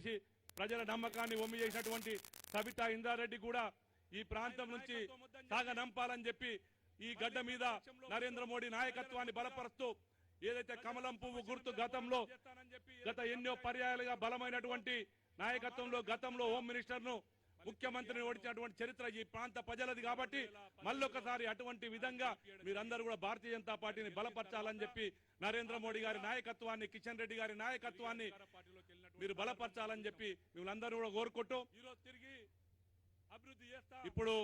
చేసి ప్రజల నమ్మకాన్ని ఒమ్మి చేసినటువంటి సబితా ఇంద్రారెడ్డి కూడా ఈ ప్రాంతం నుంచి సాగనంపాలని చెప్పి ఈ గడ్డ మీద నరేంద్ర మోడీ నాయకత్వాన్ని బలపరుస్తూ ఏదైతే కమలం పువ్వు గుర్తు గత ఎన్నో పర్యాయాలుగా బలమైనటువంటి నాయకత్వంలో గతంలో హోమ్ మినిస్టర్ ను ముఖ్యమంత్రిని ఓడించినటువంటి చరిత్ర ఈ ప్రాంత ప్రజలది కాబట్టి మళ్ళొకసారి అటువంటి విధంగా మీరందరూ కూడా భారతీయ జనతా పార్టీని బలపరచాలని చెప్పి నరేంద్ర మోడీ గారి నాయకత్వాన్ని కిషన్ రెడ్డి గారి నాయకత్వాన్ని మీరు బలపరచాలని చెప్పి మీరందరూ కూడా కోరుకుంటూ ఇప్పుడు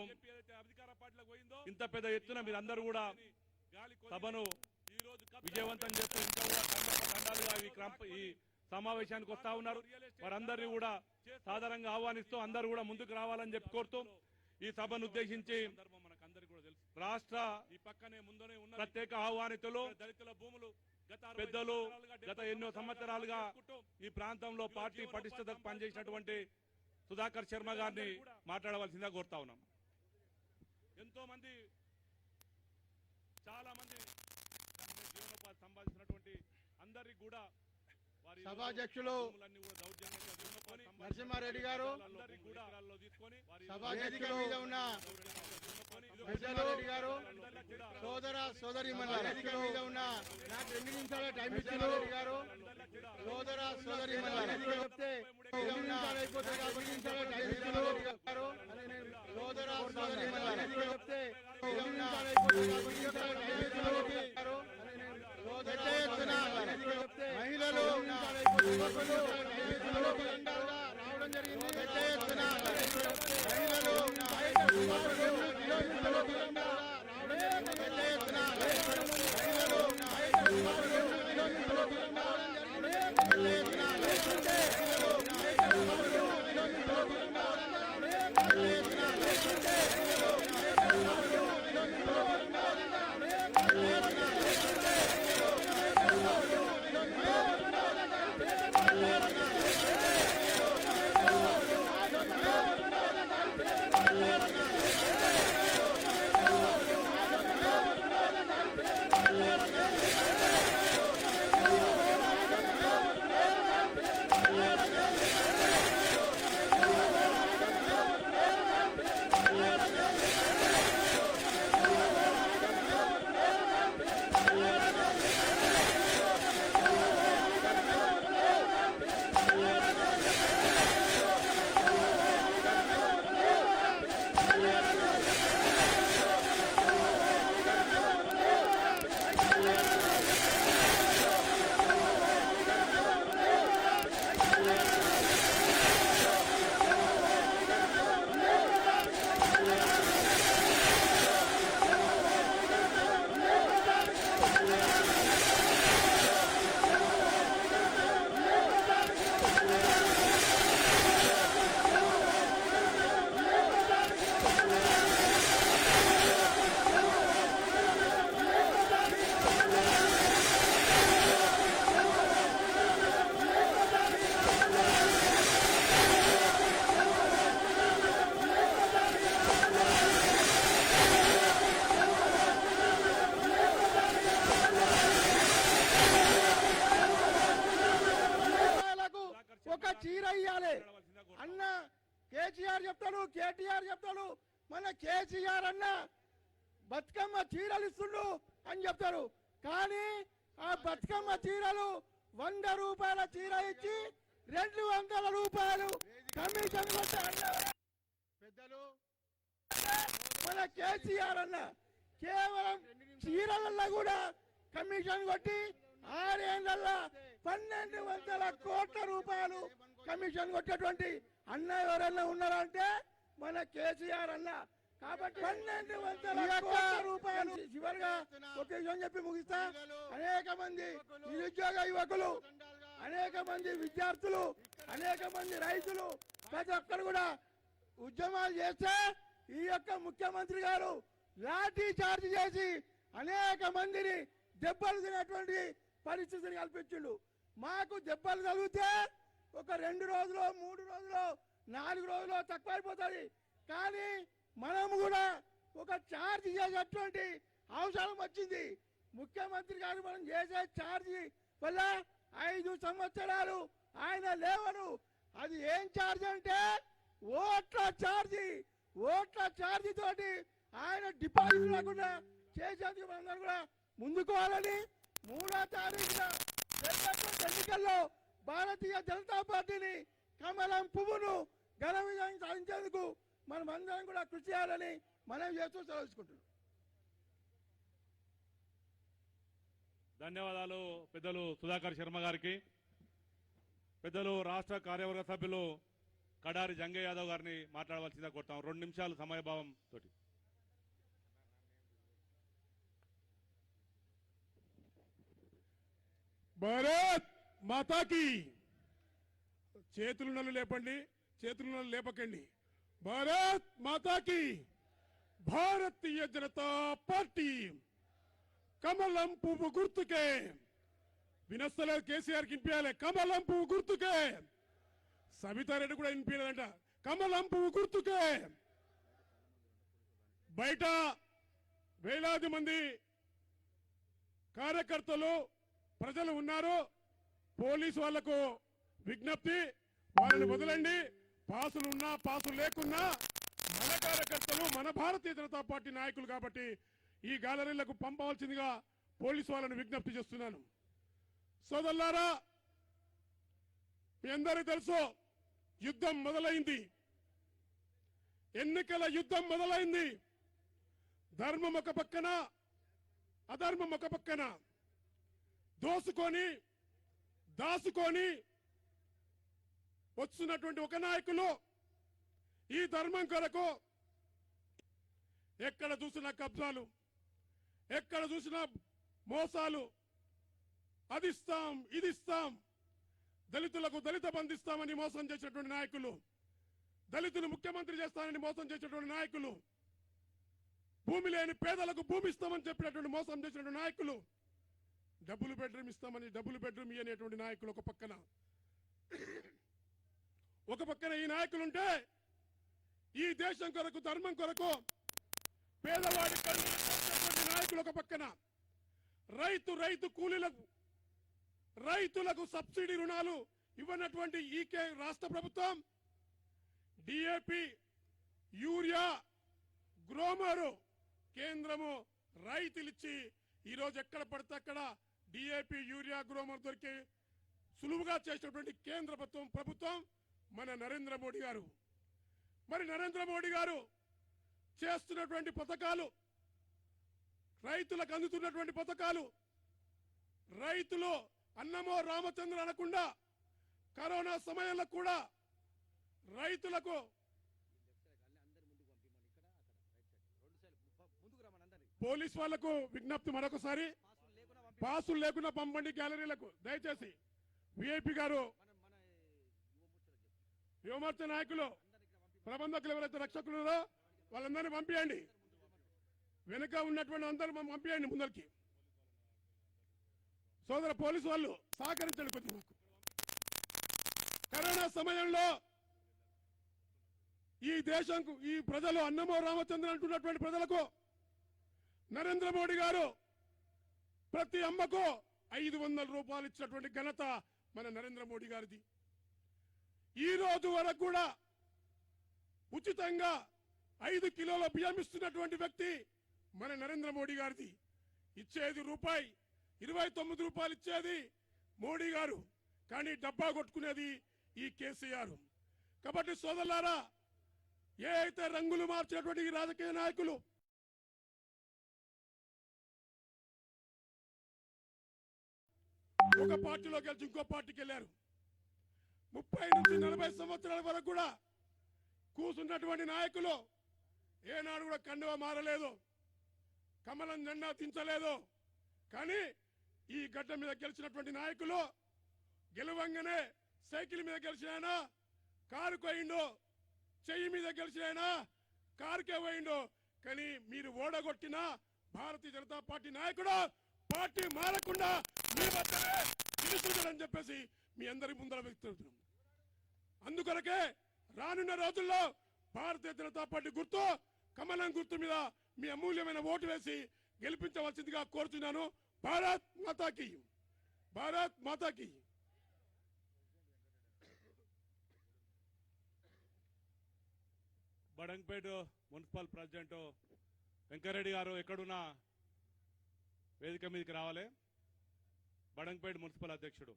ఇంత పెద్ద ఎత్తున మీరందరూ కూడా సభను విజయవంతం చేస్తూ ఇంకా కూడా ఈ సమావేశానికి వస్తా ఉన్నారు. వారందరినీ కూడా సాధారణంగా ఆహ్వానిస్తూ అందరూ కూడా ముందుకు రావాలని చెప్పి కోరుతూ ఈ సభను ఉద్దేశించి రాష్ట్ర ప్రత్యేక ఆహ్వానితులు దళితుల భూములు పెద్దలు గత ఎన్నో సంవత్సరాలుగా ఈ ప్రాంతంలో పార్టీ పటిష్టతకు పనిచేసినటువంటి సుధాకర్ శర్మ గారిని మాట్లాడవలసిందిగా కోరుతా ఉన్నాం. ఎంతో మంది చాలా మంది జీవనోపాధి సంపాదించినటువంటి అందరికి కూడా సభాధ్యక్షులు నరసింహారెడ్డి గారు, సభాధ్యక్షులు మీద ఉన్న నరసింహారెడ్డి గారు, సోదర సోదరి మీద ఉన్న నాకు 2 నిమిషాల టైం ఇచ్చిన రెడ్డి గారు, సోదర సోదరి చెప్తే 2 నిమిషాలు అయిపోతే 2 నిమిషాల టైం ఇచ్చిన రెడ్డి గారు, సోదర సోదరి చెప్తే 2 నిమిషాలు అయిపోతే 2 నిమిషాల టైం ఇచ్చిన రెడ్డి గారు, మహిళలు రావడం జరిగింది. పెద్ద ఎత్తున మహిళలు అన్న కేసీఆర్ చెప్తాడు, కేటీఆర్ చెప్తాడు, మన కేసీఆర్ అన్న బతుకమ్మ చీరలు ఇస్తుండు అని చెప్తారు. కానీ ఆ బతుకమ్మ చీరలు 100 రూపాయల చీర ఇచ్చి 200 రూపాయలు కమిషన్ పెద్దలు మన కేసీఆర్ అన్న కేవలం చీరలల్లో కూడా కమిషన్ కొట్టి 6 ఏళ్లలో 1200 కోట్ల రూపాయలు కమిషన్ కొట్టేటువంటి అన్న ఎవరన్నా ఉన్నారంటే మన కేసీఆర్ అన్న. కాబట్టి 1200 కోట్ల రూపాయలు. చివరిగా ఒక విషయం చెప్పి ముగిస్తా. అనేక మంది నిరుద్యోగ యువకులు, అనేక మంది విద్యార్థులు, అనేక మంది రైతులు ప్రతి ఒక్కరు కూడా ఉద్యమాలు చేస్తే ఈ యొక్క ముఖ్యమంత్రి గారు లాఠీ చార్జ్ చేసి అనేక మందిని దెబ్బలు తినేటువంటి పరిస్థితిని కల్పించిండు. మాకు దెబ్బలు తగిలితే ఒక 2 రోజులు 3 రోజులు 4 రోజులు తక్కువైపోతుంది. కానీ మనము కూడా ఒక ఛార్జ్ చేసేటువంటి అవసరం వచ్చింది. ముఖ్యమంత్రి గారు మనం చేసే ఛార్జీ వల్ల 5 సంవత్సరాలు ఆయన లేవరు. అది ఏం ఛార్జ్ అంటే ఓట్ల ఛార్జీ తోటి ఆయన డిపాజిట్ లేకుండా చేసేందుకు మనందరూ కూడా ముందుకోవాలని 3వ తారీఖున జరిగినటువంటి ఎన్నికల్లో భారతీయ జనతా పార్టీని కమలం పువ్వును ఘన విజయం సాధించేందుకు మనం అందరం కూడా కృషి చేయాలని మనం చేస్తూ సెలవుకుంటున్నాం. ధన్యవాదాలు పెద్దలు సుధాకర్ శర్మ గారికి. పెద్దలు రాష్ట్ర కార్యవర్గ సభ్యులు కడారి జంగయ్య యాదవ్ గారిని మాట్లాడవలసిందిగా కోరుతాం. 2 నిమిషాలు సమయభావం తోటి. భారత్ మాతాకి. చేతులున్నలు లేపండి, చేతులున్నలు లేపకండి. భారత్ మాతాకి. భారతీయ జనతా పార్టీ కమలం పువ్వు గుర్తుకే. వినస్తలేదు, కేసీఆర్కి వినిపించాలి. కమలం పువ్వు గుర్తుకే. సబితారెడ్డి కూడా వినిపించలేదంట. కమలం పువ్వు గుర్తుకే. బయట వేలాది మంది కార్యకర్తలు ప్రజలు ఉన్నారు. పోలీసు వాళ్లకు విజ్ఞప్తి, వాళ్ళని వదలండి. పాసులు ఉన్నా పాసులు లేకున్నా మన కార్యకర్తలు, మన భారతీయ జనతా పార్టీ నాయకులు కాబట్టి ఈ గ్యాలరీలకు పంపవలసిందిగా పోలీసు వాళ్ళని విజ్ఞప్తి చేస్తున్నాను. సోదరులారా, మీ అందరికీ తెలుసు, యుద్ధం మొదలైంది. ఎన్నికల యుద్ధం మొదలైంది. ధర్మం ఒక పక్కన, అధర్మం ఒక పక్కన. దోసుకొని దాసుకొని వస్తున్నటువంటి ఒక నాయకులు ఈ ధర్మం కొరకు ఎక్కడ చూసినా కబ్జాలు, ఎక్కడ చూసినా మోసాలు. అదిస్తాం ఇదిస్తాం, దళితులకు దళిత బంధిస్తామని మోసం చేసినటువంటి నాయకులు, దళితులు ముఖ్యమంత్రి చేస్తానని మోసం చేసినటువంటి నాయకులు, భూమి లేని పేదలకు భూమి ఇస్తామని చెప్పినటువంటి మోసం చేసినటువంటి నాయకులు, డబుల్ బెడ్రూమ్ ఇస్తామని డబుల్ బెడ్రూమ్ ఇయ్యనేటువంటి నాయకులు ఒక పక్కన ఈ నాయకులుంటే, ఈ దేశం కొరకు ధర్మం కొరకు పేదవాడి నాయకులు ఒక పక్కన, రైతు కూలీలకు రైతులకు సబ్సిడీ రుణాలు ఇవ్వనటువంటి ఈ రాష్ట్ర ప్రభుత్వం డిఏపి, యూరియా, గ్రోమరు కేంద్రము రైతులిచ్చి ఈరోజు ఎక్కడ పడితే అక్కడ డిఏపి, యూరియా, గ్రోమర్ దొరికి సులువుగా చేసినటువంటి కేంద్ర ప్రభుత్వం మన నరేంద్ర మోడీ గారు. మరి నరేంద్ర మోడీ గారు చేస్తున్నటువంటి పథకాలు, రైతులకు అందుతున్నటువంటి పథకాలు, రైతులు అన్నమో రామచంద్ర అనకుండా కరోనా సమయంలో కూడా రైతులకు పోలీస్ వాళ్లకు విజ్ఞప్తి మరొకసారి, పాసులు లేకుండా పంపండి గ్యాలరీలకు. దయచేసి విఐపి గారు, యువమోర్చా నాయకులు, ప్రబంధకులు ఎవరైతే రక్షకులు వాళ్ళందరినీ పంపించండి. వెనుక ఉన్నటువంటి అందరూ పంపించండి ముందరికి. సోదర పోలీసు వాళ్ళు సహకరించండి కొద్దిగా. కరోనా సమయంలో ఈ దేశంకు, ఈ ప్రజలు అన్నమో రామచంద్ర అంటున్నటువంటి ప్రజలకు నరేంద్ర మోడీ గారు ప్రతి అమ్మకు 500 రూపాయలు ఇచ్చినటువంటి ఘనత మన నరేంద్ర మోడీ గారిది. ఈ రోజు వరకు కూడా ఉచితంగా 5 కిలోల బియ్యం ఇస్తున్నటువంటి వ్యక్తి మన నరేంద్ర మోడీ గారిది. ఇచ్చేది రూపాయి, 29 రూపాయలు ఇచ్చేది మోడీ గారు, కానీ డబ్బా కొట్టుకునేది ఈ కేసీఆర్. కాబట్టి సోదరులారా, ఏ అయితే రంగులు మార్చినటువంటి ఈ రాజకీయ నాయకులు ఒక పార్టీలో గెలిచి ఇంకో పార్టీకి వెళ్ళారు. 30 నుంచి 40 సంవత్సరాల వరకు కూడా కూర్చున్నటువంటి నాయకులు ఏనాడు కూడా కండువా మారలేదు, కమలం జెండా దించలేదు. కానీ ఈ గడ్డ మీద గెలిచినటువంటి నాయకులు గెలవంగానే సైకిల్ మీద గెలిచినాయనా, కారు పోయిండు, చెయ్యి మీద గెలిచినాయనా, కారుకే పోయిండు. కానీ మీరు ఓడగొట్టిన భారతీయ జనతా పార్టీ నాయకుడు పార్టీ మారకుండా మీ వద్దనే నిలుస్తుందని చెప్పేసి మీ అందరి ముందర వ్యక్తున్నాం. అందుకొరకే రానున్న రోజుల్లో భారతీయ జనతా పార్టీ గుర్తు, కమలం గుర్తు మీద మీ అమూల్యమైన ఓటు వేసి గెలిపించవలసిందిగా కోరుతున్నాను. భారత్ మాతాకి, భారత్ మాతాకి. బడంగ్పేట మున్సిపల్ ప్రెసిడెంట్ వెంకరెడ్డి గారు ఎక్కడున్నా వేదిక మీదకి రావాలి. బడంగ్పేట మున్సిపల్ అధ్యక్షుడు.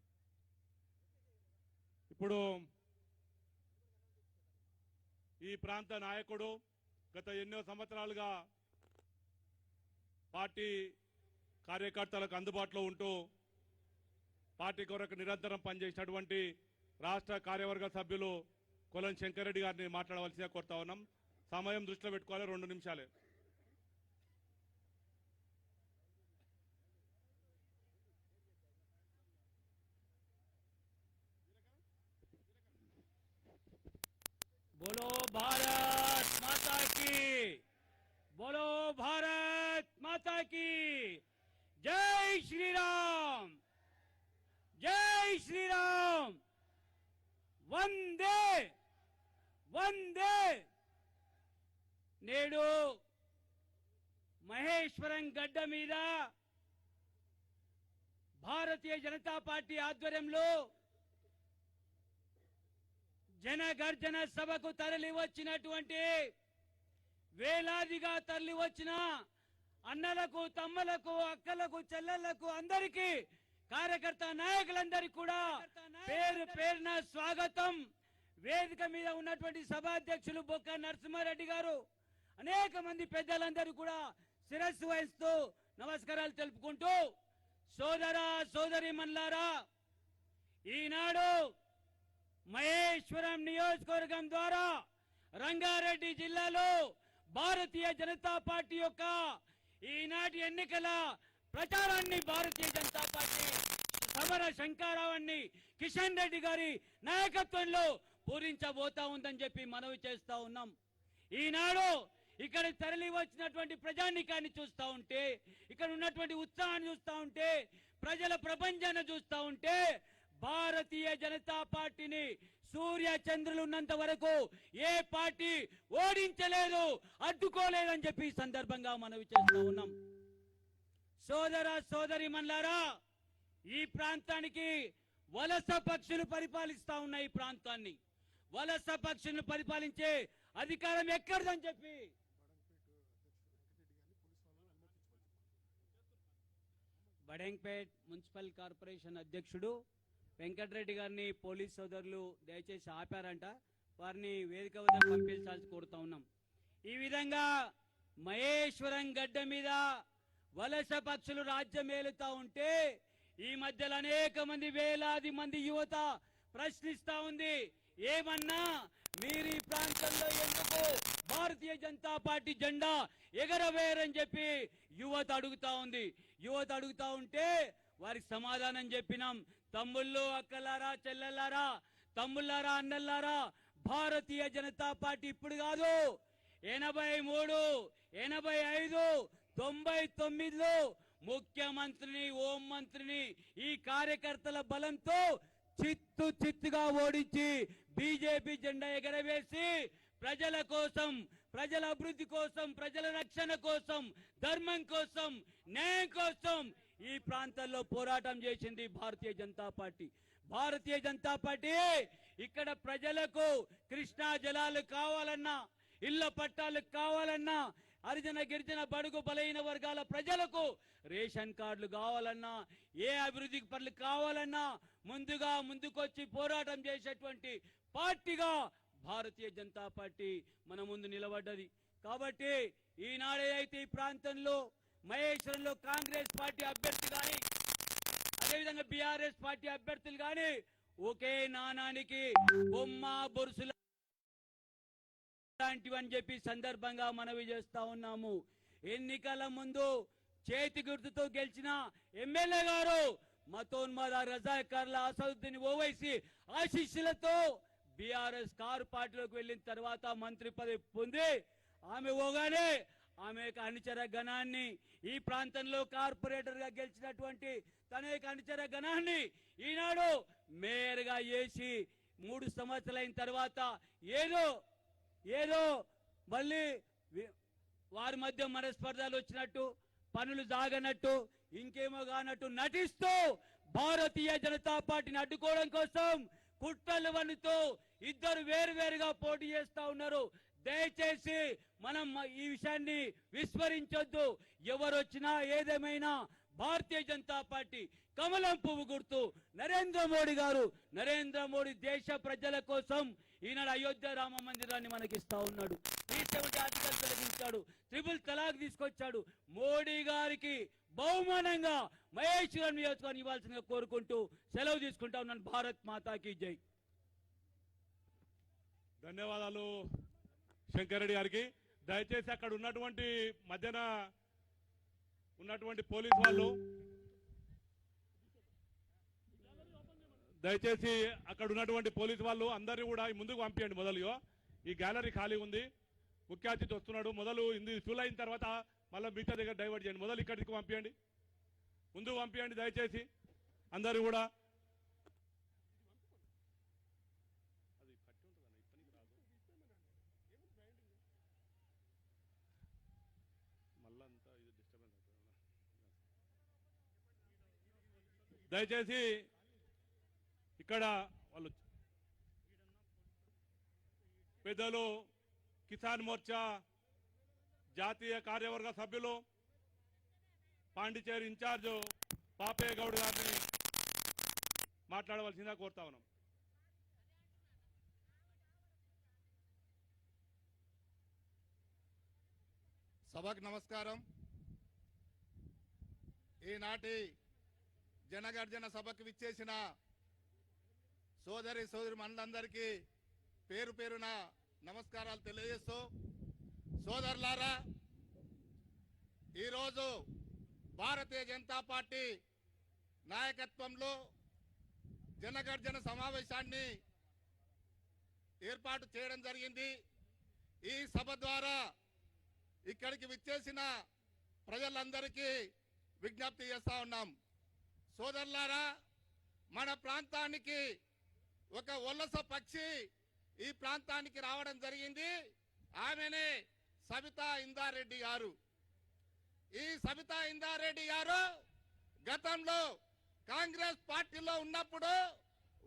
ఇప్పుడు ఈ ప్రాంత నాయకుడు గత ఎన్నో సంవత్సరాలుగా పార్టీ కార్యకర్తలకు అందుబాటులో ఉంటూ పార్టీ కొరకు నిరంతరం పనిచేసినటువంటి రాష్ట్ర కార్యవర్గ సభ్యులు కొలం శంకరెడ్డి గారిని మాట్లాడవలసిగా కోరుతా ఉన్నాం. సమయం దృష్టిలో పెట్టుకోవాలి, 2 నిమిషాలే. बोलो भारत माता की, बोलो भारत माता की, जय श्री राम, जय श्री राम, वंदे वंदे. నేడు మహేశ్వరం గడ్డ మీద భారతీయ జనతా పార్టీ ఆధ్వర్యంలో జనగర్జన సభకు తరలి వచ్చినటువంటి వేలాదిగా తరలి వచ్చిన అన్నలకు, తమ్మలకు, అక్కలకు, చెల్లెళ్లకు అందరికీ, కార్యకర్త నాయకులందరికీ కూడా పేరు పేరున స్వాగతం. వేదిక మీద ఉన్నటువంటి సభాధ్యక్షులు బొక్క నరసింహారెడ్డి గారు, అనేక మంది పెద్దలందరూ కూడా శిరస్సు వహిస్తూ నమస్కారాలు తెలుపుకుంటూ, సోదరా సోదరీమణులారా, ఈనాడు మహేశ్వరం నియోజకవర్గం ద్వారా రంగారెడ్డి జిల్లాలో భారతీయ జనతా పార్టీ యొక్క ఈనాటి ఎన్నికల ప్రచారాన్ని భారతీయ జనతా పార్టీ సమర శంకారావాన్ని కిషన్ రెడ్డి గారి నాయకత్వంలో పూరించబోతా ఉందని చెప్పి మనవి చేస్తా ఉన్నాం. ఈనాడు ఇక్కడ తరలి వచ్చినటువంటి ప్రజానీకాన్ని చూస్తా ఉంటే, ఇక్కడ ఉన్నటువంటి ఉత్సాహాన్ని చూస్తా ఉంటే, ప్రజల ప్రపంచాన్ని చూస్తా ఉంటే, భారతీయ జనతా పార్టీని సూర్య చంద్రులు ఉన్నంత వరకు ఏ పార్టీ ఓడించలేదు, అడ్డుకోలేదని చెప్పి ఈ సందర్భంగా మనవి చేస్తూ ఉన్నాం. సోదర సోదరీమణులారా, ఈ ప్రాంతానికి వలస పక్షులు పరిపాలిస్తా ఉన్నాయి. ఈ ప్రాంతాన్ని వలస పక్షులను పరిపాలించే అధికారం ఎక్కడిదని చెప్పి బడంగ్పేట్ మున్సిపల్ కార్పొరేషన్ అధ్యక్షుడు వెంకటరెడ్డి గారిని పోలీస్ సోదరులు దయచేసి ఆపారంట. వారిని వేదిక వద్ద పంపించాల్సి కోరుతా ఉన్నాం. ఈ విధంగా మహేశ్వరం గడ్డ మీద వలస పక్షులు రాజ్యం ఏలుతా ఉంటే, ఈ మధ్యలో అనేక మంది, వేలాది మంది యువత ప్రశ్నిస్తా ఉంది. ఏమన్నా మీరు ఈ ప్రాంతంలో ఎందుకు భారతీయ జనతా పార్టీ జెండా ఎగరవేరని చెప్పి యువత అడుగుతా ఉంది. యువత అడుగుతా ఉంటే వారికి సమాధానం చెప్పినాం. తమ్ముళ్ళు, అక్కలారా, చెల్లెల్లారా, తమ్ముళ్ళారా, అన్నల్లారా, భారతీయ జనతా పార్టీ ఇప్పుడు కాదు, 83, 85, 99లో ముఖ్యమంత్రిని, హోంమంత్రిని ఈ కార్యకర్తల బలంతో చిత్తుగా ఓడించి బీజేపీ జెండా ఎగరవేసి ప్రజల కోసం, ప్రజల అభివృద్ధి కోసం, ప్రజల రక్షణ కోసం, ధర్మం కోసం, న్యాయం కోసం ఈ ప్రాంతాల్లో పోరాటం చేసింది భారతీయ జనతా పార్టీ. భారతీయ జనతా పార్టీ ఇక్కడ ప్రజలకు కృష్ణా జలాలు కావాలన్నా, ఇళ్ల పట్టాలు కావాలన్నా, హరిజన గిరిజన బడుగు బలైన వర్గాల ప్రజలకు రేషన్ కార్డులు కావాలన్నా, ఏ అభివృద్ధి పనులు కావాలన్నా ముందుకొచ్చి పోరాటం చేసేటువంటి పార్టీగా భారతీయ జనతా పార్టీ మన ముందు నిలబడ్డది. కాబట్టి ఈనాడే అయితే ఈ ప్రాంతంలో మహేశ్వరంలో కాంగ్రెస్ పార్టీ అభ్యర్థి కానీ, అదేవిధంగా బీఆర్ఎస్ పార్టీ అభ్యర్థులు కానీ ఒకే నాణానికి బొమ్మ బొరుసుల లాంటివని చెప్పి సందర్భంగా మనవి చేస్తా ఉన్నాము. ఎన్నికల ముందు చేతి గుర్తుతో గెలిచిన ఎమ్మెల్యే గారు మతోన్మాద రజాకార్ల అసదుద్దీన్ ఓవైసీ ఆశీస్సులతో బీఆర్ఎస్ కారు పార్టీలోకి వెళ్ళిన తర్వాత మంత్రి పదవి పొంది ఆమె ఓగానే ఆమె అనుచర గణాన్ని, ఈ ప్రాంతంలో కార్పొరేటర్ గా గెలిచినటువంటి తన యొక్క అనుచర గణాన్ని ఈనాడు మేయర్ గా చేసి 3 సంవత్సరాలైన తర్వాత ఏదో మళ్ళీ వారి మధ్య మనస్పర్ధలు వచ్చినట్టు, పనులు సాగనట్టు, ఇంకేమో కానట్టు నటిస్తూ భారతీయ జనతా పార్టీని అడ్డుకోవడం కోసం కుట్రలు వన్నుతో ఇద్దరు వేరువేరుగా పోటీ చేస్తా ఉన్నారు. దయచేసి మనం ఈ విషయాన్ని విస్మరించొద్దు. ఎవరొచ్చినా ఏదేమైనా భారతీయ జనతా పార్టీ కమలం పువ్వు గుర్తు నరేంద్ర మోడీ గారు. నరేంద్ర మోడీ దేశ ప్రజల కోసం ఈనాడు అయోధ్య రామ మందిరాన్ని మనకిస్తా ఉన్నాడు. 370 ఆర్టికల్ తొలగించాడు, ట్రిపుల్ తలాక్ తీసుకొచ్చాడు. మోడీ గారికి బహుమానంగా మహేశ్వరం నియోజకవర్గం ఇవ్వాల్సిందిగా కోరుకుంటూ సెలవు తీసుకుంటా ఉన్నాను. భారత్ మాతాకి జై. ధన్యవాదాలు శంకర్ రెడ్డి గారికి. దయచేసి అక్కడ ఉన్నటువంటి మధ్యన ఉన్నటువంటి పోలీస్ వాళ్ళు దయచేసి అక్కడ ఉన్నటువంటి పోలీస్ వాళ్ళు అందరినీ కూడా ముందుకు పంపించండి. మొదలుగా ఈ గ్యాలరీ ఖాళీ ఉంది, ముఖ్య అతిథి వస్తున్నాడు. మొదలు ఇది ఫుల్ అయిన తర్వాత మళ్ళీ మిగతా దగ్గర డైవర్ట్ చేయండి. మొదలు ఇక్కడికి పంపించండి, ముందుకు పంపించండి దయచేసి అందరూ కూడా. దయచేసి ఇక్కడ వాళ్ళు పెద్దలు కిసాన్ మోర్చా జాతీయ కార్యవర్గ సభ్యులు పాండిచేరి ఇన్ఛార్జ్ పాపయ్య గౌడ్ గారిని మాట్లాడవలసిందిగా కోరుతా ఉన్నాం. సభకు నమస్కారం. ఈనాటి జనగర్జన సభకు విచ్చేసిన సోదరి మనులందరికీ పేరు పేరున నమస్కారాలు తెలియజేస్తూ, సోదరులారా, ఈరోజు భారతీయ జనతా పార్టీ నాయకత్వంలో జనగర్జన సమావేశాన్ని ఏర్పాటు చేయడం జరిగింది. ఈ సభ ద్వారా ఇక్కడికి విచ్చేసిన ప్రజలందరికీ విజ్ఞప్తి చేస్తా ఉన్నాం. సోదరులారా, మన ప్రాంతానికి ఒక వలస పక్షి ఈ ప్రాంతానికి రావడం జరిగింది. ఆమెనే సబితా ఇందారెడ్డి గారు. ఈ సబితా ఇందారెడ్డి గారు గతంలో కాంగ్రెస్ పార్టీలో ఉన్నప్పుడు,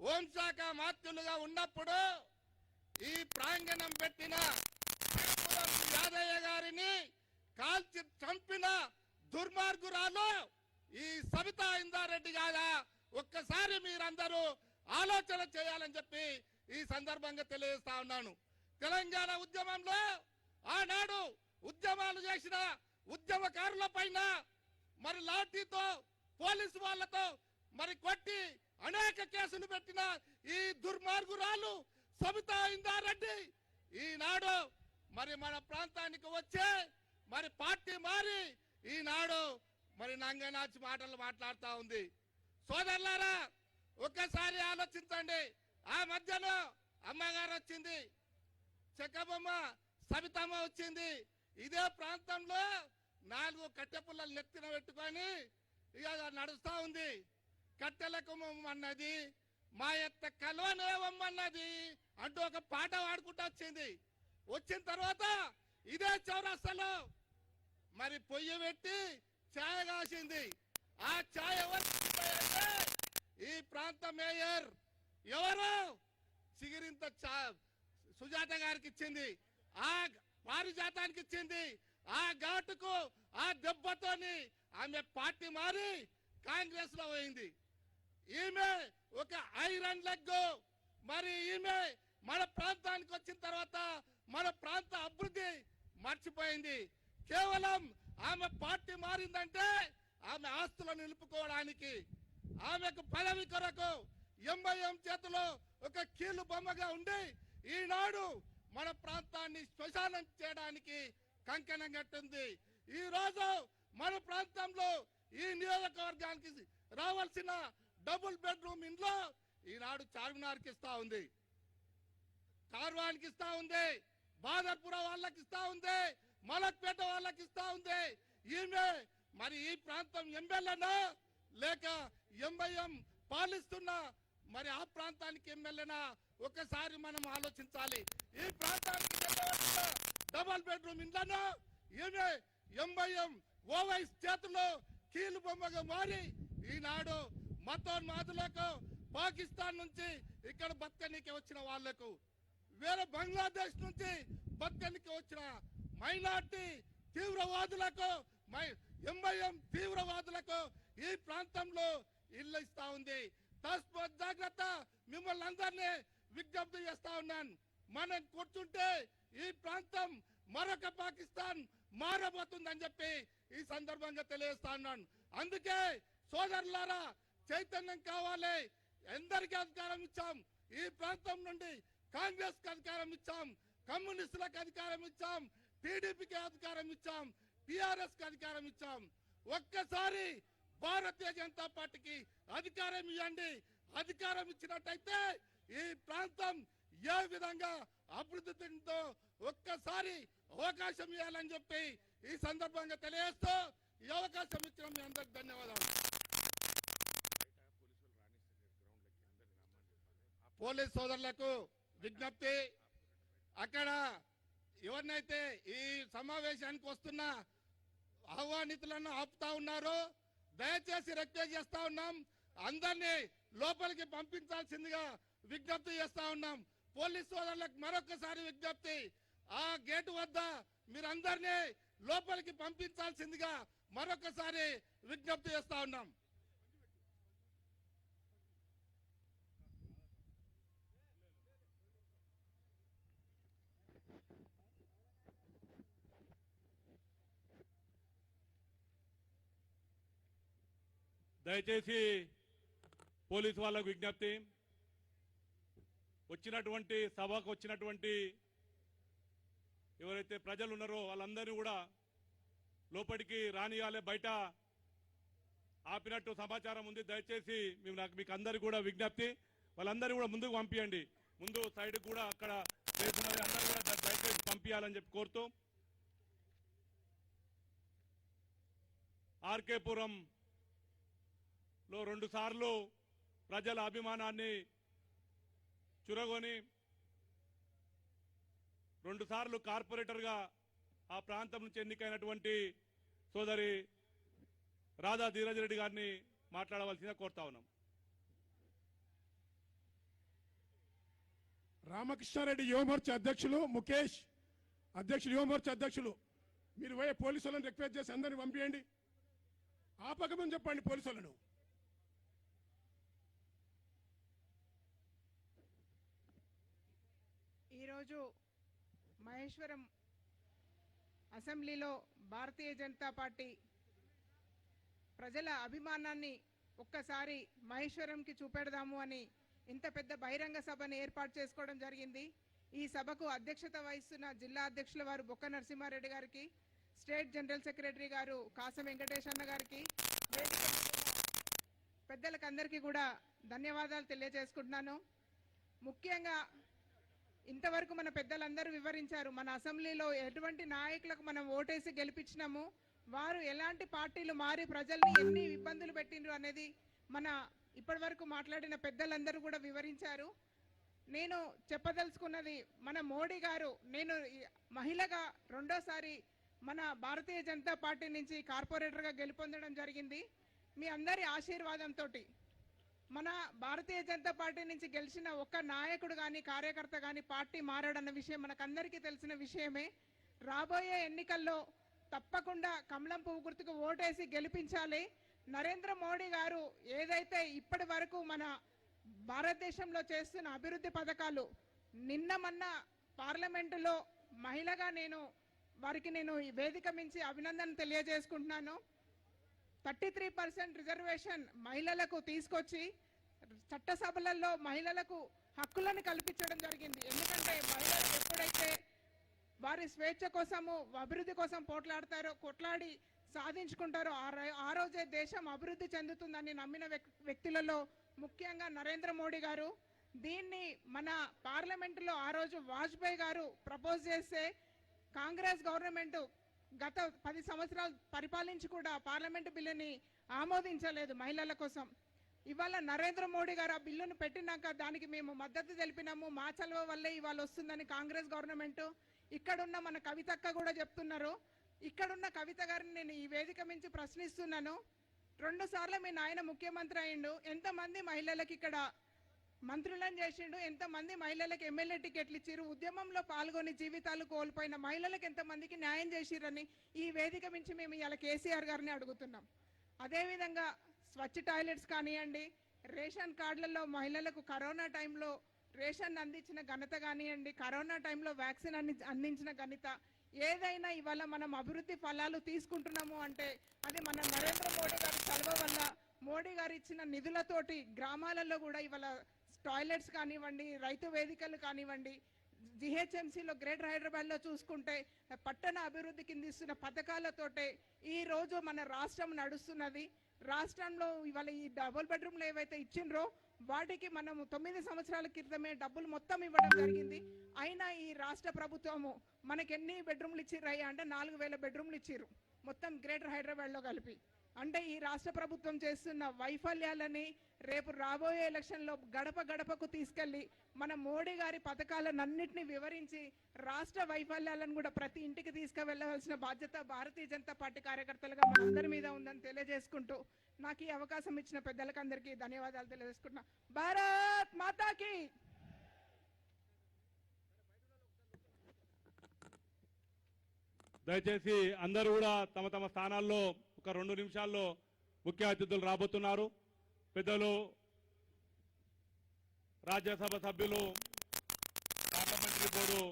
హోంశాఖ మంత్రులుగా ఉన్నప్పుడు ఈ ప్రాంగణం పెట్టిన యాదయ్య గారిని కాల్చి చంపిన దుర్మార్గురాలు ఈ సబితా ఇందారెడ్డి గారా. ఒక్కసారి మీరందరూ ఆలోచన చేయాలని చెప్పి ఈ సందర్భంగా తెలియజేస్తా ఉన్నాను. తెలంగాణ ఉద్యమంలో ఆనాడు ఉద్యమాలు చేసిన ఉద్యమకారుల పైన మరి లాఠీతో పోలీసు వాళ్ళతో మరి కొట్టి అనేక కేసులు పెట్టిన ఈ దుర్మార్గురాలు సబితా ఇందారెడ్డి ఈనాడు మరి మన ప్రాంతానికి వచ్చే మరి పార్టీ మారి ఈనాడు మరి నంగనాచి మాటలు మాట్లాడుతూ ఉంది. సోదరులారా, ఒక్కసారి ఆలోచించండి. ఆ మధ్యలో అమ్మగారు వచ్చింది, చెక్కబొమ్మ సబితమ్మ వచ్చింది. ఇదే ప్రాంతంలో 4 కట్టె పుల్లలు నెత్తిన పెట్టుకొని ఇక నడుస్తా ఉంది. కట్టెలకు అన్నది మా యొక్క కలవనేవమ్మన్నది అంటూ ఒక పాట పాడుకుంటూ వచ్చింది. వచ్చిన తర్వాత ఇదే చౌరస్తాలో మరి పొయ్యి పెట్టి ఛాయ కాసింది. ఆ ఛాయ ఈ ప్రాంత మేయర్ ఎవరు సిగిరింత సుజాత గారికి ఇచ్చింది. ఆ పారిజాతానికి ఇచ్చింది. ఆ ఘాటుకు ఆ దెబ్బతోని ఆమె పార్టీ మారి కాంగ్రెస్ లో పోయింది. ఈమె ఒక ఐరన్ లెగ్. మరి ఈమె మన ప్రాంతానికి వచ్చిన తర్వాత మన ప్రాంత అభివృద్ధి మర్చిపోయింది. కేవలం ఆమె పార్టీ మారిందంటే ఆమె ఆస్తులను నిలుపుకోవడానికి, ఆమెకు పదవి కొరకు ఎంఐఎం చేతిలో ఒక కీలు బొమ్మగా ఉండి ఈనాడు మన ప్రాంతాన్ని శ్మశానం చేయడానికి కంకణం కట్టింది. ఈ రోజు మన ప్రాంతంలో ఈ నియోజకవర్గానికి రావాల్సిన డబుల్ బెడ్రూమ్ ఇంట్లో ఈనాడు చార్మినార్కి ఇస్తా ఉంది, కార్వానికి ఇస్తా ఉంది, బాదర్పుర వాళ్ళకి ఇస్తా ఉంది, మలక్పేట వాళ్ళకి ఇస్తా ఉంది. ఈమె మరి ఈ ప్రాంతం ఎమ్మెల్యేనా లేక ఎంఐఎం పాలిస్తున్న మరి ఆ ప్రాంతానికి ఎమ్మెల్యేనా ఒకసారి మనం ఆలోచించాలి. ఈ ప్రాంతానికి డబుల్ బెడ్రూమ్ ఇండ్లను ఈమె ఎంఐఎం ఓవైస్ చేతుల్లో కీలు బొమ్మగా మారి ఈనాడు మతోన్మాదులకు, పాకిస్తాన్ నుంచి ఇక్కడ బతకనీకి వచ్చిన వాళ్లకు, వేరే బంగ్లాదేశ్ నుంచి బద్దెనికి వచ్చిన మైనార్టీ తీవ్రవాదులకు ఎంఐఎం తీవ్రవాదులకు ఈ ప్రాంతంలో ఇల్లు ఇస్తా ఉంది. తస్మాత్ జాగ్రత్త. మిమ్మల్ని అందరినీ విజ్ఞప్తి చేస్తా ఉన్నాను. మనం కూర్చుంటే ఈ ప్రాంతం మరొక పాకిస్తాన్ మారబోతుందని చెప్పి ఈ సందర్భంగా తెలియజేస్తా ఉన్నాను. అందుకే సోదరులారా చైతన్యం కావాలి. ఎందరికీ అధికారం ఇచ్చాం. ఈ ప్రాంతం నుండి కాంగ్రెస్ కి అధికారం ఇచ్చాం, కమ్యూనిస్టులకు అధికారం ఇచ్చాం, టీడీపీకి అధికారం ఇచ్చాం, టిఆర్ఎస్ కి అధికారం ఇచ్చాం. ఒక్కసారి భారతీయ జనతా పార్టీకి అధికారం ఇవ్వండి. అధికారం ఇచ్చినట్టయితే ఈ ప్రాంతం ఏ విధంగా అభివృద్ధి చెందుతో ఒక్కసారి అవకాశం ఇవ్వాలని చెప్పి ఈ సందర్భంగా తెలియజేస్తూ ఈ అవకాశం ఇచ్చిన మీ అందరికి ధన్యవాదాలు. పోలీస్ సోదరులకు విజ్ఞప్తి, అక్కడ ఎవరినైతే ఈ సమావేశానికి వస్తున్న ఆహ్వానితులను ఆపుతా ఉన్నారో దయచేసి రిక్వెస్ట్ చేస్తా ఉన్నాం. అందరినీ లోపలికి పంపించాల్సిందిగా విజ్ఞప్తి చేస్తా ఉన్నాం. పోలీస్ సోదరులకు మరొకసారి విజ్ఞప్తి, ఆ గేటు వద్ద మీరందరినీ లోపలికి పంపించాల్సిందిగా మరొకసారి విజ్ఞప్తి చేస్తా ఉన్నాం. దయచేసి పోలీసు వాళ్ళకు విజ్ఞప్తి, వచ్చినటువంటి సభకు వచ్చినటువంటి ఎవరైతే ప్రజలు ఉన్నారో వాళ్ళందరినీ కూడా లోపలికి రానియాలే. బయట ఆపినట్టు సమాచారం ఉంది. దయచేసి మీకు అందరికీ కూడా విజ్ఞప్తి, వాళ్ళందరినీ కూడా ముందుకు పంపించండి. ముందు సైడ్ కూడా అక్కడ చేస్తున్నది అందరూ కూడా దయచేసి పంపించాలని చెప్పి కోరుతూ ఆర్కేపురం లో 2 సార్లు ప్రజల అభిమానాన్ని చురగొని 2 సార్లు కార్పొరేటర్గా ఆ ప్రాంతం నుంచి ఎన్నికైనటువంటి సోదరి రాధా ధీరజ్ రెడ్డి గారిని మాట్లాడవలసిందిగా కోరుతా ఉన్నాం. రామకృష్ణారెడ్డి యువమోర్చా అధ్యక్షులు, ముఖేష్ అధ్యక్షులు, యువమోర్చా అధ్యక్షులు, మీరు పోయే పోలీసులను రిక్వెస్ట్ చేసి అందరిని పంపించండి. ఆపకమని చెప్పండి పోలీసులను. ఈరోజు మహేశ్వరం అసెంబ్లీలో భారతీయ జనతా పార్టీ ప్రజల అభిమానాన్ని ఒక్కసారి మహేశ్వరంకి చూపెడదాము అని ఇంత పెద్ద బహిరంగ సభను ఏర్పాటు చేసుకోవడం జరిగింది. ఈ సభకు అధ్యక్షత వహిస్తున్న జిల్లా అధ్యక్షుల వారు బొక్క నరసింహారెడ్డి గారికి, స్టేట్ జనరల్ సెక్రటరీ గారు కాసం వెంకటేష్ అన్న గారికి, పెద్దలకు అందరికీ కూడా ధన్యవాదాలు తెలియజేసుకుంటున్నాను. ముఖ్యంగా ఇంతవరకు మన పెద్దలందరూ వివరించారు, మన అసెంబ్లీలో ఎటువంటి నాయకులకు మనం ఓటేసి గెలిపించినాము, వారు ఎలాంటి పార్టీలు మారి ప్రజల్ని ఎన్ని ఇబ్బందులు పెట్టిండ్రు అనేది మన ఇప్పటి వరకు మాట్లాడిన పెద్దలందరూ కూడా వివరించారు. నేను చెప్పదలుచుకున్నది, మన మోడీ గారు, నేను మహిళగా 2వ సారి మన భారతీయ జనతా పార్టీ నుంచి కార్పొరేటర్గా గెలుపొందడం జరిగింది. మీ అందరి ఆశీర్వాదంతో మన భారతీయ జనతా పార్టీ నుంచి గెలిచిన ఒక్క నాయకుడు కానీ కార్యకర్త కానీ పార్టీ మారాడన్న విషయం మనకందరికీ తెలిసిన విషయమే. రాబోయే ఎన్నికల్లో తప్పకుండా కమలం పువ్వు గుర్తుకు ఓటేసి గెలిపించాలి. నరేంద్ర మోడీ గారు ఏదైతే ఇప్పటి వరకు మన భారతదేశంలో చేస్తున్న అభివృద్ధి పథకాలు, నిన్న మొన్న పార్లమెంటులో మహిళగా వారికి నేను ఈ వేదిక మించి అభినందన తెలియజేసుకుంటున్నాను. 33% రిజర్వేషన్ మహిళలకు తీసుకొచ్చి చట్టసభలలో మహిళలకు హక్కులను కల్పించడం జరిగింది. ఎందుకంటే మహిళలు ఎప్పుడైతే వారి స్వేచ్ఛ కోసము అభివృద్ధి కోసం కొట్లాడి సాధించుకుంటారో ఆ రోజే దేశం అభివృద్ధి చెందుతుందని నమ్మిన వ్యక్తులలో ముఖ్యంగా నరేంద్ర మోడీ గారు. దీన్ని మన పార్లమెంటులో ఆ రోజు వాజ్పేయి గారు ప్రపోజ్ చేస్తే కాంగ్రెస్ గవర్నమెంట్ గత 10 సంవత్సరాలు పరిపాలించి కూడా పార్లమెంటు బిల్లుని ఆమోదించలేదు మహిళల కోసం. ఇవాళ నరేంద్ర మోడీ గారు ఆ బిల్లును పెట్టినాక దానికి మేము మద్దతు తెలిపినాము. మా చలవ వల్లే ఇవాళ వస్తుందని కాంగ్రెస్ గవర్నమెంట్. ఇక్కడున్న మన కవితక్క కూడా చెప్తున్నారు. ఇక్కడున్న కవిత గారిని నేను ఈ వేదిక మించి ప్రశ్నిస్తున్నాను. 2 సార్లు మీ నాయన ముఖ్యమంత్రి అయిండు, ఎంతమంది మహిళలకు ఇక్కడ మంత్రులను చేసిండు, ఎంతమంది మహిళలకు ఎమ్మెల్యే టికెట్లు ఇచ్చిర్రు, ఉద్యమంలో పాల్గొని జీవితాలు కోల్పోయిన మహిళలకు ఎంతమందికి న్యాయం చేసిరని ఈ వేదిక మించి మేము ఇవాళ కేసీఆర్ గారిని అడుగుతున్నాం. అదేవిధంగా స్వచ్ఛ టాయిలెట్స్ కానివ్వండి, రేషన్ కార్డులలో మహిళలకు కరోనా టైంలో రేషన్ అందించిన ఘనత కానివ్వండి, కరోనా టైంలో వ్యాక్సిన్ అందించిన ఘనత, ఏదైనా ఇవాళ మనం అభివృద్ధి ఫలాలు తీసుకుంటున్నాము అంటే అది మన నరేంద్ర మోడీ గారి చలవ వల్ల, మోడీ గారు ఇచ్చిన నిధులతోటి గ్రామాలలో కూడా ఇవాళ టాయిలెట్స్ కానివ్వండి, రైతు వేదికలు కానివ్వండి, జిహెచ్ఎంసీలో గ్రేటర్ హైదరాబాద్లో చూసుకుంటే పట్టణ అభివృద్ధి కింద ఇస్తున్న పథకాలతోటే ఈ రోజు మన రాష్ట్రం నడుస్తున్నది. రాష్ట్రంలో ఇవాళ ఈ డబుల్ బెడ్రూమ్లు ఏవైతే ఇచ్చిండ్రో వాటికి మనము 9 సంవత్సరాల క్రితమే డబ్బులు మొత్తం ఇవ్వడం జరిగింది. అయినా ఈ రాష్ట్ర ప్రభుత్వము మనకి ఎన్ని బెడ్రూమ్లు ఇచ్చిర్రయ్యా అంటే 4000 బెడ్రూమ్లు ఇచ్చిర్రు మొత్తం గ్రేటర్ హైదరాబాద్లో కలిపి. అంటే ఈ రాష్ట్ర ప్రభుత్వం చేస్తున్న వైఫల్యాలని రేపు రాబోయే ఎలక్షన్లో గడప గడపకు తీసుకెళ్లి మన మోడీ గారి పథకాలన్నింటినీ వివరించి రాష్ట్ర వైఫల్యాలను కూడా ప్రతి ఇంటికి తీసుకువెళ్ళవలసిన బాధ్యత భారతీయ జనతా పార్టీ కార్యకర్తలుగా మనందరి మీద ఉందని తెలియజేసుకుంటూ నాకు ఈ అవకాశం ఇచ్చిన పెద్దలకు అందరికీ ధన్యవాదాలు తెలియజేసుకుంటున్నా. భారత్ మాతాకి. దయచేసి అందరూ కూడా తమ తమ స్థానాల్లో ఒక 2 నిమిషాల్లో ముఖ్య అతిథులు రాబోతున్నారు. పెద్దలు రాజ్యసభ సభ్యులు, parliamentary board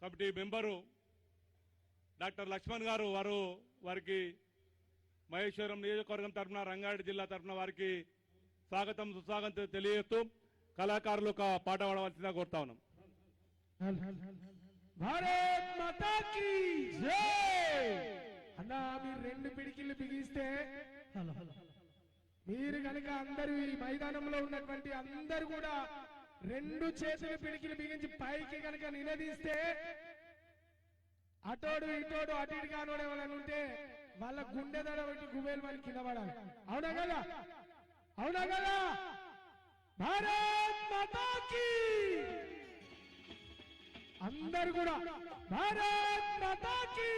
committee member doctor Lakshman గారు, వారికి మహేశ్వరం నియోజకవర్గం తరఫున, రంగారెడ్డి జిల్లా తరఫున వారికి స్వాగతం సుస్వాగతం తెలియజేస్తూ కళాకారులు ఒక పాట పాడవలసిందిగా కోరుతా ఉన్నాం. భారత్ మాతా కీ జై. అన్నా మీరు 2 పిడికిళ్ళు బిగిస్తే, మీరు కనుక అందరూ ఈ మైదానంలో ఉన్నటువంటి అందరూ కూడా 2 చేతులు పిడికిలు బిగించి పైకి కనుక నిలదీస్తే, అటోడు ఇటోడు అటు ఇటు కానోడు ఎవరైనా ఉంటే వాళ్ళ గుండె దడ పెట్టి గుబేలు మనకి కింద పడాలి. అవునా కదా? అవునా కదా? భారత్ మాతా కీ. అందరు కూడా భారత్ మాతా కీ.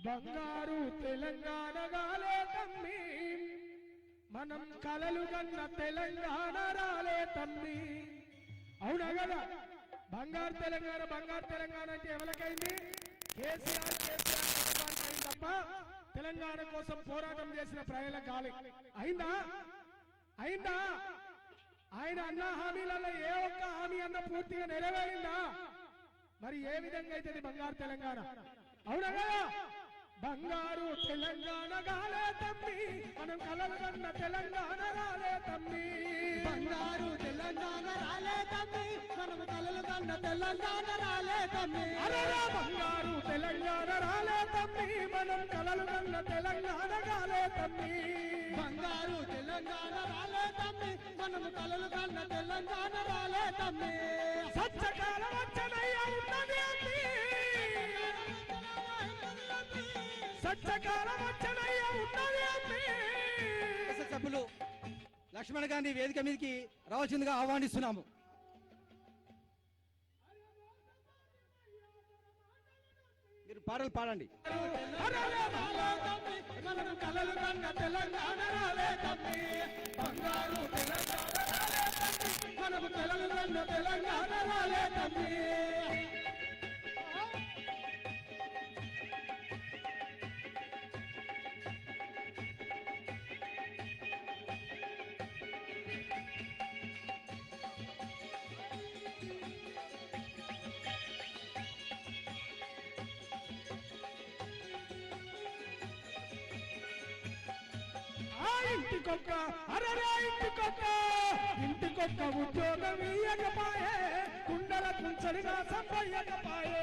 బంగారు తెలంగాణ గాలే తమ్మి, మనం కలలు కన్న తెలంగాణ రాలే తమ్మి. అవునా కదా? బంగారు తెలంగాణ అంటే ఎవరికైంది? కేసీఆర్ ప్రభుత్వానికి అయింది తప్ప తెలంగాణ కోసం పోరాటం చేసిన ప్రజలకు కాలే. అయిందా? ఆయన అన్న హామీలలో ఏ ఒక్క హామీ అన్న పూర్తిగా నెరవేరిందా? మరి ఏ విధంగా అయితే బంగారు తెలంగాణ? అవునా కదా? బంగారు తెలంగాణ గాలే తమ్మి, మనం కలలు కన్న తెలంగాణ రాలే తమ్మి. బంగారు తెలంగాణ రాలే తమ్మి, మనం కలలు కన్న తెలంగాణ రాలే తమ్మి. అరరా బంగారు తెలంగాణ రాలే తమ్మి, మనం కలలు కన్న తెలంగాణ రాలే తమ్మి. బంగారు తెలంగాణ రాలే తమ్మి, మనం కలలు కన్న తెలంగాణ రాలే తమ్మి. సత్యకాలం వచ్చనయ్య ఉన్నది అమ్మి, సత్యకాలం వచ్చనయ్య ఉన్నది అమ్మి. సభ్యులు లక్ష్మణ్ గారిని వేదిక మీదకి రావాల్సిందిగా ఆహ్వానిస్తున్నాము. మీరు పాటలు పాడండి. మనం కలలు కన్న తెలంగాణ రాలే తమ్మి, బంగారు తెలంగాణ రాలే తమ్మి, మనం కలలు కన్న తెలంగాణ రాలే తమ్మి. ఇంటికొక్క అరరా ఇంటికొక్క ఉద్యోగం ఇయ్యకపాయే, కుండల కుంచడిగా సంపయ్యకపాయే.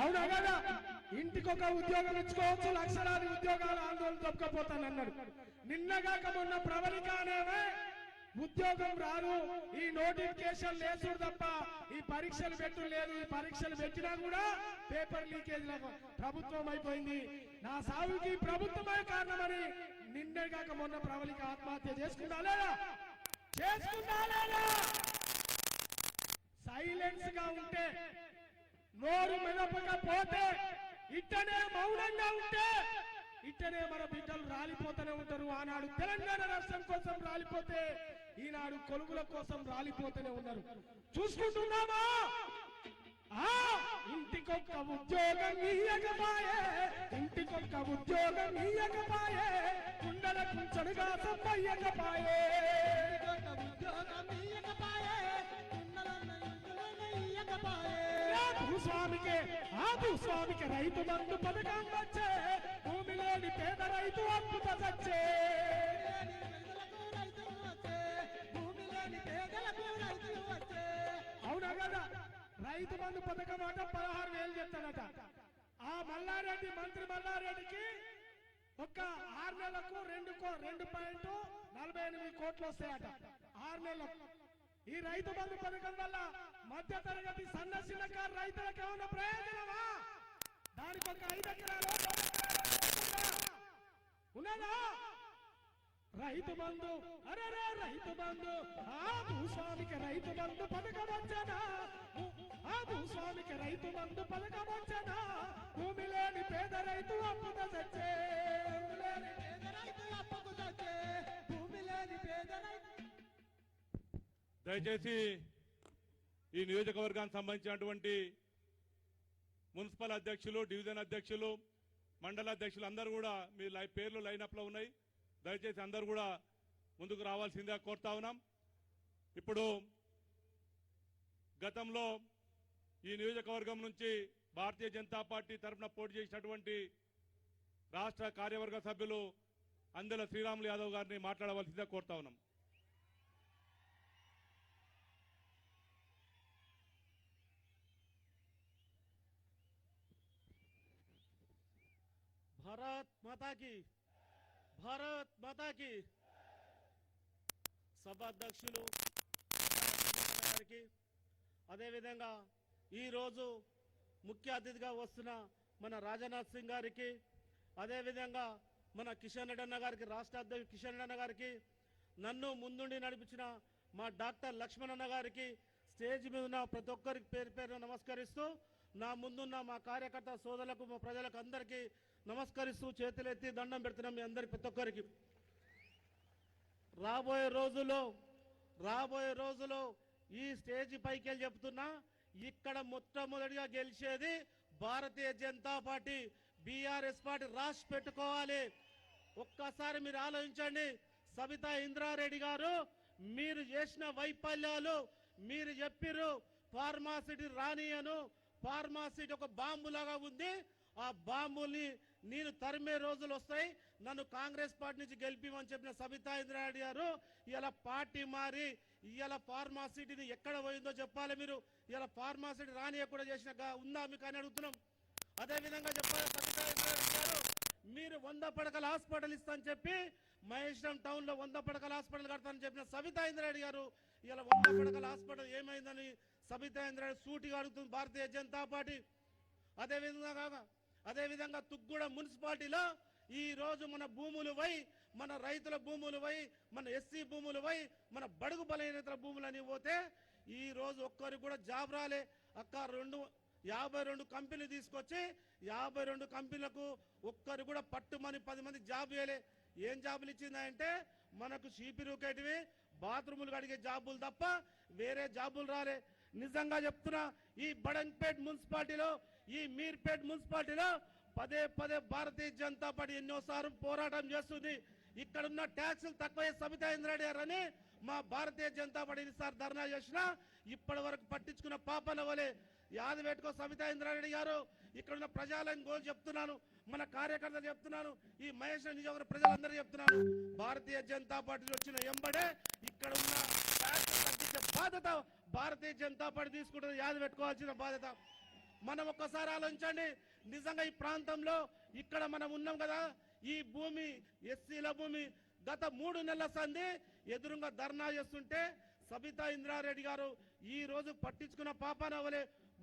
అవునా కదా? ఇంటికొక ఉద్యోగం ఇచ్చుకోవచ్చు, లక్షలాది ఉద్యోగాలు ఆందోళన తప్పుకపోతానన్నాడు. నిన్నగాక మొన్న ప్రబలిక అనేవే ఉద్యోగం రాదు, ఈ నోటిఫికేషన్ లేదు తప్ప ఈ పరీక్షలు పెట్టు లేదు. ఈ పరీక్షలు పెట్టినా కూడా పేపర్ లీకేజ్ ప్రభుత్వం అయిపోయింది. నా సాగుకి ప్రభుత్వమే కారణమని నిన్నే కాక మొన్న ప్రబలిక ఆత్మహత్య చేసుకుందా లేదా? సైలెన్స్ గా ఉంటే, నోరు మెదపకపోతే ఇట్టనే మౌనంగా ఉంటే ఇట్టనే మన బిడ్డలు రాలిపోతూనే ఉంటారు. ఆనాడు తెలంగాణ రాష్ట్రం కోసం రాలిపోతే ఈనాడు కొలుగుల కోసం రాలిపోతూనే ఉన్నారు. చూసుకుంటున్నామా? ఇంటికొక్క ఉద్యోగం ఇయ్యకపాయే, ఇంటికొక్క ఉద్యోగం ఇయ్యకపాయే, కుండల కుంచడుగా సంపయ్యకపాయే, భూస్వామికి రైతు బంధు పథకం వచ్చే, భూమిలోని పేద రైతు అప్పు వచ్చే, అవునా కదా? రైతు బంధు పథకం అట 16,000 చెప్తాడట. ఆ మల్లారెడ్డి మంత్రి మల్లారెడ్డికి ఒక్క 6 నెలలకు 2.48 కోట్లు వస్తాయట 6 నెలలకు. ఈ రైతు బంధు పథకం వల్ల మధ్య తరగతి సన్న చిన్నకారు రైతులకు ఏమన్నా ప్రయోజనమా? దానికి ఒక 5 ఎకరాలు ఉన్నదా? రైతు బంధు, అరే రైతు బంధు, ఆ భూస్వామికి రైతు బంధు పథకం వచ్చనా, ఆ భూస్వామికి రైతు బంధు పథకం వచ్చనా, భూమి లేని పేద రైతు అప్పుకు తెచ్చే, భూమి లేని పేద రైతు. దయచేసి ఈ నియోజకవర్గానికి సంబంధించినటువంటి మున్సిపల్ అధ్యక్షులు, డివిజన్ అధ్యక్షులు, మండల అధ్యక్షులు అందరూ కూడా మీ పేర్లు లైనప్ లో ఉన్నాయి. దయచేసి అందరూ కూడా ముందుకు రావాల్సిందిగా కోరుతా ఉన్నాం. ఇప్పుడు గతంలో ఈ నియోజకవర్గం నుంచి భారతీయ జనతా పార్టీ తరఫున పోటీ చేసినటువంటి రాష్ట్ర కార్యవర్గ సభ్యులు అందెల శ్రీరాములు యాదవ్ గారిని మాట్లాడవలసిందిగా కోరుతా ఉన్నాం. భారత్ మాతాకి, భారత్ మాతాకి. సభాధ్యక్షులు గారికి, అదేవిధంగా ఈరోజు ముఖ్య అతిథిగా వస్తున్న మన రాజనాథ్ సింగ్ గారికి, అదేవిధంగా మన కిషన్ రెడ్డి అన్న గారికి, రాష్ట్ర అధ్యక్షుడు కిషన్ రెడ్డి అన్న గారికి, నన్ను ముందుండి నడిపించిన మా డాక్టర్ లక్ష్మణ్ అన్న గారికి, స్టేజ్ మీద ఉన్న ప్రతి ఒక్కరికి పేరు పేరు నమస్కరిస్తూ, నా ముందున్న మా కార్యకర్త సోదరులకు, మా ప్రజలకు అందరికీ నమస్కరిస్తూ చేతులెత్తి దండం పెడుతున్నాం మీ అందరి ప్రతి ఒక్కరికి. రాబోయే రోజులో ఈ స్టేజ్ పైకి వెళ్ళి చెప్తున్నా, ఇక్కడ మొట్టమొదటిగా గెలిచేది Bharatiya Janata party, BRS party రాసి పెట్టుకోవాలి. ఒక్కసారి మీరు ఆలోచించండి. సబితా ఇంద్రారెడ్డి గారు మీరు చేసిన వైఫల్యాలు, మీరు చెప్పిర్రు ఫార్మాసిటీ రానియను, ఫార్మాసిటీ ఒక బాంబులాగా ఉంది, ఆ బాంబుని నేను తరిమే రోజులు వస్తాయి, నన్ను కాంగ్రెస్ పార్టీ నుంచి గెలిపిమని చెప్పిన సబితా ఇంద్రారెడ్డి గారు ఇలా పార్టీ మారి ఇవాళ ఫార్మాసిటీని ఎక్కడ పోయిందో చెప్పాలి. మీరు ఇలా ఫార్మాసిటీ రానియకుండా చేసిన ఉందా మీకు అని అడుగుతున్నాం. అదేవిధంగా చెప్పాలి సబితా ఇంద్రారెడ్డి గారు, మీరు 100 పడకల హాస్పిటల్ ఇస్తానని చెప్పి మహేశ్వరం టౌన్ లో 100 పడకల హాస్పిటల్ కడతానని చెప్పిన సబితా ఇంద్రారెడ్డి గారు ఇలా 100 పడకల హాస్పిటల్ ఏమైందని సబితా ఇంద్రారెడ్డి సూటిగా అడుగుతుంది భారతీయ జనతా పార్టీ. అదేవిధంగా తుగ్గూడ మున్సిపాలిటీలో ఈ రోజు మన భూములు వై, మన రైతుల భూములు వై, మన ఎస్సీ భూములు వై, మన బడుగు బలహీనతల భూములని పోతే ఈ రోజు ఒక్కరికి కూడా జాబ్ రాలే. అక్క 52 కంపెనీలు తీసుకొచ్చి 52 కంపెనీలకు ఒక్కరు కూడా పట్టుమని 10 మంది జాబ్ ఇవ్వలే. ఏం జాబులు ఇచ్చిందంటే మనకు చీపిరుకేటివి బాత్రూములు కడిగే జాబులు తప్ప వేరే జాబులు రాలే. నిజంగా చెప్తున్నా, ఈ బడంగ్పేట్ మున్సిపాలిటీలో, ఈ మీర్పేట్ మున్సిపాలిటీలో పదే భారతీయ జనతా పార్టీ ఎన్నోసార్లు పోరాటం చేస్తుంది. ఇక్కడున్న ట్యాక్సులు తక్కువ సబితా ఇంద్రారెడ్డి గారని మా భారతీయ జనతా పార్టీ ఎన్నిసార్లు ధర్నా చేసినా ఇప్పటి వరకు పట్టించుకున్న పాపన వలే. యాది పెట్టుకో సబితా ఇంద్రారెడ్డి గారు. ఇక్కడున్న ప్రజలను గోల్ చెప్తున్నాను, మన కార్యకర్తలు చెప్తున్నాను, ఈ మహేష్ నియోజకవర్గ ప్రజలందరూ చెప్తున్నాను, భారతీయ జనతా పార్టీ వచ్చిన ఎంబడే ఇక్కడ ఉన్న ట్యాక్సులు తగ్గించే బాధ్యత భారతీయ జనతా పార్టీ తీసుకుంటుంది. యాది పెట్టుకోవాల్సిన బాధ్యత. మనం ఒక్కసారి ఆలోచించండి. నిజంగా ఈ ప్రాంతంలో ఇక్కడ మనం ఉన్నాం కదా, ఈ భూమి ఎస్సీల భూమి గత 3 నెలల సంది ఎదురుగా ధర్నా చేస్తుంటే సబితా ఇంద్రారెడ్డి గారు ఈ రోజు పట్టించుకున్న పాపాన అవలే.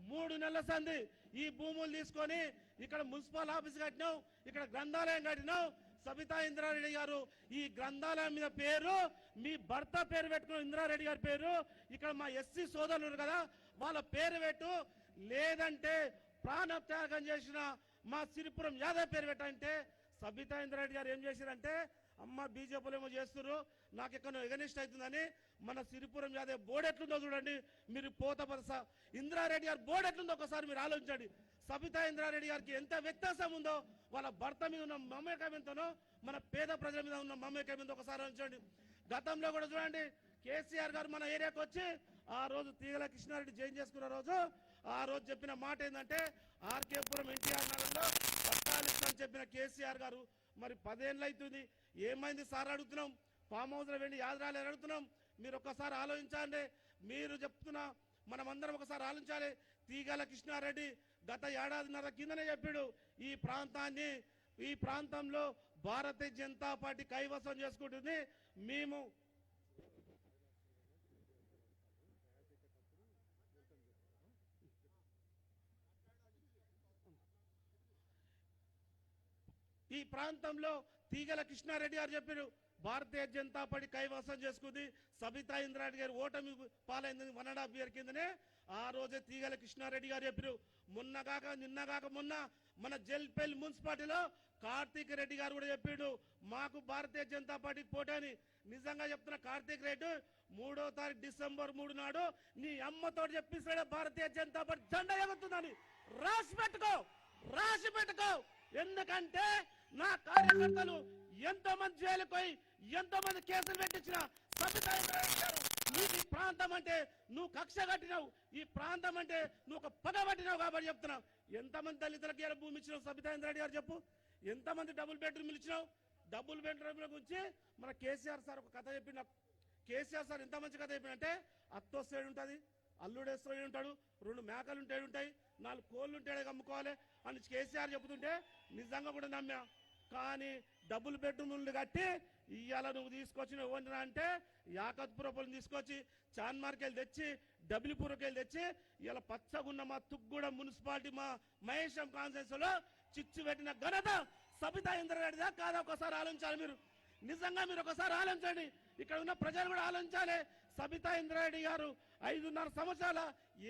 3 నెలల సంది ఈ భూములు తీసుకొని ఇక్కడ మున్సిపల్ ఆఫీస్ కట్టినాం, ఇక్కడ గ్రంథాలయం కట్టినాం. సబితా ఇంద్రారెడ్డి గారు ఈ గ్రంథాలయం మీద పేరు మీ భర్త పేరు పెట్టుకున్న ఇంద్రారెడ్డి గారి పేరు, ఇక్కడ మా ఎస్సీ సోదరులు కదా వాళ్ళ పేరు పెట్టు, లేదంటే ప్రాణత్యాగం చేసిన మా సిరిపురం యాదవ్ పేరు పెట్టంటే సబితా ఇంద్రారెడ్డి గారు ఏం చేశారంటే అమ్మ బీజేపీలో ఏమో చేస్తున్నారు నాకు ఎక్కడ ఎగనిస్ట్ అవుతుందని మన సిరిపురం యాదవ్ బోర్డు ఎట్లుందో చూడండి మీరు పోతపరస ఇంద్రారెడ్డి గారు బోర్డు ఎట్లుందో ఒకసారి మీరు ఆలోచించండి సబితా ఇంద్రారెడ్డి గారికి ఎంత వ్యత్యాసం ఉందో వాళ్ళ భర్త మీద ఉన్న మమేకం ఎంతనో మన పేద ప్రజల మీద ఉన్న మమేకం ఎంతో ఒకసారి ఆలోచించండి గతంలో కూడా చూడండి కేసీఆర్ గారు మన ఏరియాకి వచ్చి ఆ రోజు తీగల కృష్ణారెడ్డి జైన్ చేసుకున్న రోజు ఆ రోజు చెప్పిన మాట ఏంటంటే ఆర్కేపురం ఎన్టీఆర్ నగర్లో పట్టాలు ఇస్తామని చెప్పిన కేసీఆర్ గారు మరి 10 ఏళ్ళు అవుతుంది ఏమైంది సార్ అడుగుతున్నాం ఫామ్ హౌస్లో వెళ్ళి యాదరాలు అడుగుతున్నాం మీరు ఒక్కసారి ఆలోచించండి మీరు చెప్తున్నా మనమందరం ఒకసారి ఆలోచించాలి తీగల కృష్ణారెడ్డి గత ఏడాదిన్నర కిందనే చెప్పాడు ఈ ప్రాంతంలో భారతీయ జనతా పార్టీ కైవసం చేసుకుంటుంది మేము ఈ ప్రాంతంలో తీగల కృష్ణారెడ్డి గారు చెప్పారు భారతీయ జనతా పార్టీ కైవసం చేసుకుంది సబితా ఇంద్రారెడ్డి గారు ఓటమి పాలైంది 1.5 year కిందనే ఆ రోజే తీగల కృష్ణారెడ్డి గారు చెప్పారు నిన్నగాక మొన్న మన జల్పల్లి మున్సిపాలిటీలో కార్తీక్ రెడ్డి గారు కూడా చెప్పాడు మాకు భారతీయ జనతా పార్టీకి పోటని నిజంగా చెప్తున్న కార్తీక్ రెడ్డి 3వ తారీఖు December 3 నాడు నీ అమ్మతో చెప్పిస్తాడే భారతీయ జనతా పార్టీ జెండా ఎగురుతుందని రాసి పెట్టుకో ఎందుకంటే నా కార్యకర్తలు ఎంతో మంది జైలుకు పోయి ఎంతో మంది కేసులు పెట్టించిన సబితా ఇంద్రారెడ్డి గారు నీకు ఈ ప్రాంతం అంటే నువ్వు కక్ష కట్టినావు ఈ ప్రాంతం అంటే నువ్వు ఒక పగ పట్టినావు కాబట్టి చెప్తున్నావు ఎంతమంది దళితులకు ఇలా భూమి ఇచ్చినావు సబితా ఇంద్రారెడ్డి గారు చెప్పు ఎంతమంది డబుల్ బెడ్రూమ్ ఇచ్చినావు డబుల్ బెడ్రూమ్ గురించి మన కేసీఆర్ సార్ ఒక కథ చెప్పిన కేసీఆర్ సార్ ఎంత మంచి కథ చెప్పినంటే అత్తొస్తేడు ఉంటుంది అల్లుడేస్తూ ఉంటాడు 2 మేకలు ఉంటాయి 4 కోళ్ళు ఉంటాడే అమ్ముకోవాలి అని కేసీఆర్ చెబుతుంటే నిజంగా కూడా నమ్మా కానీ డబుల్ బెడ్రూమ్లు కట్టి ఇవాళ నువ్వు తీసుకొచ్చిన ఏమన్నా అంటే యాకత్పురపురం తీసుకొచ్చి చాన్మార్కెళ్ళి తెచ్చి డబ్ల్యూపూర్కెళ్ళి తెచ్చి ఇలా పచ్చగున్న మా తుగ్గూడ మున్సిపాలిటీ మా మహేశం కాన్ఫరెన్స్ లో చిచ్చు పెట్టిన ఘనత సబితా ఇంద్రారెడ్డిదా కాదా ఒకసారి ఆలోచించాలి మీరు నిజంగా మీరు ఒకసారి ఆలోచించండి ఇక్కడ ఉన్న ప్రజలు కూడా ఆలోచించాలి సబితా ఇంద్రారెడ్డి గారు 5.5 సంవత్సరాల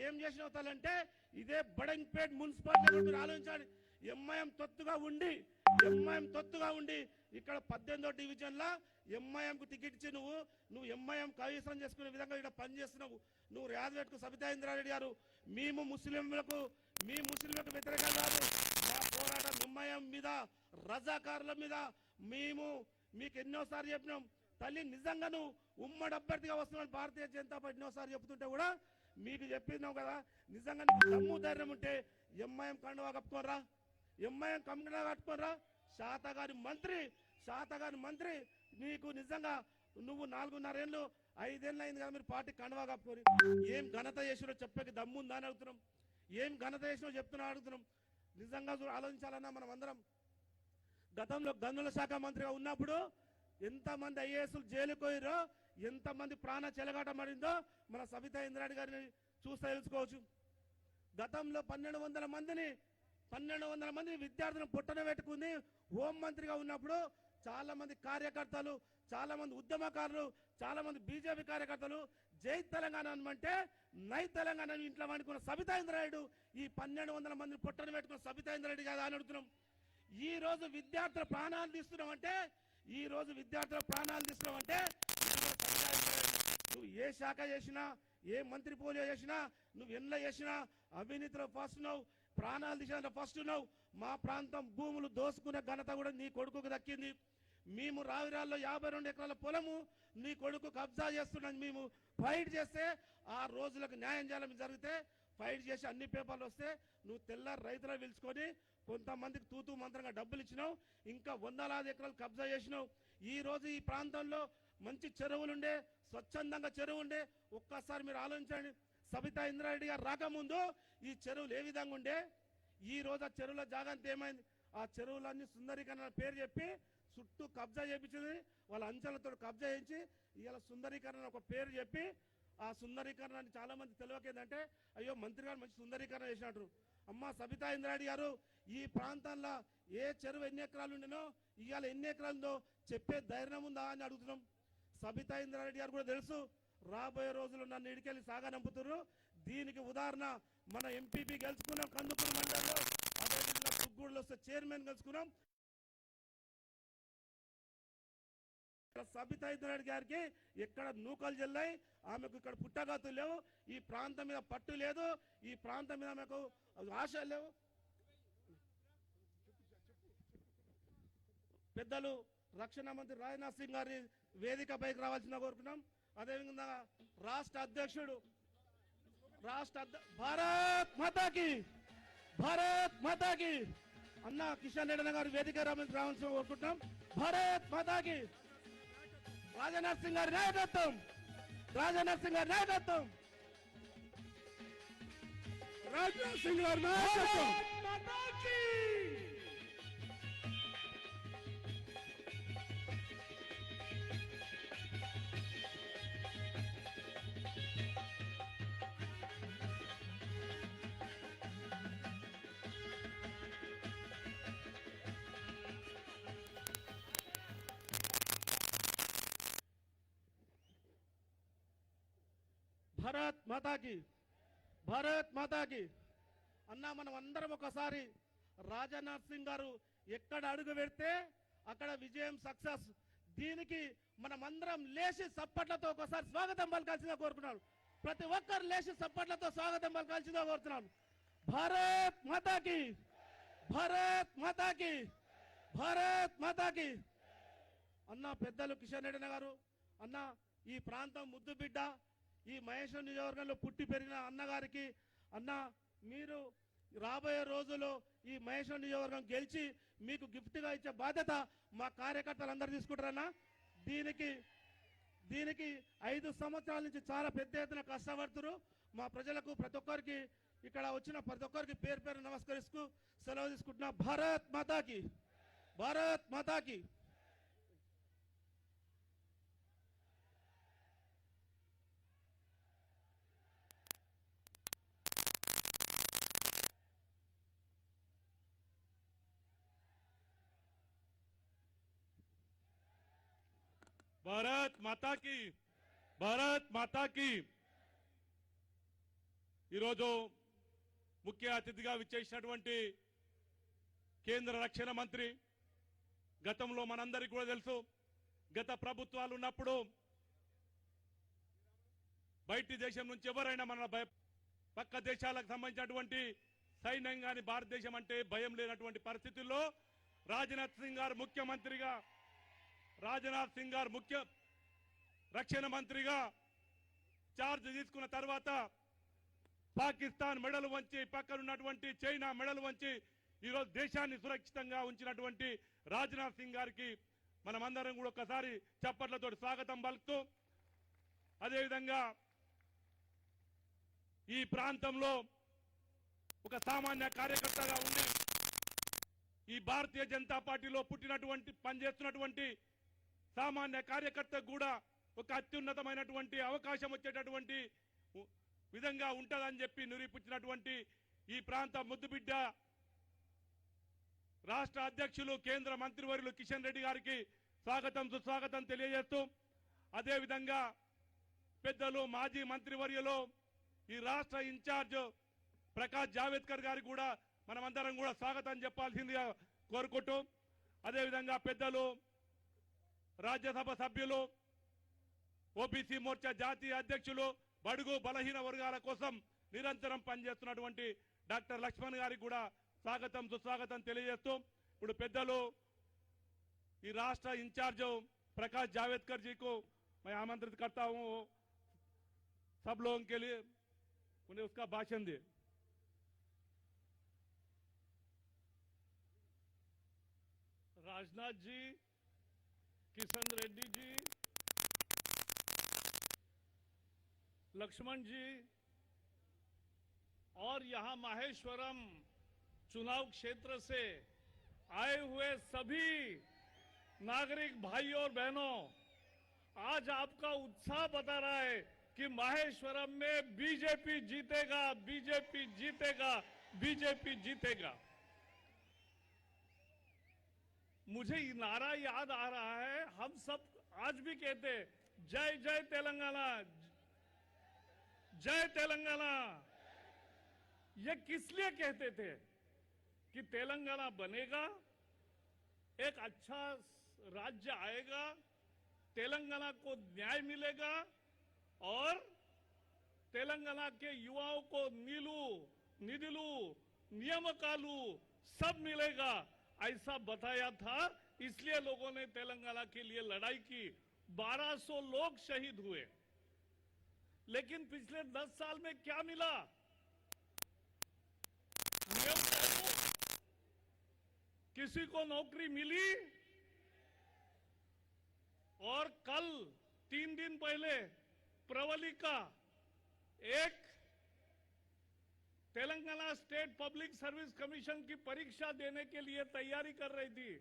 ఏం చేసిన అవుతారంటే ఇదే బడంగ్పేట్ మున్సిపాలిటీ మీరు ఆలోచించండి ఎంఐఎం తొత్తుగా ఉండి ఇక్కడ 18వ డివిజన్ లా ఎంఐఎం కు టికెట్ ఇచ్చి నువ్వు ఎంఐఎం కైవసం చేసుకునే విధంగా ఇక్కడ పనిచేస్తున్నావు నువ్వు రాజవేట్కు సబితా ఇంద్రారెడ్డి గారు మేము ముస్లింలకు వ్యతిరేకంగా కాదు మా పోరాటం ఎంఐఎం మీద రజాకారుల మీద మేము మీకు ఎన్నోసార్లు చెప్పినాం తల్లి నిజంగా నువ్వు ఉమ్మడి అభ్యర్థిగా వస్తున్నావు భారతీయ జనతా పార్టీ ఎన్నోసార్లు చెప్తుంటే కూడా మీకు చెప్పినావు కదా నిజంగా నీకు దమ్ము ధైర్యం ఉంటే ఎంఐఎం కండువా కప్పుకోరా ఎంఐఎం కండువా కట్టుకోరా శాతగాని మంత్రి నీకు నిజంగా నువ్వు 4.5 ఏళ్ళు 5 ఏళ్ళు అయింది కదా మీరు పార్టీ కండువా కప్పుకొని ఏం ఘనత చేసినో చెప్పేకి దమ్ము ఉందా అని అడుగుతున్నాం ఏం ఘనత చేసినో చెప్తున్నా అడుగుతున్నాం నిజంగా ఆలోచించాలన్నా మనం అందరం గతంలో గనుల శాఖ మంత్రిగా ఉన్నప్పుడు ఎంతమంది ఐఏఎస్లు జైలుకు పోయిరో ఎంతమంది ప్రాణ చెలగాట మరిందో మన సబితా ఇంద్రారెడ్డి గారిని చూస్తే తెలుసుకోవచ్చు గతంలో 1200 మందిని విద్యార్థులను పుట్టన పెట్టుకుంది హోం మంత్రిగా ఉన్నప్పుడు చాలా మంది కార్యకర్తలు చాలా మంది ఉద్యమకారులు చాలా మంది బీజేపీ కార్యకర్తలు జై తెలంగాణ అంటే నై తెలంగాణ ఇంట్లో వండుకున్న సబితా ఇంద్రారెడ్డి ఈ 1200 మందిని పుట్టన పెట్టుకున్న సబితా ఇంద్రారెడ్డి గారు అని అడుగుతున్నాం ఈ రోజు విద్యార్థుల ప్రాణాలు తీస్తున్నామంటే నువ్వు ఏ శాఖ చేసినా ఏ మంత్రి పోలియో చేసినా నువ్వు ఎన్ల చేసినా అవినీతిలో ఫస్ట్ ఉన్నావు ప్రాణాలు తీసిన ఫస్ట్ ఉన్నావు మా ప్రాంతం భూములు దోసుకునే ఘనత కూడా నీ కొడుకుకు దక్కింది మేము రావిరాల్లో 52 ఎకరాల పొలము నీ కొడుకు కబ్జా చేస్తున్నాను మేము ఫైట్ చేస్తే ఆ రోజులకు న్యాయం చేయాలని జరిగితే ఫైట్ చేసి అన్ని పేపర్లు వస్తే నువ్వు తెల్లారి రైతులను పిలుచుకొని కొంతమందికి తూతూ మంత్రంగా డబ్బులు ఇచ్చినావు ఇంకా 100 ఎకరాలు కబ్జా చేసినావు ఈ రోజు ఈ ప్రాంతంలో మంచి చెరువులుండే స్వచ్ఛందంగా చెరువు ఉండే ఒక్కసారి మీరు ఆలోచించండి సబితా ఇంద్రారెడ్డి గారు రాకముందు ఈ చెరువులు ఏ విధంగా ఉండే ఈ రోజు ఆ చెరువుల జాగంతా ఏమైంది ఆ చెరువులన్నీ సుందరీకరణ పేరు చెప్పి చుట్టూ కబ్జా చేయించింది వాళ్ళ అంచెలతో కబ్జా చేయించి ఇవాళ సుందరీకరణ ఒక పేరు చెప్పి ఆ సుందరీకరణ చాలా మంది తెలియకేందంటే అయ్యో మంత్రి గారు మంచి సుందరీకరణ చేసినట్టు అమ్మ సబితా ఇంద్రారెడ్డి గారు ఈ ప్రాంతాల్లో ఏ చెరువు ఎన్ని ఎకరాలు ఉండేనో ఇవాళ ఎన్ని ఎకరాలుందో చెప్పే ధైర్యం ఉందా అని అడుగుతున్నాం సబితా ఇంద్రారెడ్డి గారు కూడా తెలుసు రాబోయే రోజులు నన్ను ఇడికెళ్ళి సాగనంపుతున్నారు దీనికి ఉదాహరణ మన ఎంపీపీ గెలుచుకున్నాం కందుకూరు మండలంలో అదే దుగ్గూడలో వస్తే చైర్మన్ కలుసుకున్నాం. సబితా ఇంద్రారెడ్డి గారికి ఎక్కడ నూకలు జల్లాయి, ఆమెకు ఇక్కడ పుట్టగతులు లేవు, ఈ ప్రాంతం మీద పట్టు లేదు, ఈ ప్రాంతం మీద ఆమెకు ఆశలు లేవు. పెద్దలు రక్షణ మంత్రి రాజ్నాథ్ సింగ్ గారి వేదికపైకి రావాల్సిన కోరుకున్నాం. అదేవిధంగా రాష్ట్ర అధ్యక్షుడు భారత్ మాతాకి అన్న కిషన్ రెడ్డి గారు వేదిక రావాల్సిన కోరుకుంటున్నాం. భారత్ మాతాకి రాజనాథ్ సింగ్ గారి నాయకత్వం, రాజ్నాథ్ సింగ్ గారి నాయకత్వం. భారత్ మాతాకి అన్నా, మనం అందరం ఒకసారి రాజనాథ్ సింగ్ గారు ఎక్కడ అడుగు పెడితే అక్కడ విజయం సక్సెస్. దీనికి మనం అందరం లేచి సప్పట్లతో ఒకసారి స్వాగతం పలకాల్సిందిగా కోరుకున్నాను. ప్రతి ఒక్కరు లేచి సప్పట్లతో స్వాగతం పలకాల్సిందిగా కోరుతున్నాను. భారత్ మాతాకి అన్న పెద్దలు కిషన్ రెడ్డి గారు, అన్న ఈ ప్రాంతం ముద్దు బిడ్డ, ఈ మహేశ్వరం నియోజకవర్గంలో పుట్టి పెరిగిన అన్నగారికి, అన్న మీరు రాబోయే రోజుల్లో ఈ మహేశ్వరం నియోజకవర్గం గెలిచి మీకు గిఫ్ట్గా ఇచ్చే బాధ్యత మా కార్యకర్తలందరూ తీసుకుంటారన్నా. దీనికి 5 సంవత్సరాల నుంచి చాలా పెద్ద ఎత్తున కష్టపడుతున్నారు. మా ప్రజలకు ప్రతి ఒక్కరికి, ఇక్కడ వచ్చిన ప్రతి ఒక్కరికి పేరు పేరు నమస్కరిస్తూ సెలవు తీసుకుంటున్నా. భారత్ మాతాకి. భారత్ మాతాకి. ఈరోజు ముఖ్య అతిథిగా విచ్చేసినటువంటి కేంద్ర రక్షణ మంత్రి, గతంలో మనందరికీ కూడా తెలుసు, గత ప్రభుత్వాలు ఉన్నప్పుడు బయటి దేశం నుంచి ఎవరైనా మన పక్క దేశాలకు సంబంధించినటువంటి సైన్యం కానీ భారతదేశం అంటే భయం లేనటువంటి పరిస్థితుల్లో రాజ్నాథ్ సింగ్ గారు ముఖ్య రక్షణ మంత్రిగా చార్జ్ తీసుకున్న తర్వాత పాకిస్తాన్ మెడలు వంచి, పక్కన ఉన్నటువంటి చైనా మెడలు వంచి ఈరోజు దేశాన్ని సురక్షితంగా ఉంచినటువంటి రాజ్నాథ్ సింగ్ గారికి మనమందరం కూడా ఒకసారి చప్పట్లతో స్వాగతం పలుకుతూ, అదేవిధంగా ఈ ప్రాంతంలో ఒక సామాన్య కార్యకర్తగా ఉండి ఈ భారతీయ జనతా పార్టీలో పనిచేస్తున్నటువంటి సామాన్య కార్యకర్త కూడా ఒక అత్యున్నతమైనటువంటి అవకాశం వచ్చేటటువంటి విధంగా ఉంటుందని చెప్పి నిరూపించినటువంటి ఈ ప్రాంత ముద్దుబిడ్డ రాష్ట్ర అధ్యక్షులు కేంద్ర మంత్రివర్యులు కిషన్ రెడ్డి గారికి సుస్వాగతం తెలియజేస్తూ, అదేవిధంగా పెద్దలు మాజీ మంత్రివర్యులు ఈ రాష్ట్ర ఇన్ఛార్జ్ ప్రకాష్ జావేద్కర్ గారికి కూడా మనమందరం కూడా స్వాగతం చెప్పాల్సిందిగా కోరుకుంటూ, అదేవిధంగా పెద్దలు రాజ్యసభ సభ్యులు, ఓబీసీ మోర్చా జాతీయ అధ్యక్షులు, బడుగు బలహీన వర్గాల కోసం నిరంతరం పనిచేస్తున్నటువంటి డాక్టర్ లక్ష్మణ్ గారికి కూడా సుస్వాగతం తెలియజేస్తూ, ఇప్పుడు పెద్దలు ఈ రాష్ట్ర इंचार्ज प्रकाश जावेदकर जी को मैं आमंत्रित करता हूं, सब लोगों के लिए उन्हें उसका भाषण दे। राजनाथ जी, किशन रेड्डी जी, लक्ष्मण जी और यहां माहेश्वरम चुनाव क्षेत्र से आए हुए सभी नागरिक भाई और बहनों, आज आपका उत्साह बता रहा है कि माहेश्वरम में बीजेपी जीतेगा, बीजेपी जीतेगा, बीजेपी जीतेगा। मुझे ये नारा याद आ रहा है, हम सब आज भी कहते जय जय तेलंगाना, जय तेलंगाना। ये किस लिए कहते थे? कि तेलंगाना बनेगा, एक अच्छा राज्य आएगा, तेलंगाना को न्याय मिलेगा और तेलंगाना के युवाओं को नीलू, निधिलू, नियामकालू सब मिलेगा, ऐसा बताया था। इसलिए लोगों ने तेलंगाना के लिए लड़ाई की। 1200 लोग शहीद हुए। लेकिन पिछले 10 साल में क्या मिला? किसी को नौकरी मिली? और कल 3 दिन पहले प्रवलिका एक Telangana state public service commission की परीक्षा देने के लिए तैयारी कर रही थी,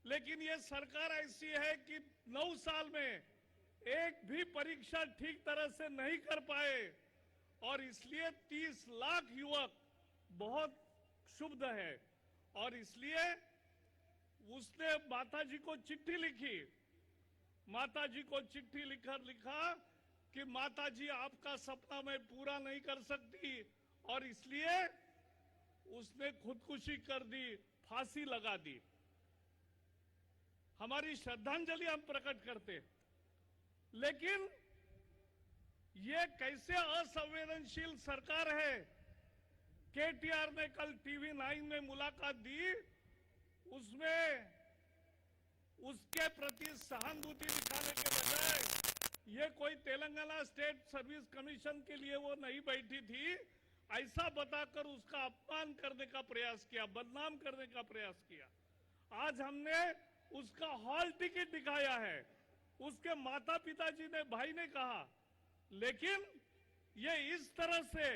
लेकिन ये सरकार ऐसी है कि 9 साल में एक भी परीक्षा ठीक तरह से नहीं कर पाए और इसलिए 30 लाख युवक बहुत क्षुब्ध है। और इसलिए उसने माताजी को चिट्ठी लिखी, माताजी को चिट्ठी लिखा कि माताजी आपका सपना मैं पूरा नहीं कर सकती और इसलिए उसने खुदकुशी कर दी, फांसी लगा दी। हमारी श्रद्धांजलि हम प्रकट करते, लेकिन ये कैसे असंवेदनशील सरकार है। केटीआर ने कल टीवी 9 में मुलाकात दी, उसमें उसके प्रति सहानुभूति दिखाने के बजाय ये कोई तेलंगाना स्टेट सर्विस कमीशन के लिए वो नहीं बैठी थी, ऐसा बताकर उसका अपमान करने का प्रयास किया, बदनाम करने का प्रयास किया। आज हमने उसका हॉल टिकट दिखाया है, उसके माता पिताजी ने, भाई ने कहा, लेकिन ये इस तरह से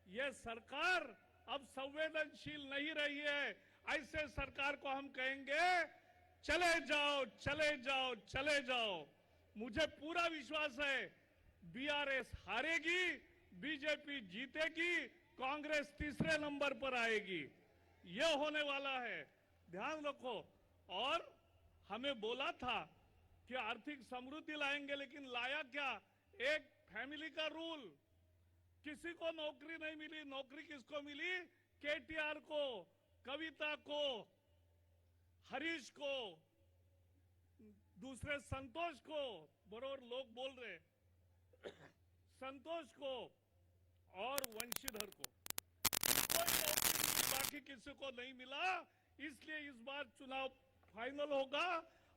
ये सरकार अब संवेदनशील नहीं रही है। ऐसे सरकार को हम कहेंगे चले जाओ, चले जाओ, चले जाओ। मुझे पूरा विश्वास है बीआरएस हारेगी, बीजेपी जीतेगी, कांग्रेस तीसरे नंबर पर आएगी। यह होने वाला है, ध्यान रखो। और हमें बोला था कि आर्थिक समृद्धि लाएंगे, लेकिन लाया क्या? एक फैमिली का रूल। किसी को नौकरी नहीं मिली, नौकरी किसको मिली? केटीआर को, कविता को, हरीश को, दूसरे संतोष को, बरोबर लोग बोल रहे, संतोष को और वंशीधर को कोई नौकरी मिली, बाकी किसी को नहीं मिला। इसलिए इस बार चुनाव फाइनल होगा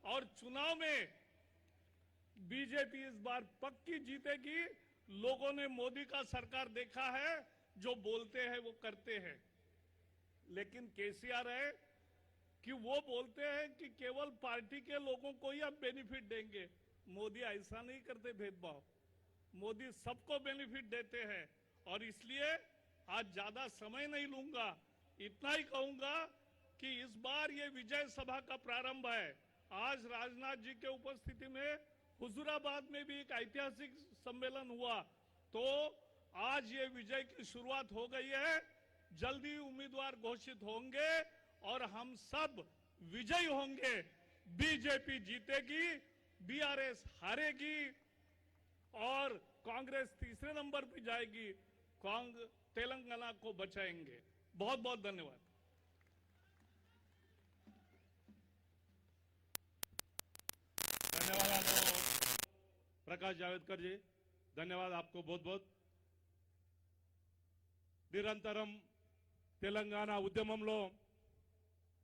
और चुनाव में बीजेपी इस बार पक्की जीतेगी। लोगों ने मोदी का सरकार देखा है, जो बोलते हैं वो करते हैं। लेकिन केसीआर है कि वो बोलते हैं कि केवल पार्टी के लोगों को ही अब बेनिफिट देंगे। मोदी ऐसा नहीं करते भेदभाव, मोदी सबको बेनिफिट देते हैं। और इसलिए आज ज्यादा समय नहीं लूंगा, इतना ही कहूंगा कि इस बार ये विजय सभा का प्रारंभ है। आज राजनाथ जी के उपस्थिति में हुजूराबाद में भी एक ऐतिहासिक सम्मेलन हुआ, तो आज ये विजय की शुरुआत हो गई है। जल्दी उम्मीदवार घोषित होंगे और हम सब विजयी होंगे। बीजेपी जीतेगी, बीआरएस हारेगी और कांग्रेस तीसरे नंबर पर जाएगी। तेलंगाना को बचाएंगे। बहुत बहुत धन्यवाद। ధన్యవాదాలు ప్రకాష్ జావేద్కర్ జీ, ధన్యవాదాలు आपको बहुत बहुत। నిరంతరం తెలంగాణ ఉద్యమంలో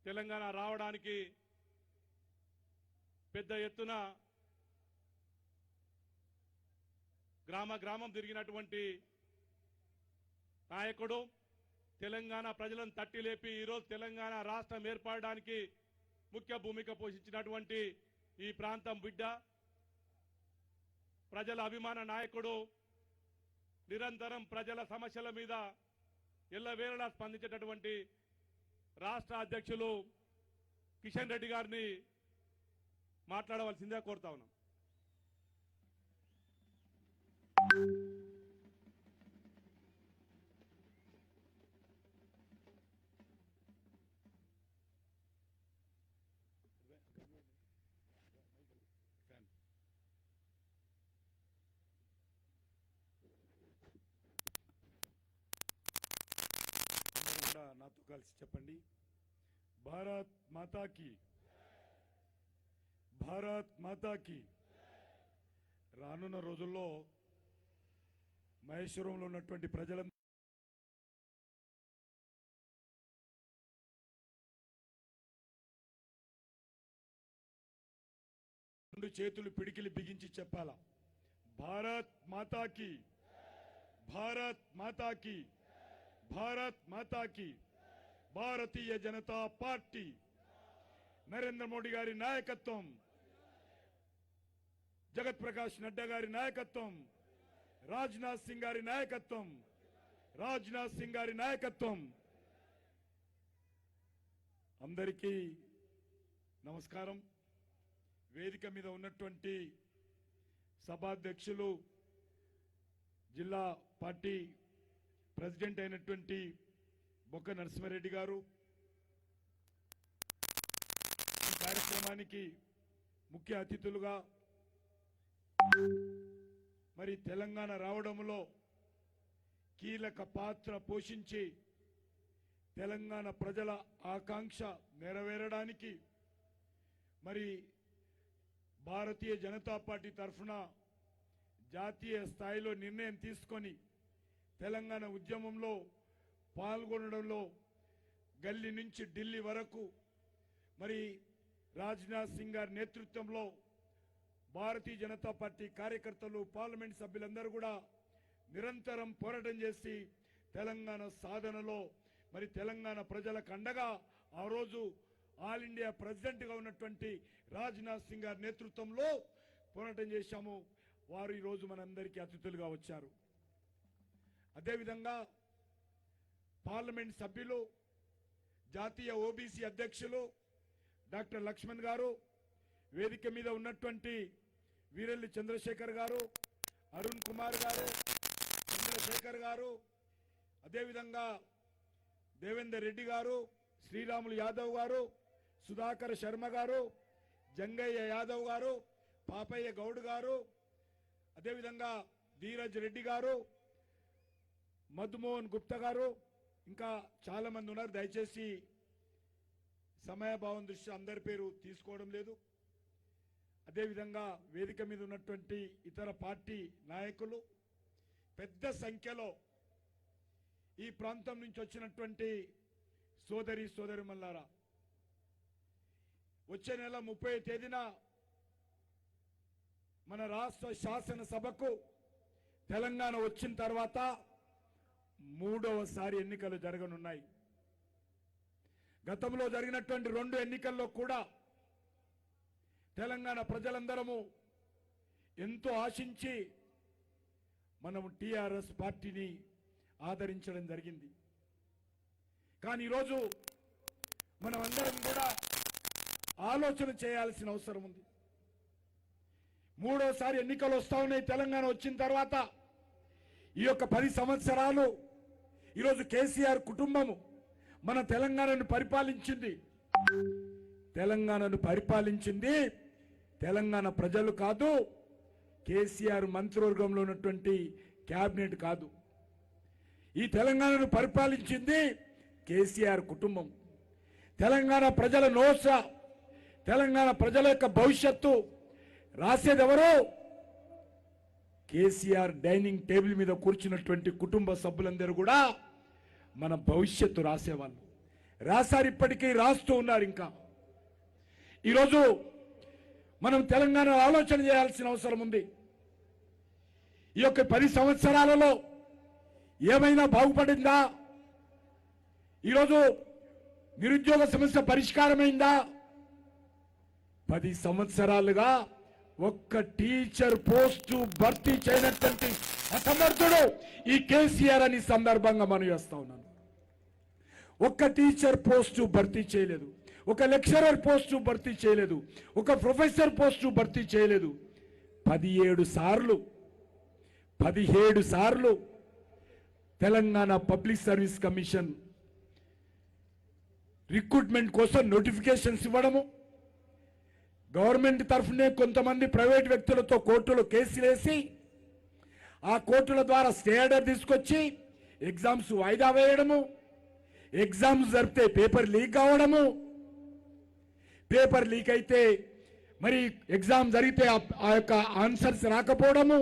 తెలంగాణ రావడానికి పెద్ద ఎత్తున గ్రామ గ్రామం తిరిగినటువంటి నాయకుడు, తెలంగాణ ప్రజలను తట్టి లేపి ఈరోజు తెలంగాణ రాష్ట్రం ఏర్పడడానికి ముఖ్య భూమిక పోషించినటువంటి ఈ ప్రాంతం బిడ్డ, ప్రజల అభిమాన నాయకుడు, నిరంతరం ప్రజల సమస్యల మీద ఎల్లవేళలా స్పందించేటటువంటి రాష్ట్ర అధ్యక్షులు కిషన్ రెడ్డి గారిని మాట్లాడవలసిందిగా కోరుతా ఉన్నాం। నాతో కలిసి చెప్పండి. భారత్ మాతా కీ, భారత్ మాతా కీ. రానున్న రోజుల్లో మహేశ్వరంలో ఉన్నటువంటి ప్రజలందరూ రెండు చేతులు పిడికిలి బిగించి చెప్పాలా, భారత్ మాతా కీ, భారత్ మాతా కీ, భారత్ మాతా కీ. భారతీయ జనతా పార్టీ నరేంద్ర మోడీ గారి నాయకత్వం, జగత్ ప్రకాష్ నడ్డా గారి నాయకత్వం, రాజ్నాథ్ సింగ్ గారి నాయకత్వం, రాజ్నాథ్ సింగ్ గారి నాయకత్వం. అందరికీ నమస్కారం. వేదిక మీద ఉన్నటువంటి సభాధ్యక్షులు, జిల్లా పార్టీ ప్రెసిడెంట్ అయినటువంటి బొక్క నరసింహారెడ్డి గారు, ఈ కార్యక్రమానికి ముఖ్య అతిథులుగా మరి తెలంగాణ రావడంలో కీలక పాత్ర పోషించి తెలంగాణ ప్రజల ఆకాంక్ష నెరవేరడానికి మరి భారతీయ జనతా పార్టీ తరఫున జాతీయ స్థాయిలో నిర్ణయం తీసుకొని తెలంగాణ ఉద్యమంలో పాల్గొనడంలో గల్లీ నుంచి ఢిల్లీ వరకు మరి రాజ్నాథ్ సింగ్ గారి నేతృత్వంలో భారతీయ జనతా పార్టీ కార్యకర్తలు, పార్లమెంట్ సభ్యులందరూ కూడా నిరంతరం పోరాటం చేసి తెలంగాణ సాధనలో మరి తెలంగాణ ప్రజలకు అండగా ఆ రోజు ఆల్ ఇండియా ప్రెసిడెంట్గా ఉన్నటువంటి రాజ్నాథ్ సింగ్ గారి నేతృత్వంలో పోరాటం చేశాము. వారు ఈరోజు మనందరికీ అతిథులుగా వచ్చారు. అదేవిధంగా పార్లమెంట్ సభ్యులు, జాతీయ ఓబీసీ అధ్యక్షులు డాక్టర్ లక్ష్మణ్ గారు, వేదిక మీద ఉన్నటువంటి వీరెల్లి చంద్రశేఖర్ గారు, అరుణ్ కుమార్ గారు, చంద్రశేఖర్ గారు, అదేవిధంగా దేవేందర్ రెడ్డి గారు, శ్రీరాములు యాదవ్ గారు, సుధాకర్ శర్మ గారు, జంగయ్య యాదవ్ గారు, పాపయ్య గౌడ్ గారు, అదేవిధంగా ధీరజ్ రెడ్డి గారు, మధుమోహన్ గుప్తా గారు, ఇంకా చాలా మంది ఉన్నారు. దయచేసి సమయభావం దృష్ట్యా అందరి పేరు తీసుకోవడం లేదు. అదేవిధంగా వేదిక మీద ఉన్నటువంటి ఇతర పార్టీ నాయకులు, పెద్ద సంఖ్యలో ఈ ప్రాంతం నుంచి వచ్చినటువంటి సోదరిమణులారా, వచ్చే నెల 30వ తేదీన మన రాష్ట్ర శాసనసభకు తెలంగాణ వచ్చిన తర్వాత 3వసారి ఎన్నికలు జరగనున్నాయి. గతంలో జరిగినటువంటి 2 ఎన్నికల్లో కూడా తెలంగాణ ప్రజలందరము ఎంతో ఆశించి మనం టీఆర్ఎస్ పార్టీని ఆదరించడం జరిగింది. కానీ ఈరోజు మనం అందరం కూడా ఆలోచన చేయాల్సిన అవసరం ఉంది. 3వసారి ఎన్నికలు వస్తా ఉన్నాయి. తెలంగాణ వచ్చిన తర్వాత ఈ యొక్క 10 సంవత్సరాలు ఈరోజు కేసీఆర్ కుటుంబము మన తెలంగాణను పరిపాలించింది. తెలంగాణను పరిపాలించింది తెలంగాణ ప్రజలు కాదు, కేసీఆర్ మంత్రివర్గంలో ఉన్నటువంటి క్యాబినెట్ కాదు. ఈ తెలంగాణను పరిపాలించింది కేసీఆర్ కుటుంబం. తెలంగాణ ప్రజల నోస, తెలంగాణ ప్రజల యొక్క భవిష్యత్తు రాసేది ఎవరు? కేసీఆర్ డైనింగ్ టేబుల్ మీద కూర్చున్నటువంటి కుటుంబ సభ్యులందరూ కూడా మన భవిష్యత్తు రాసేవాళ్ళు. రాశారు, ఇప్పటికీ రాస్తూ ఉన్నారు. ఇంకా ఈరోజు మనం తెలంగాణ ఆలోచన చేయాల్సిన అవసరం ఉంది. ఈ యొక్క 10 సంవత్సరాలలో ఏమైనా బాగుపడిందా? ఈరోజు నిరుద్యోగ సమస్య పరిష్కారమైందా? 10 సంవత్సరాలుగా ఒక్క టీచర్ పోస్టు భర్తీ చేయనటువంటి అసమర్థుడు ఈ కేసీఆర్ అని సందర్భంగా మనం చేస్తా ఉన్నాను. ఒక్క టీచర్ పోస్టు భర్తీ చేయలేదు, ఒక లెక్చరర్ పోస్టు భర్తీ చేయలేదు, ఒక ప్రొఫెసర్ పోస్టు భర్తీ చేయలేదు. 17 సార్లు Telangana public service commission recruitment కోసం నోటిఫికేషన్స్ ఇవ్వడము, గవర్నమెంట్ తరఫునే కొంతమంది ప్రైవేట్ వ్యక్తులతో కోర్టులో కేసులు వేసి ఆ కోర్టుల ద్వారా స్టే ఆర్డర్ తీసుకొచ్చి ఎగ్జామ్స్ వాయిదా వేయడము, ఎగ్జామ్స్ జరిపితే పేపర్ లీక్ కావడము, పేపర్ లీక్ అయితే మరి ఎగ్జామ్ జరిగితే ఆ యొక్క ఆన్సర్స్ రాకపోవడము,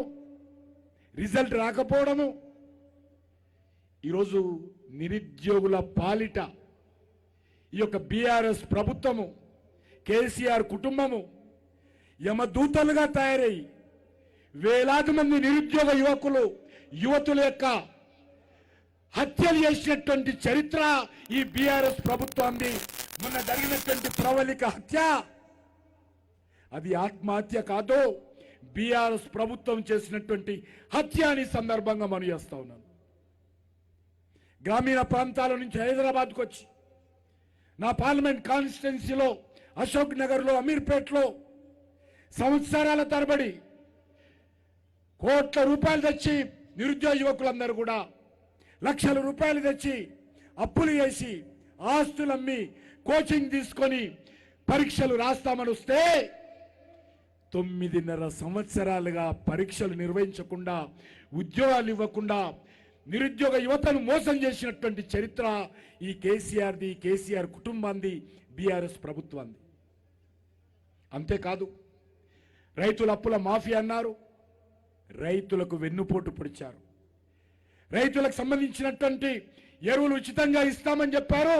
రిజల్ట్ రాకపోవడము. ఈరోజు నిరుద్యోగుల పాలిట ఈ యొక్క బీఆర్ఎస్ ప్రభుత్వము, కేసీఆర్ కుటుంబము యమదూతలుగా తయారై వేలాది మంది నిరుద్యోగ యువతుల యొక్క హత్యలు చేసినటువంటి చరిత్ర ఈ బీఆర్ఎస్ ప్రభుత్వాన్ని. మొన్న జరిగినటువంటి ప్రవళిక హత్య అది ఆత్మహత్య కాదు, బీఆర్ఎస్ ప్రభుత్వం చేసినటువంటి హత్య అని సందర్భంగా మనం చేస్తా ఉన్నాను. గ్రామీణ ప్రాంతాల నుంచి హైదరాబాద్కు వచ్చి నా పార్లమెంట్ కాన్స్టిట్యున్సీలో అశోక్ నగర్లో అమీర్పేట్లో సంవత్సరాల తరబడి కోట్ల రూపాయలు తెచ్చి నిరుద్యోగ యువకులందరూ కూడా లక్షల రూపాయలు తెచ్చి అప్పులు చేసి ఆస్తులమ్మి కోచింగ్ తీసుకొని పరీక్షలు రాస్తామని వస్తే 9.5 సంవత్సరాలుగా పరీక్షలు నిర్వహించకుండా ఉద్యోగాలు ఇవ్వకుండా నిరుద్యోగ యువతను మోసం చేసినటువంటి చరిత్ర ఈ కేసీఆర్ది, కేసీఆర్ కుటుంబాంది, బీఆర్ఎస్ ప్రభుత్వాన్ని. అంతేకాదు రైతుల అప్పుల మాఫియా అన్నారు, రైతులకు వెన్నుపోటు పొడిచారు. రైతులకు సంబంధించినటువంటి ఎరువులు ఉచితంగా ఇస్తామని చెప్పారు,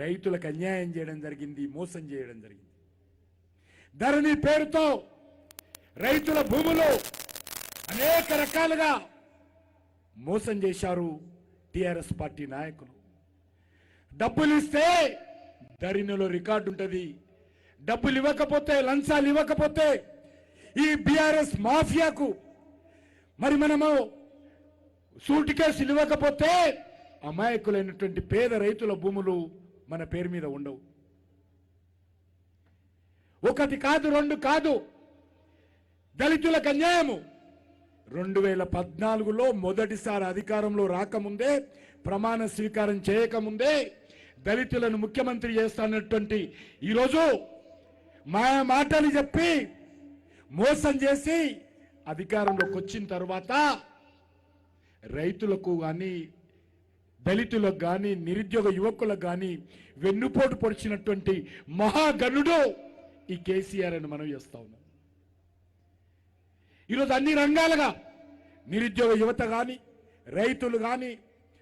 రైతులకు అన్యాయం చేయడం జరిగింది, మోసం చేయడం జరిగింది. ధరణి పేరుతో రైతుల భూములు అనేక రకాలుగా మోసం చేశారు టిఆర్ఎస్ పార్టీ నాయకులు. డబ్బులు ఇస్తే ధరణిలో రికార్డు ఉంటుంది, డబ్బులు ఇవ్వకపోతే, లంచాలు ఇవ్వకపోతే ఈ బీఆర్ఎస్ మాఫియాకు మరి మనము సూట్ కేసులు ఇవ్వకపోతే అమాయకులైనటువంటి పేద రైతుల భూములు మన పేరు మీద ఉండవు. ఒకటి కాదు, రెండు కాదు, దళితులకు అన్యాయము. 2014లో మొదటిసారి అధికారంలో రాకముందే, ప్రమాణ స్వీకారం చేయకముందే దళితులను ముఖ్యమంత్రి చేస్తానటువంటి ఈరోజు మాయ మాటలు చెప్పి మోసం చేసి అధికారంలోకి వచ్చిన తర్వాత రైతులకు కానీ, దళితులకు కానీ, నిరుద్యోగ యువకులకు కానీ వెన్నుపోటు పొడిచినటువంటి మహాగణుడు ఈ కేసీఆర్ అని మనం చేస్తా ఉన్నాం. ఈరోజు అన్ని రంగాలుగా నిరుద్యోగ యువత కానీ, రైతులు కానీ,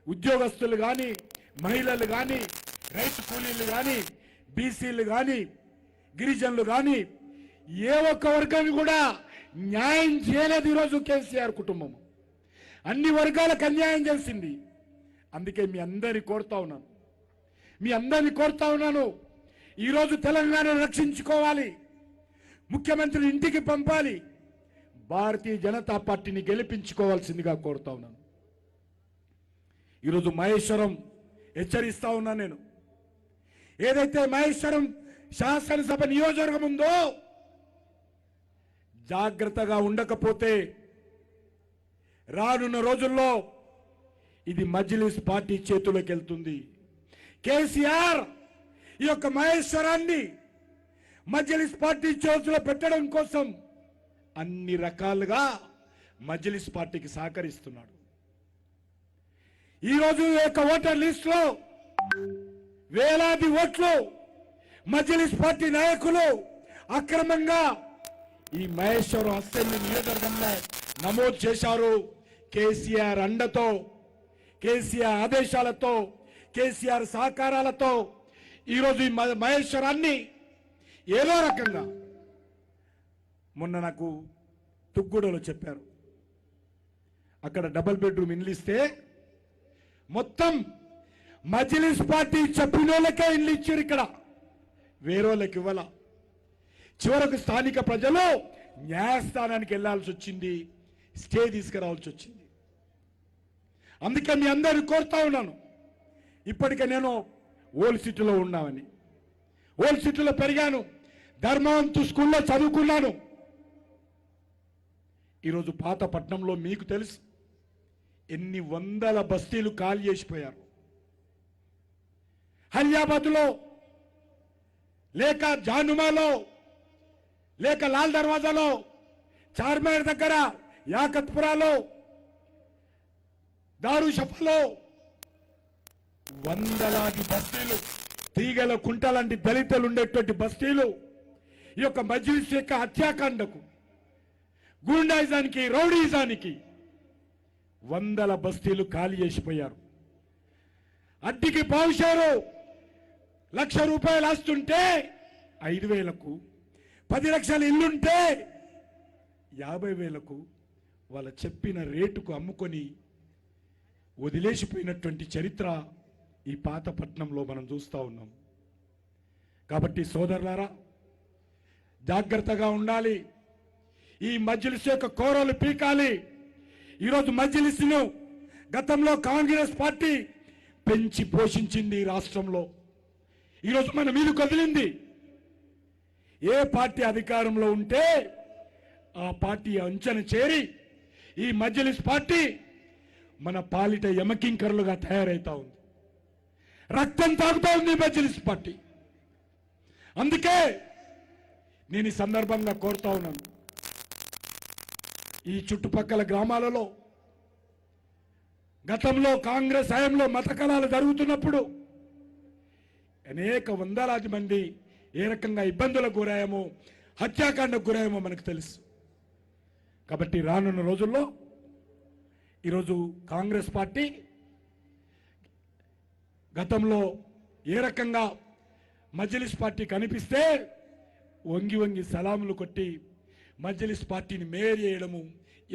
ఉద్యోగస్తులు కానీ, మహిళలు కానీ, రైతు కూలీలు కానీ, బీసీలు కానీ, గిరిజనులు కానీ ఏ ఒక్క వర్గాన్ని కూడా న్యాయం చేయలేదు ఈరోజు కేసీఆర్ కుటుంబం. అన్ని వర్గాలకు అన్యాయం చేసింది. అందుకే మీ అందరినీ కోరుతా ఉన్నాను, ఈరోజు తెలంగాణ రక్షించుకోవాలి, ముఖ్యమంత్రిని ఇంటికి పంపాలి, భారతీయ జనతా పార్టీని గెలిపించుకోవాల్సిందిగా కోరుతా ఉన్నాను. ఈరోజు మహేశ్వరం హెచ్చరిస్తా ఉన్నాను నేను. ఏదైతే మహేశ్వరం శాసనసభ నియోజకవర్గం ఉందో జాగ్రత్తగా ఉండకపోతే రానున్న రోజుల్లో ఇది మజ్లిస్ పార్టీ చేతుల్లోకి వెళ్తుంది. కేసీఆర్ ఈ యొక్క మహేశ్వరాన్ని మజ్లిస్ పార్టీ చేతుల్లో పెట్టడం కోసం అన్ని రకాలుగా మజ్లిస్ పార్టీకి సహకరిస్తున్నాడు. ఈరోజు ఈ యొక్క ఓటర్ లిస్ట్ లో వేలాది ఓట్లు మజ్లిస్ పార్టీ నాయకులు అక్రమంగా ఈ మహేశ్వరం అసెంబ్లీ నియోజకవర్గంలో నమోదు చేశారు. కేసీఆర్ అండతో, కేసీఆర్ ఆదేశాలతో, కేసీఆర్ సహకారాలతో ఈరోజు ఈ మహేశ్వరాన్ని ఏదో రకంగా, మొన్న నాకు తుగ్గూడలో చెప్పారు, అక్కడ డబుల్ బెడ్రూమ్ ఇల్లు ఇస్తే మొత్తం మజ్లిస్ పార్టీ చెప్పిన వాళ్ళకే ఇల్లు ఇచ్చారు, ఇక్కడ వేరేళ్ళకి ఇవ్వాల. చివరకు స్థానిక ప్రజలు న్యాయస్థానానికి వెళ్లాల్సి వచ్చింది, స్టే తీసుకురావాల్సి వచ్చింది. అందుకే మీ అందరిని కోరుతా ఉన్నాను, ఇప్పటికే నేను ఓల్డ్ సిటీలో ఉన్నామని, ఓల్డ్ సిటీలో పెరిగాను, ధర్మవంతు స్కూల్లో చదువుకున్నాను. ఈరోజు పాత పట్నంలో మీకు తెలుసు ఎన్ని వందల బస్తీలు ఖాళీ చేసిపోయారు. హరియాబాద్లో లేక జానుమాలో లేక లాల్ దర్వాజాలో, చార్మినార్ దగ్గర, యాకత్పురాలో, దారు షఫాలో వందలాది బస్తీలు, తీగల కుంట లాంటి దళితులు ఉండేటువంటి బస్తీలు ఈ యొక్క మజ్లిస్ యొక్క హత్యాకాండకు, గూండాయిజానికి, రౌడీజానికి వందల బస్తీలు ఖాళీ చేసిపోయారు. అద్దెకి పావుషారు 1,00,000 రూపాయలు ఆస్తుంటే 5,000కు, 10 లక్షల ఇల్లుంటే 50,000కు వాళ్ళ చెప్పిన రేటుకు అమ్ముకొని వదిలేసిపోయినటువంటి చరిత్ర ఈ పాతపట్నంలో మనం చూస్తూ ఉన్నాం. కాబట్టి సోదరులారా, జాగ్రత్తగా ఉండాలి. ఈ మజ్లిస్ యొక్క కోరలు పీకాలి. ఈరోజు మజ్లిస్ను గతంలో కాంగ్రెస్ పార్టీ పెంచి పోషించింది ఈ రాష్ట్రంలో. ఈరోజు మన మీద కదిలింది. ఏ పార్టీ అధికారంలో ఉంటే ఆ పార్టీ అంచెను చేరి ఈ మజ్లిస్ పార్టీ మన పాలిట యమకింకరులుగా తయారైతా ఉంది. రక్తం తాగుతా ఉంది మజ్లిస్ పార్టీ. అందుకే నేను ఈ సందర్భంగా కోరుతా ఉన్నాను, ఈ చుట్టుపక్కల గ్రామాలలో గతంలో కాంగ్రెస్ హయాంలో మత కళాలు జరుగుతున్నప్పుడు అనేక వందలాది మంది ఏ రకంగా ఇబ్బందులకు గురయ్యామో, హత్యాకాండకు గురయ్యామో మనకు తెలుసు. కాబట్టి రానున్న రోజుల్లో ఈరోజు కాంగ్రెస్ పార్టీ గతంలో ఏ రకంగా మజ్లిస్ పార్టీ కనిపిస్తే వంగి వంగి సలాములు కొట్టి మజ్లిస్ పార్టీని మేయర్ చేయడము,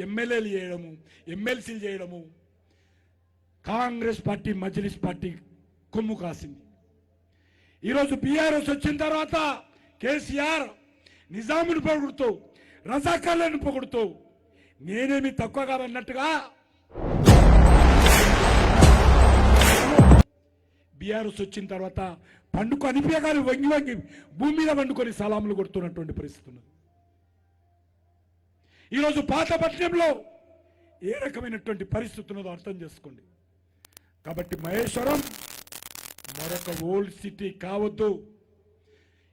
ఎమ్మెల్యేలు చేయడము, ఎమ్మెల్సీలు చేయడము, కాంగ్రెస్ పార్టీ మజ్లిస్ పార్టీ కొమ్ము కాసింది. ఈరోజు బీఆర్ఎస్ వచ్చిన తర్వాత కేసీఆర్ నిజామును పొగుడుతూ, రజాకార్లను పొగుడుతూ నేనేమి తక్కువ కాదన్నట్టుగా బీఆర్ఎస్ వచ్చిన తర్వాత పండుకు అనిపించగానే వంగి వంగి భూమి మీద వండుకొని సలాములు కొడుతున్నటువంటి పరిస్థితి ఉన్నది. ఈరోజు పాతపట్నంలో ఏ రకమైనటువంటి పరిస్థితి ఉన్నదో అర్థం చేసుకోండి. కాబట్టి మహేశ్వరం మరొక ఓల్డ్ సిటీ కావద్దు.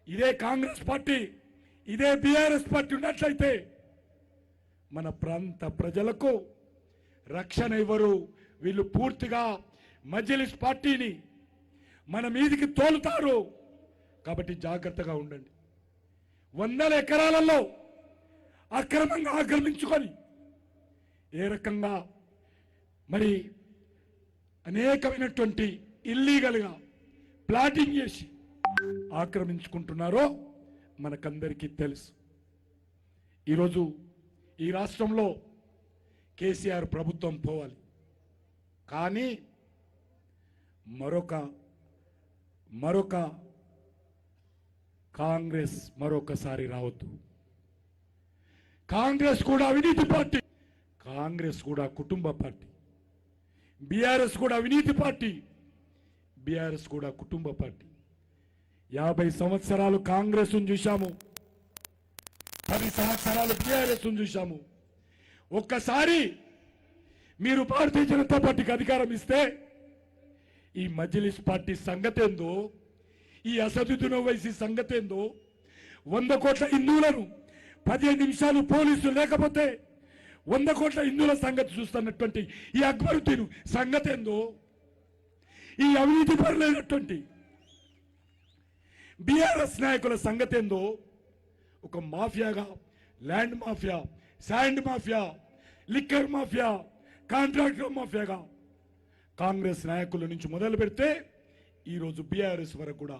ఇదే కాంగ్రెస్ పార్టీ, ఇదే బీఆర్ఎస్ పార్టీ ఉన్నట్లయితే మన ప్రాంత ప్రజలకు రక్షణ ఇవ్వరు. వీళ్ళు పూర్తిగా మజ్లిస్ పార్టీని మన మీదికి తోలుతారు. కాబట్టి జాగ్రత్తగా ఉండండి. 100 ఎకరాలలో అక్రమంగా ఆక్రమించుకొని ఏ రకంగా మరి అనేకమైనటువంటి ఇల్లీగల్గా ప్లాటింగ్ చేసి ఆక్రమించుకుంటున్నారో మనకందరికీ తెలుసు. ఈరోజు ఈ రాష్ట్రంలో కేసీఆర్ ప్రభుత్వం పోవాలి, కానీ మరొక కాంగ్రెస్ మరొకసారి రావద్దు. కాంగ్రెస్ కూడా అవినీతి పార్టీ, కాంగ్రెస్ కూడా కుటుంబ పార్టీ, బీఆర్ఎస్ కూడా అవినీతి పార్టీ, బీఆర్ఎస్ కూడా కుటుంబ పార్టీ. 50 సంవత్సరాలు కాంగ్రెస్ చూశాము, 10 సంవత్సరాలు బీఆర్ఎస్ చూశాము. ఒక్కసారి మీరు భారతీయ జనతా పార్టీకి అధికారం ఇస్తే ఈ మజ్లిస్ పార్టీ సంగతేందో, ఈ అసదుద్దీన్ ఓవైసీ సంగతేందో, 100 కోట్ల హిందువులను 15 నిమిషాలు పోలీసులు లేకపోతే 100 కోట్ల హిందువుల సంగతి చూస్తున్నటువంటి ఈ అక్బరుద్దీన్ సంగతేందో, ఈ అవినీతి పరులైనటువంటి బీఆర్ఎస్ నాయకుల సంగతేందో, ఒక మాఫియాగా land mafia, sand mafia, liquor mafia, contractor మాఫియాగా కాంగ్రెస్ నాయకుల నుంచి మొదలు పెడితే ఈరోజు బీఆర్ఎస్ వరకు కూడా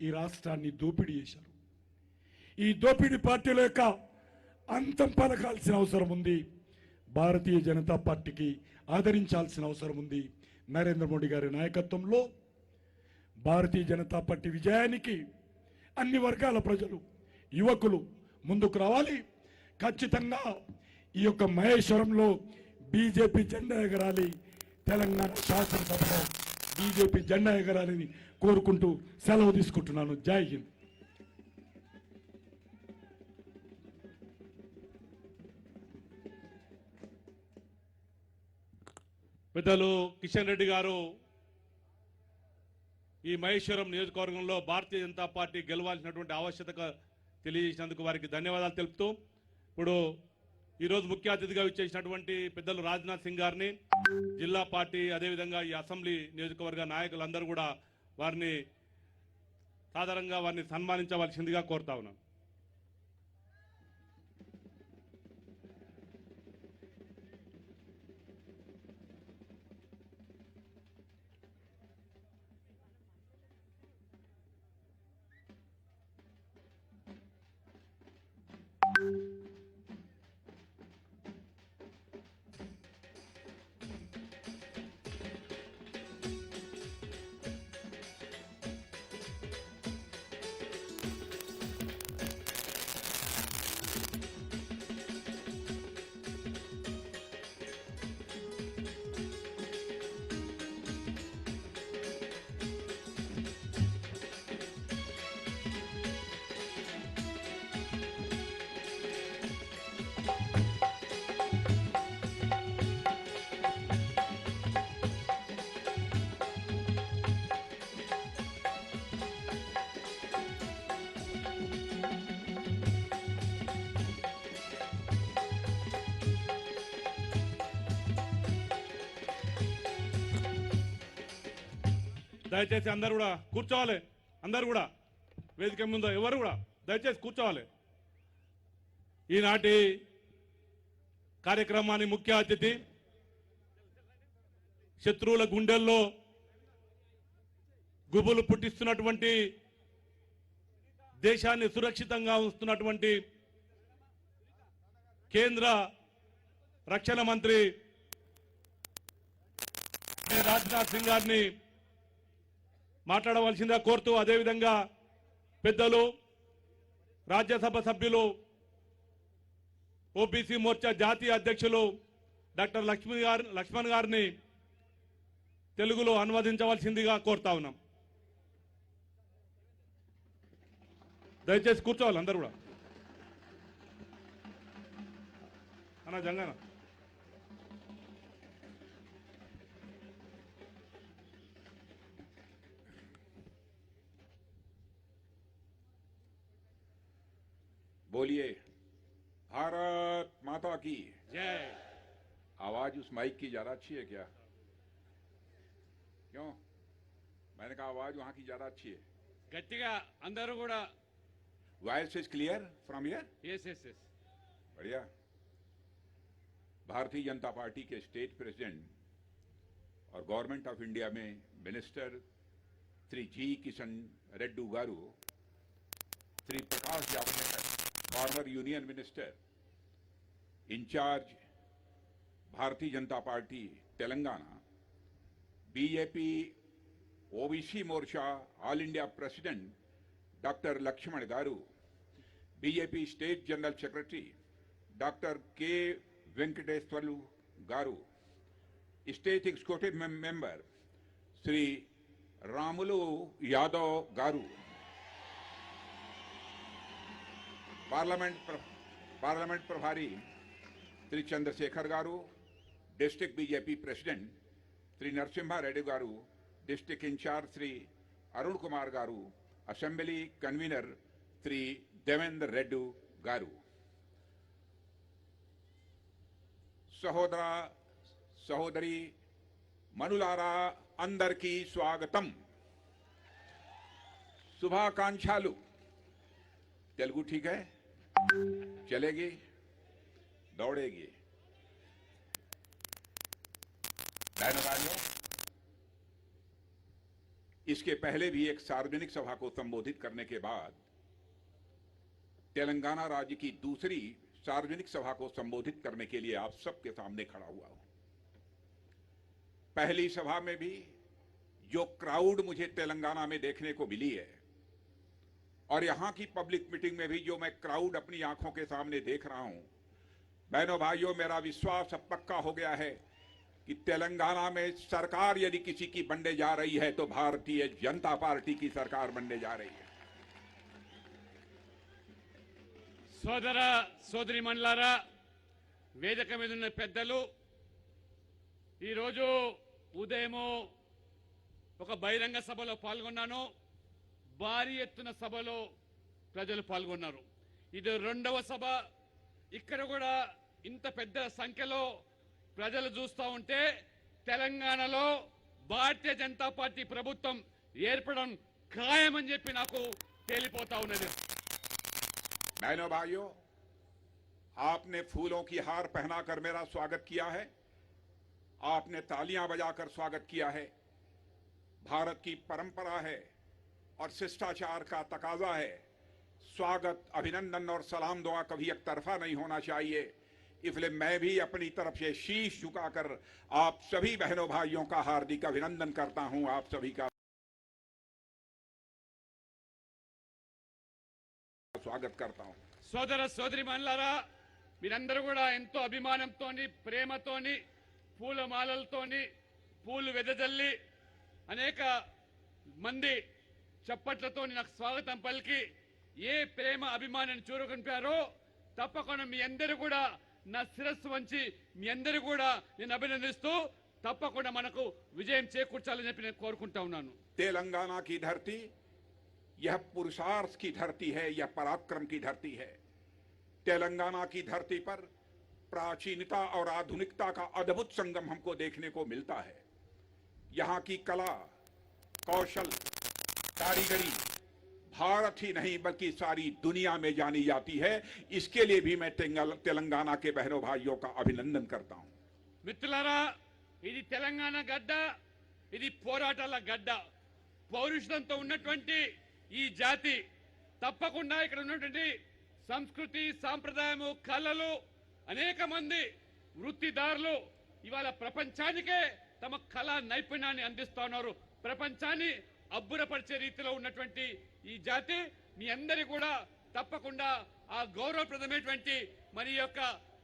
ఈ రాష్ట్రాన్ని దోపిడీ చేశారు. ఈ దోపిడీ పార్టీల యొక్క అంతం పలకాల్సిన అవసరం ఉంది. భారతీయ జనతా పార్టీకి ఆదరించాల్సిన అవసరం ఉంది. నరేంద్ర మోడీ గారి నాయకత్వంలో భారతీయ జనతా పార్టీ విజయానికి అన్ని వర్గాల ప్రజలు, యువకులు ముందుకు రావాలి. ఖచ్చితంగా ఈ యొక్క మహేశ్వరంలో బీజేపీ జెండా ఎగరాలి, తెలంగాణ శాసనసభలో బీజేపీ జెండా ఎగరాలని కోరుకుంటూ సెలవు తీసుకుంటున్నాను. జై హింద్. పెద్దలు కిషన్ రెడ్డి గారు ఈ మహేశ్వరం నియోజకవర్గంలో భారతీయ జనతా పార్టీ గెలవాల్సినటువంటి ఆవశ్యకత తెలియజేసినందుకు వారికి ధన్యవాదాలు తెలుపుతూ, ఇప్పుడు ఈరోజు ముఖ్య అతిథిగా విచ్చేసినటువంటి పెద్దలు రాజ్నాథ్ సింగ్ గారిని, జిల్లా పార్టీ అదేవిధంగా ఈ అసెంబ్లీ నియోజకవర్గ నాయకులందరూ కూడా వారిని సాధారణంగా వారిని సన్మానించవలసిందిగా కోరుతా ఉన్నాను. దయచేసి అందరు కూడా కూర్చోవాలి. అందరు కూడా వేదిక ముందు ఎవరు కూడా దయచేసి కూర్చోవాలి. ఈనాటి కార్యక్రమాన్ని ముఖ్య అతిథి శత్రువుల గుండెల్లో గుబులు పుట్టిస్తున్నటువంటి, దేశాన్ని సురక్షితంగా ఉంచుతున్నటువంటి కేంద్ర రక్షణ మంత్రి రాజ్నాథ్ సింగ్ గారిని మాట్లాడవలసిందిగా కోరుతూ, అదేవిధంగా పెద్దలు రాజ్యసభ సభ్యులు ఓబీసీ మోర్చా జాతీయ అధ్యక్షులు డాక్టర్ లక్ష్మణ్ గారిని తెలుగులో అనువదించవలసిందిగా కోరుతా ఉన్నాం. దయచేసి కూర్చోవాలి అందరూ కూడా. అన్న జంగన बोलिए भारत माता की जय। आवाज उस माइक की ज्यादा अच्छी है क्या? क्यों? मैंने कहा आवाज वहां की ज्यादा अच्छी है. గట్టిగా అందరూ కూడా. Voice is clear from here? Yes yes yes. बढ़िया. भारतीय जनता पार्टी के स्टेट प्रेसिडेंट और गवर्नमेंट ऑफ इंडिया में minister Shri G Kishan Reddy garu, Shri Prakash Javadekar former union minister in charge Bharatiya Janata Party Telangana, BJP OBC Morcha all India president doctor Laxman garu, BJP state general secretary doctor K Venkateshwarlu garu, state executive member Shri Ramulu Yadav garu, parliament प्रभारी श्री चंद्रशेखर गारू, district BJP president Shri Narasimha Reddy garu, district in charge Shri Arun Kumar garu, assembly convener Shri Devendra Reddy garu. సహోదర సహోదరి మనులారా అందరికీ స్వాగతం. శుభాకాంక్షలు. तेलुगु ठीक है? चलेगी? दौड़ेगी? बहनों भाइयों, इसके पहले भी एक सार्वजनिक सभा को संबोधित करने के बाद तेलंगाना राज्य की दूसरी सार्वजनिक सभा को संबोधित करने के लिए आप सबके सामने खड़ा हुआ हूं. पहली सभा में भी जो क्राउड मुझे तेलंगाना में देखने को मिली है और यहां की पब्लिक मीटिंग में भी जो मैं क्राउड अपनी आंखों के सामने देख रहा हूं, बहनों भाइयों, मेरा विश्वास अब पक्का हो गया है कि तेलंगाना में सरकार यदि किसी की बनने जा रही है तो भारतीय जनता पार्टी की सरकार बनने जा रही है. సోదర సోదరి మండలారా, వేదిక మీద ఉన్న పెద్దలు, ఈరోజు ఉదయము ఒక బహిరంగ సభలో పాల్గొన్నాను. భారీ ఎత్తున సభలో ప్రజలు పాల్గొన్నారు. ఇది రెండవ సభ. ఇక్కడ కూడా ఇంత పెద్ద సంఖ్యలో ప్రజలు చూస్తూ ఉంటే తెలంగాణలో భారతీయ జనతా పార్టీ ప్రభుత్వం ఏర్పడడం ఖాయమని చెప్పి నాకు తేలిపోతా ఉన్నది. बहनों भाइयों, आपने फूलों की हार पहनाकर मेरा स्वागत किया है, आपने तालियां बजाकर स्वागत किया है. भारत की परंपरा है और शिष्टाचार का तकाजा है. स्वागत, अभिनंदन और सलाम दुआ कभी एक तरफा नहीं होना चाहिए. इसलिए मैं भी अपनी तरफ से शीश झुकाकर आप सभी बहनों भाइयों का हार्दिक अभिनंदन करता हूं. आप सभी का स्वागत करता हूं. సోదర సోదరిమణులారా, మీరందరూ కూడా ఎంతో అభిమానంతోని ప్రేమతోని పూలమాలలతోని పూలు వెదజల్లి అనేక మంది చప్పట్లతోని నాకు స్వాగతం పలికి ఏ ప్రేమ అభిమానాన్ని చూరగొనిపారో తప్పకుండా మీ అందరూ కూడా నా శిరస్సు వంచి మీ అందరూ కూడా నేను అభినందిస్తూ తప్పకుండా మనకు విజయం చేకూర్చాలని చెప్పి నేను కోరుకుంటా ఉన్నాను. तेलंगाना की धरती यह पुरुषार्थ की धरती है, यह पराक्रम की धरती है. तेलंगाना की धरती पर प्राचीनता और आधुनिकता का अद्भुत संगम हमको देखने को मिलता है. यहाँ की कला, कौशल, कारीगरी भारत ही नहीं बल्कि सारी दुनिया में जानी जाती है. इसके लिए भी मैं तेलंगाना के बहनों भाइयों का अभिनंदन करता हूं. మిత్రులారా, ఇది తెలంగాణ గడ్డ, ఇది పోరాటాల గడ్డ. పౌరుషంతో ఉన్నటువంటి ఈ జాతి తప్పకుండా ఇక్కడ ఉన్నటువంటి సంస్కృతి, సాంప్రదాయము, కళలు, అనేక మంది వృత్తిదారులు ఇవాళ ప్రపంచానికే తమ కళా నైపుణ్యాన్ని అందిస్తా ఉన్నారు. ప్రపంచాన్ని అబ్బురపరిచే రీతిలో ఉన్నటువంటి ఈ జాతి మీ అందరి కూడా తప్పకుండా ఆ గౌరవప్రదమైనటువంటి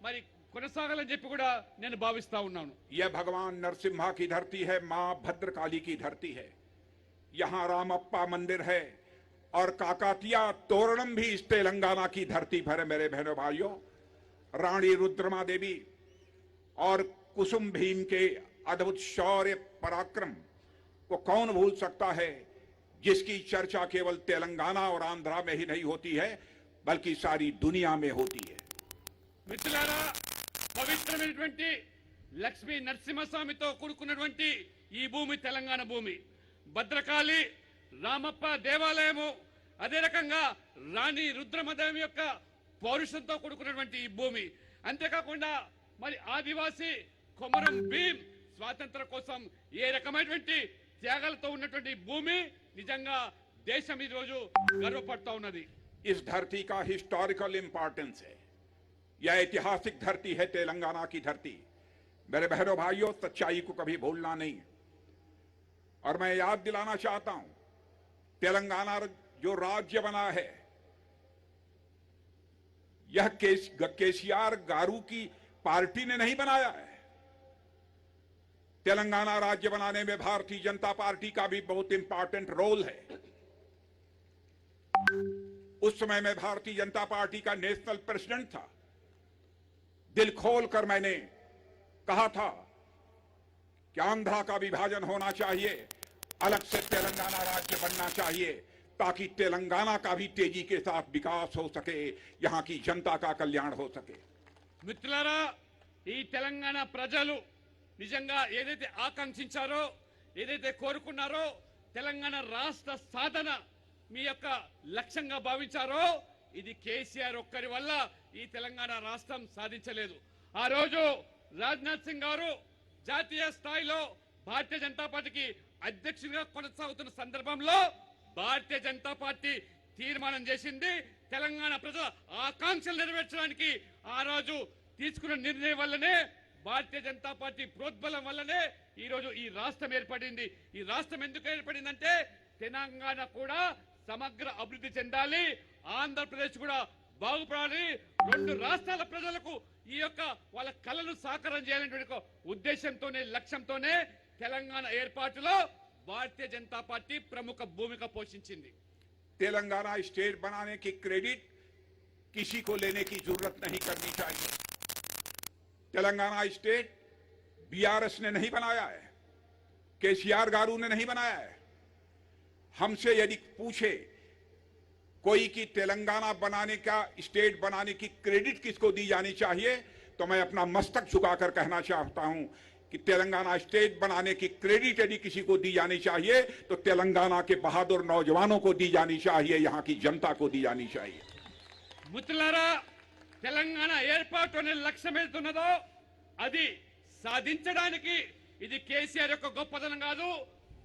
మరి కొనసాగాలని చెప్పి కూడా నేను భావిస్తా ఉన్నాను. यह भगवान नरसिम्हा की धरती है, मां भद्रकाली की धरती है. यहाँ रामप्पा मंदिर है और काकातिया तोरणम भी इस तेलंगाना की धरती पर है. मेरे बहनों भाइयों, रानी रुद्रमा देवी और कुसुम भीम के अद्भुत शौर्य पराक्रम को कौन भूल सकता है, जिसकी चर्चा केवल तेलंगाना और आंध्रा में ही नहीं होती है बल्कि सारी दुनिया में होती है. మిత్రులారా, పవిత్రమైనటువంటి లక్ష్మీ నరసింహస్వామితో కూడుకున్నటువంటి ఈ భూమి తెలంగాణ భూమి. భద్రకాళి, రామప్ప దేవాలయము, అదే రకంగా రాణి రుద్రమదేవి యొక్క పౌరుషంతో కూడుకున్నటువంటి ఈ భూమి. అంతేకాకుండా మరి ఆదివాసీ కొమరం భీం స్వాతంత్రం కోసం ఏ రకమైనటువంటి త్యాగాలతో ఉన్నటువంటి భూమి. నిజంగా దేశం ఈ రోజు గర్వపడుతూ ఉన్నది. इस धरती का हिस्टोरिकल इंपॉर्टेंस है. यह ऐतिहासिक धरती है, तेलंगाना की धरती. मेरे बहनों भाइयों, सच्चाई को कभी भूलना नहीं. और मैं याद दिलाना चाहता हूं, तेलंगाना जो राज्य बना है यह केसीआर गारू की पार्टी ने नहीं बनाया है. तेलंगाना राज्य बनाने में भारतीय जनता पार्टी का भी बहुत इंपॉर्टेंट रोल है. उस समय में भारतीय जनता पार्टी का नेशनल प्रेसिडेंट था. दिल खोलकर मैंने कहा था कि आंध्रा का विभाजन होना चाहिए, अलग से तेलंगाना राज्य बनना चाहिए, ताकि तेलंगाना का भी तेजी के साथ विकास हो सके, यहां की जनता का कल्याण हो सके. మిత్రులారా, ఈ తెలంగాణ ప్రజలు నిజంగా ఏదైతే ఆకాంక్షించారో, ఏదైతే కోరుకున్నారో, తెలంగాణ రాష్ట్ర సాధన మీ యొక్క లక్ష్యంగా భావించారో, ఇది కేసీఆర్ ఒక్కరి వల్ల ఈ తెలంగాణ రాష్ట్రం సాధించలేదు. ఆ రోజు రాజ్నాథ్ సింగ్ గారు జాతీయ స్థాయిలో భారతీయ జనతా పార్టీకి అధ్యక్షుడిగా కొనసాగుతున్న సందర్భంలో భారతీయ జనతా పార్టీ తీర్మానం చేసింది, తెలంగాణ ప్రజల ఆకాంక్షలు నెరవేర్చడానికి ఆ రోజు తీసుకున్న నిర్ణయం వల్లనే, భారతీయ జనతా పార్టీ ప్రోద్బలం వల్లనే ఈ రోజు ఈ రాష్ట్రం ఏర్పడింది. ఈ రాష్ట్రం ఎందుకు ఏర్పడిందంటే తెలంగాణ కూడా సమగ్ర అభివృద్ధి చెందాలి, ఆంధ్రప్రదేశ్ కూడా బాగుపడాలి, రెండు రాష్ట్రాల ప్రజలకు ఈ యొక్క వాళ్ళ కళను సాకారం చేయాలనేటువంటి ఉద్దేశంతోనే, లక్ష్యంతోనే తెలంగాణ ఏర్పాటులో భారతీయ జనతా పార్టీ ప్రముఖ భూమిక పోషించింది. तेलंगाना स्टेट बनाने की क्रेडिट किसी को लेने की जरूरत नहीं करनी चाहिए. तेलंगाना स्टेट बीआरएस ने नहीं बनाया है, केसीआर गारू ने नहीं बनाया है. हमसे यदि पूछे कोई कि तेलंगाना बनाने का, स्टेट बनाने की क्रेडिट किसको दी जानी चाहिए, तो मैं अपना मस्तक झुकाकर कहना चाहता हूं कि तेलंगाना स्टेट बनाने की क्रेडिट यदि किसी को दी जानी चाहिए तो तेलंगाना के बहादुर नौजवानों को दी जानी चाहिए, यहां की जनता को दी जानी चाहिए। మిత్రులారా, తెలంగాణ ఏర్పాటు అనే లక్ష్యం ఏదున్నదో అది సాధించడానికి ఇది కేసీఆర్ యొక్క గొప్పదనం కాదు,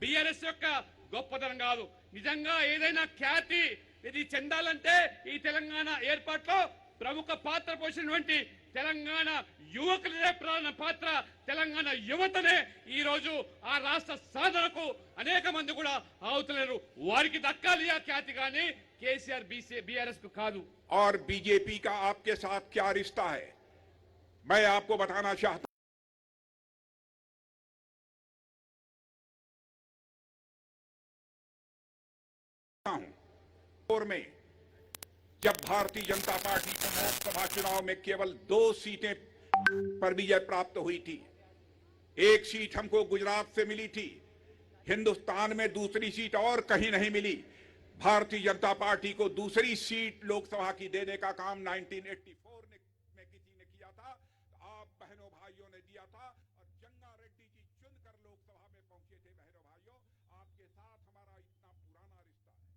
బీఆర్ఎస్ యొక్క గొప్పదనం కాదు. నిజంగా ఏదైనా ఖ్యాతి ఇది చెందాలంటే ఈ తెలంగాణ ఏర్పాటులో ప్రముఖ పాత్ర పోషించినటువంటి తెలంగాణ యువకులదే ప్రధాన పాత్ర. తెలంగాణ యువతనే ఈ రోజు ఆ రాష్ట్ర సాధనకు అనేక మంది కూడా ఆవుతున్నారు. వారికి దక్కాలి ఆ ఖ్యాతి కానీ కేసీఆర్ బీఆర్ఎస్ కు కాదు. और बीजेपी का आपके साथ क्या रिश्ता है, मैं आपको बताना चाहता हूं में जब भारतीय जनता पार्टी को लोकसभा चुनाव में केवल 2 सीटें पर विजय प्राप्त हुई थी, एक सीट हमको गुजरात से मिली थी, हिंदुस्तान में दूसरी सीट और कहीं नहीं मिली। भारतीय जनता पार्टी को दूसरी सीट लोकसभा की देने का काम 1984 में किसी ने किया था, तो आप बहनों भाइयों ने दिया था और जंगा रेड्डी जी चुनकर लोकसभा में पहुंचे थे। बहनों भाइयों, आपके साथ हमारा इतना पुराना रिश्ता है।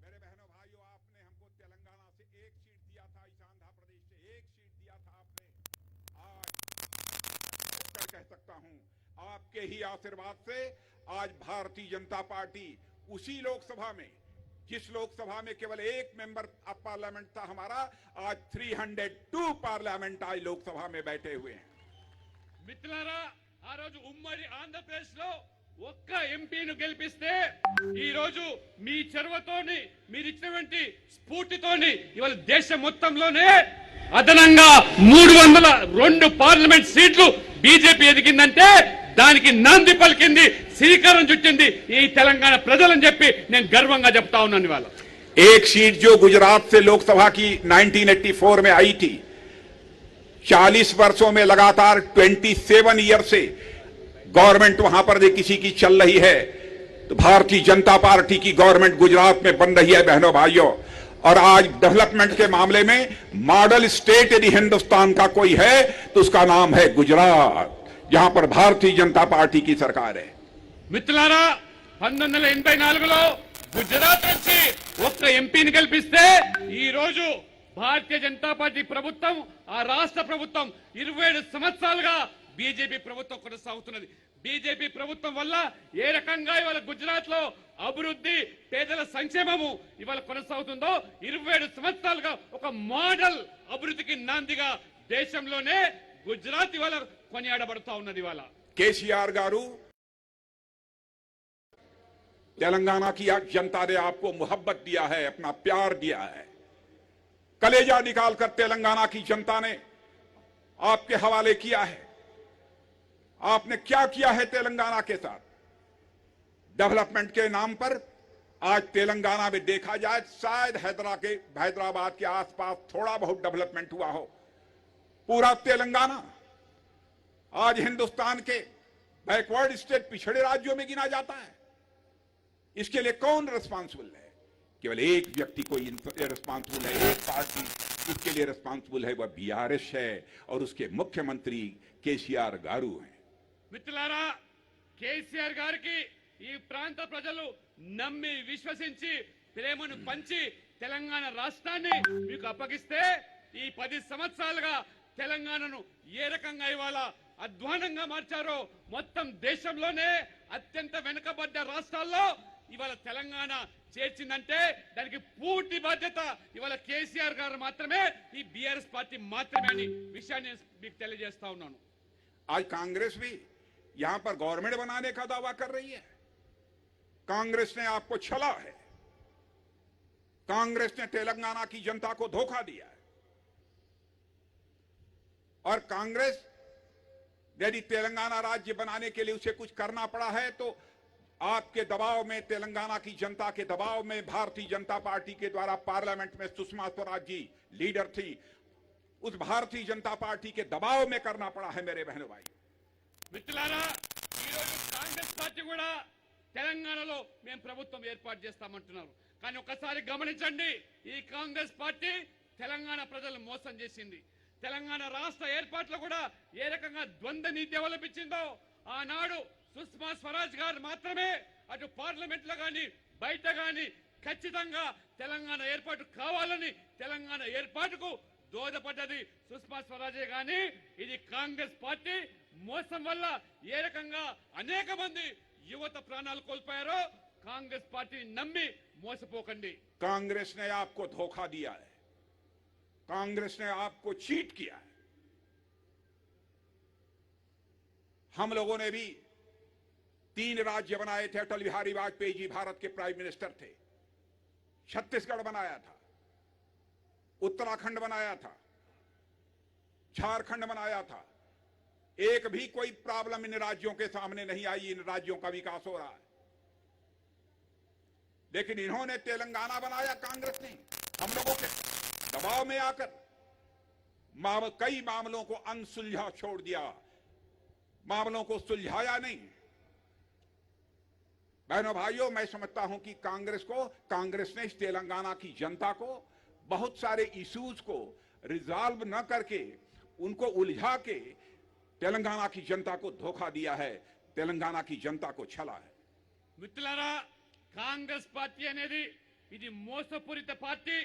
मेरे बहनों भाइयों, आपने हमको तेलंगाना से 1 सीट दिया था, इस आंध्र प्रदेश से 1 सीट दिया था आपने। आज कह सकता हूं आपके ही आशीर्वाद से आज भारतीय जनता पार्टी उसी लोकसभा में, जिस लोकसभा में केवल 1 मेंबर ऑफ पार्लियामेंट था हमारा, आज 302 पार्लियामेंट आज लोकसभा में बैठे हुए हैं। మిత్రులారా, ఆ రోజు ఉమ్మడి ఆంధ్రప్రదేశ్ లో ఒక్క ఎంపీని గెలిపిస్తే ఈ రోజు మీ చొరవతోని మీరిచ్చినటువంటి స్ఫూర్తితోని ఇవాళ దేశం మొత్తంలోనే అదనంగా 302 పార్లమెంట్ సీట్లు బీజేపీ ఎదిగిందంటే దానికి నాంది పలికింది, శ్రీకారం చుట్టింది ఈ తెలంగాణ ప్రజలని చెప్పి నేను గర్వంగా చెప్తా ఉన్నాను. ఇవాళ एक सीट जो गुजरात से लोकसभा की 1984 में आई थी, 40 वर्षों में लगातार 27 ईयर से गवर्नमेंट वहां पर किसी की चल रही है, तो भारतीय जनता पार्टी की गवर्नमेंट गुजरात में बन रही है। बहनों भाइयों, और आज डेवलपमेंट के मामले में मॉडल स्टेट यदि हिंदुस्तान का कोई है तो उसका नाम है गुजरात, जहां पर भारतीय जनता पार्टी की सरकार है। మిత్రులారా, 1984లో గుజరాత్ నుంచి ఒక్క ఎంపీని గెలిపిస్తే ఈ రోజు భారతీయ జనతా పార్టీ ప్రభుత్వం, ఆ రాష్ట్ర ప్రభుత్వం 27 సంవత్సరాలుగా బీజేపీ ప్రభుత్వం కొనసాగుతున్నది. బీజేపీ ప్రభుత్వం వల్ల ఏ రకంగా ఇవాళ గుజరాత్ లో అభివృద్ధి, పేదల సంక్షేమము ఇవాళ కొనసాగుతుందో 27 సంవత్సరాలుగా ఒక మోడల్ అభివృద్ధికి నాందిగా దేశంలోనే గుజరాత్ ఇవాళ కొనియాడబడుతా ఉన్నది. ఇవాళ केसीआर गारू, तेलंगाना की जनता ने आपको मोहब्बत दिया है, अपना प्यार दिया है, कलेजा निकालकर तेलंगाना की जनता ने आपके हवाले किया है। आपने क्या किया है तेलंगाना के साथ? डेवलपमेंट के नाम पर आज तेलंगाना में देखा जाए शायद हैदराबाद के आसपास थोड़ा बहुत डेवलपमेंट हुआ हो, पूरा तेलंगाना आज हिंदुस्तान के बैकवर्ड स्टेट, पिछड़े राज्यों में गिना जाता है। इसके लिए कौन रिस्पांसिबल है? केवल एक व्यक्ति को रिस्पांसिबल है, एक पार्टी इसके लिए रिस्पांसिबल है, वह बीआरएस है और उसके मुख्यमंत्री केसीआर गारू हैं। మిత్రులారా, కేసీఆర్ గారికి ఈ ప్రాంత ప్రజలు నమ్మి విశ్వసించి ప్రేమను పంచి తెలంగాణ రాష్ట్రాన్ని మీకు అప్పగిస్తే ఈ 10 సంవత్సరాలుగా తెలంగాణను ఏ రకంగా ఇవాళ అధ్వానంగా మార్చారో, మొత్తం దేశంలోనే అత్యంత వెనుకబడ్డ రాష్ట్రాల్లో ఇవాళ తెలంగాణ చేర్చిందంటే దానికి పూర్తి బాధ్యత ఇవాళ కేసీఆర్ గారు మాత్రమే, ఈ బీఆర్ఎస్ పార్టీ మాత్రమే అని విషయాన్ని మీకు తెలియజేస్తా ఉన్నాను. आज कांग्रेस भी यहां पर गवर्नमेंट बनाने का दावा कर रही है। कांग्रेस ने आपको छला है, कांग्रेस ने तेलंगाना की जनता को धोखा दिया है और कांग्रेस यदि तेलंगाना राज्य बनाने के लिए उसे कुछ करना पड़ा है तो आपके दबाव में, तेलंगाना की जनता के दबाव में भारतीय जनता पार्टी के द्वारा पार्लियामेंट में सुषमा स्वराज जी लीडर थी, उस भारतीय जनता पार्टी के दबाव में करना पड़ा है मेरे बहनों भाई। మిత్రులారా ఈరోజు కాంగ్రెస్ పార్టీ కూడా తెలంగాణలో మేము ప్రభుత్వం ఏర్పాటు చేస్తామంటున్నారు. కానీ ఒకసారి గమనించండి, ఈ కాంగ్రెస్ పార్టీ తెలంగాణ ప్రజలను మోసం చేసింది. తెలంగాణ రాష్ట్ర ఏర్పాట్లో కూడా ఏ రకంగా ద్వంద్వ నీతి అవలంబించిందో ఆనాడు సుష్మా స్వరాజ్ గారు మాత్రమే అటు పార్లమెంట్ లో గాని బయట గాని ఖచ్చితంగా తెలంగాణ ఏర్పాటు కావాలని తెలంగాణ ఏర్పాటుకు దోహదపడ్డది సుష్మా స్వరాజే గాని ఇది కాంగ్రెస్ పార్టీ మోసం వల్ల ఏ రకంగా అనేక మంది యువత ప్రాణాలు కోల్పోయారో కాంగ్రెస్ పార్టీ నమ్మి మోసపోకండి. कांग्रेस ने आपको धोखा दिया है, कांग्रेस ने आपको चीट किया है। हम लोगों ने भी 3 राज्य बनाए थे। अटल बिहारी वाजपेयी जी भारत के प्राइम मिनिस्टर थे। छत्तीसगढ़ बनाया था, उत्तराखंड बनाया था, झारखंड बनाया था। एक भी कोई प्रॉब्लम इन राज्यों के सामने नहीं आई, इन राज्यों का विकास हो रहा है। लेकिन इन्होंने तेलंगाना बनाया कांग्रेस ने, हम लोगों के दबाव में आकर कई मामलों को अनसुलझा छोड़ दिया, मामलों को सुलझाया नहीं। बहनों भाइयों, मैं समझता हूं कि कांग्रेस ने इस तेलंगाना की जनता को बहुत सारे इश्यूज को रिजॉल्व न करके उनको उलझा के तेलंगाना की जनता को धोखा दिया है, तेलंगाना की जनता को छला है। మిత్రులారా, కాంగ్రెస్ పార్టీ అనేది ఇది మోసపూరిత పార్టీ.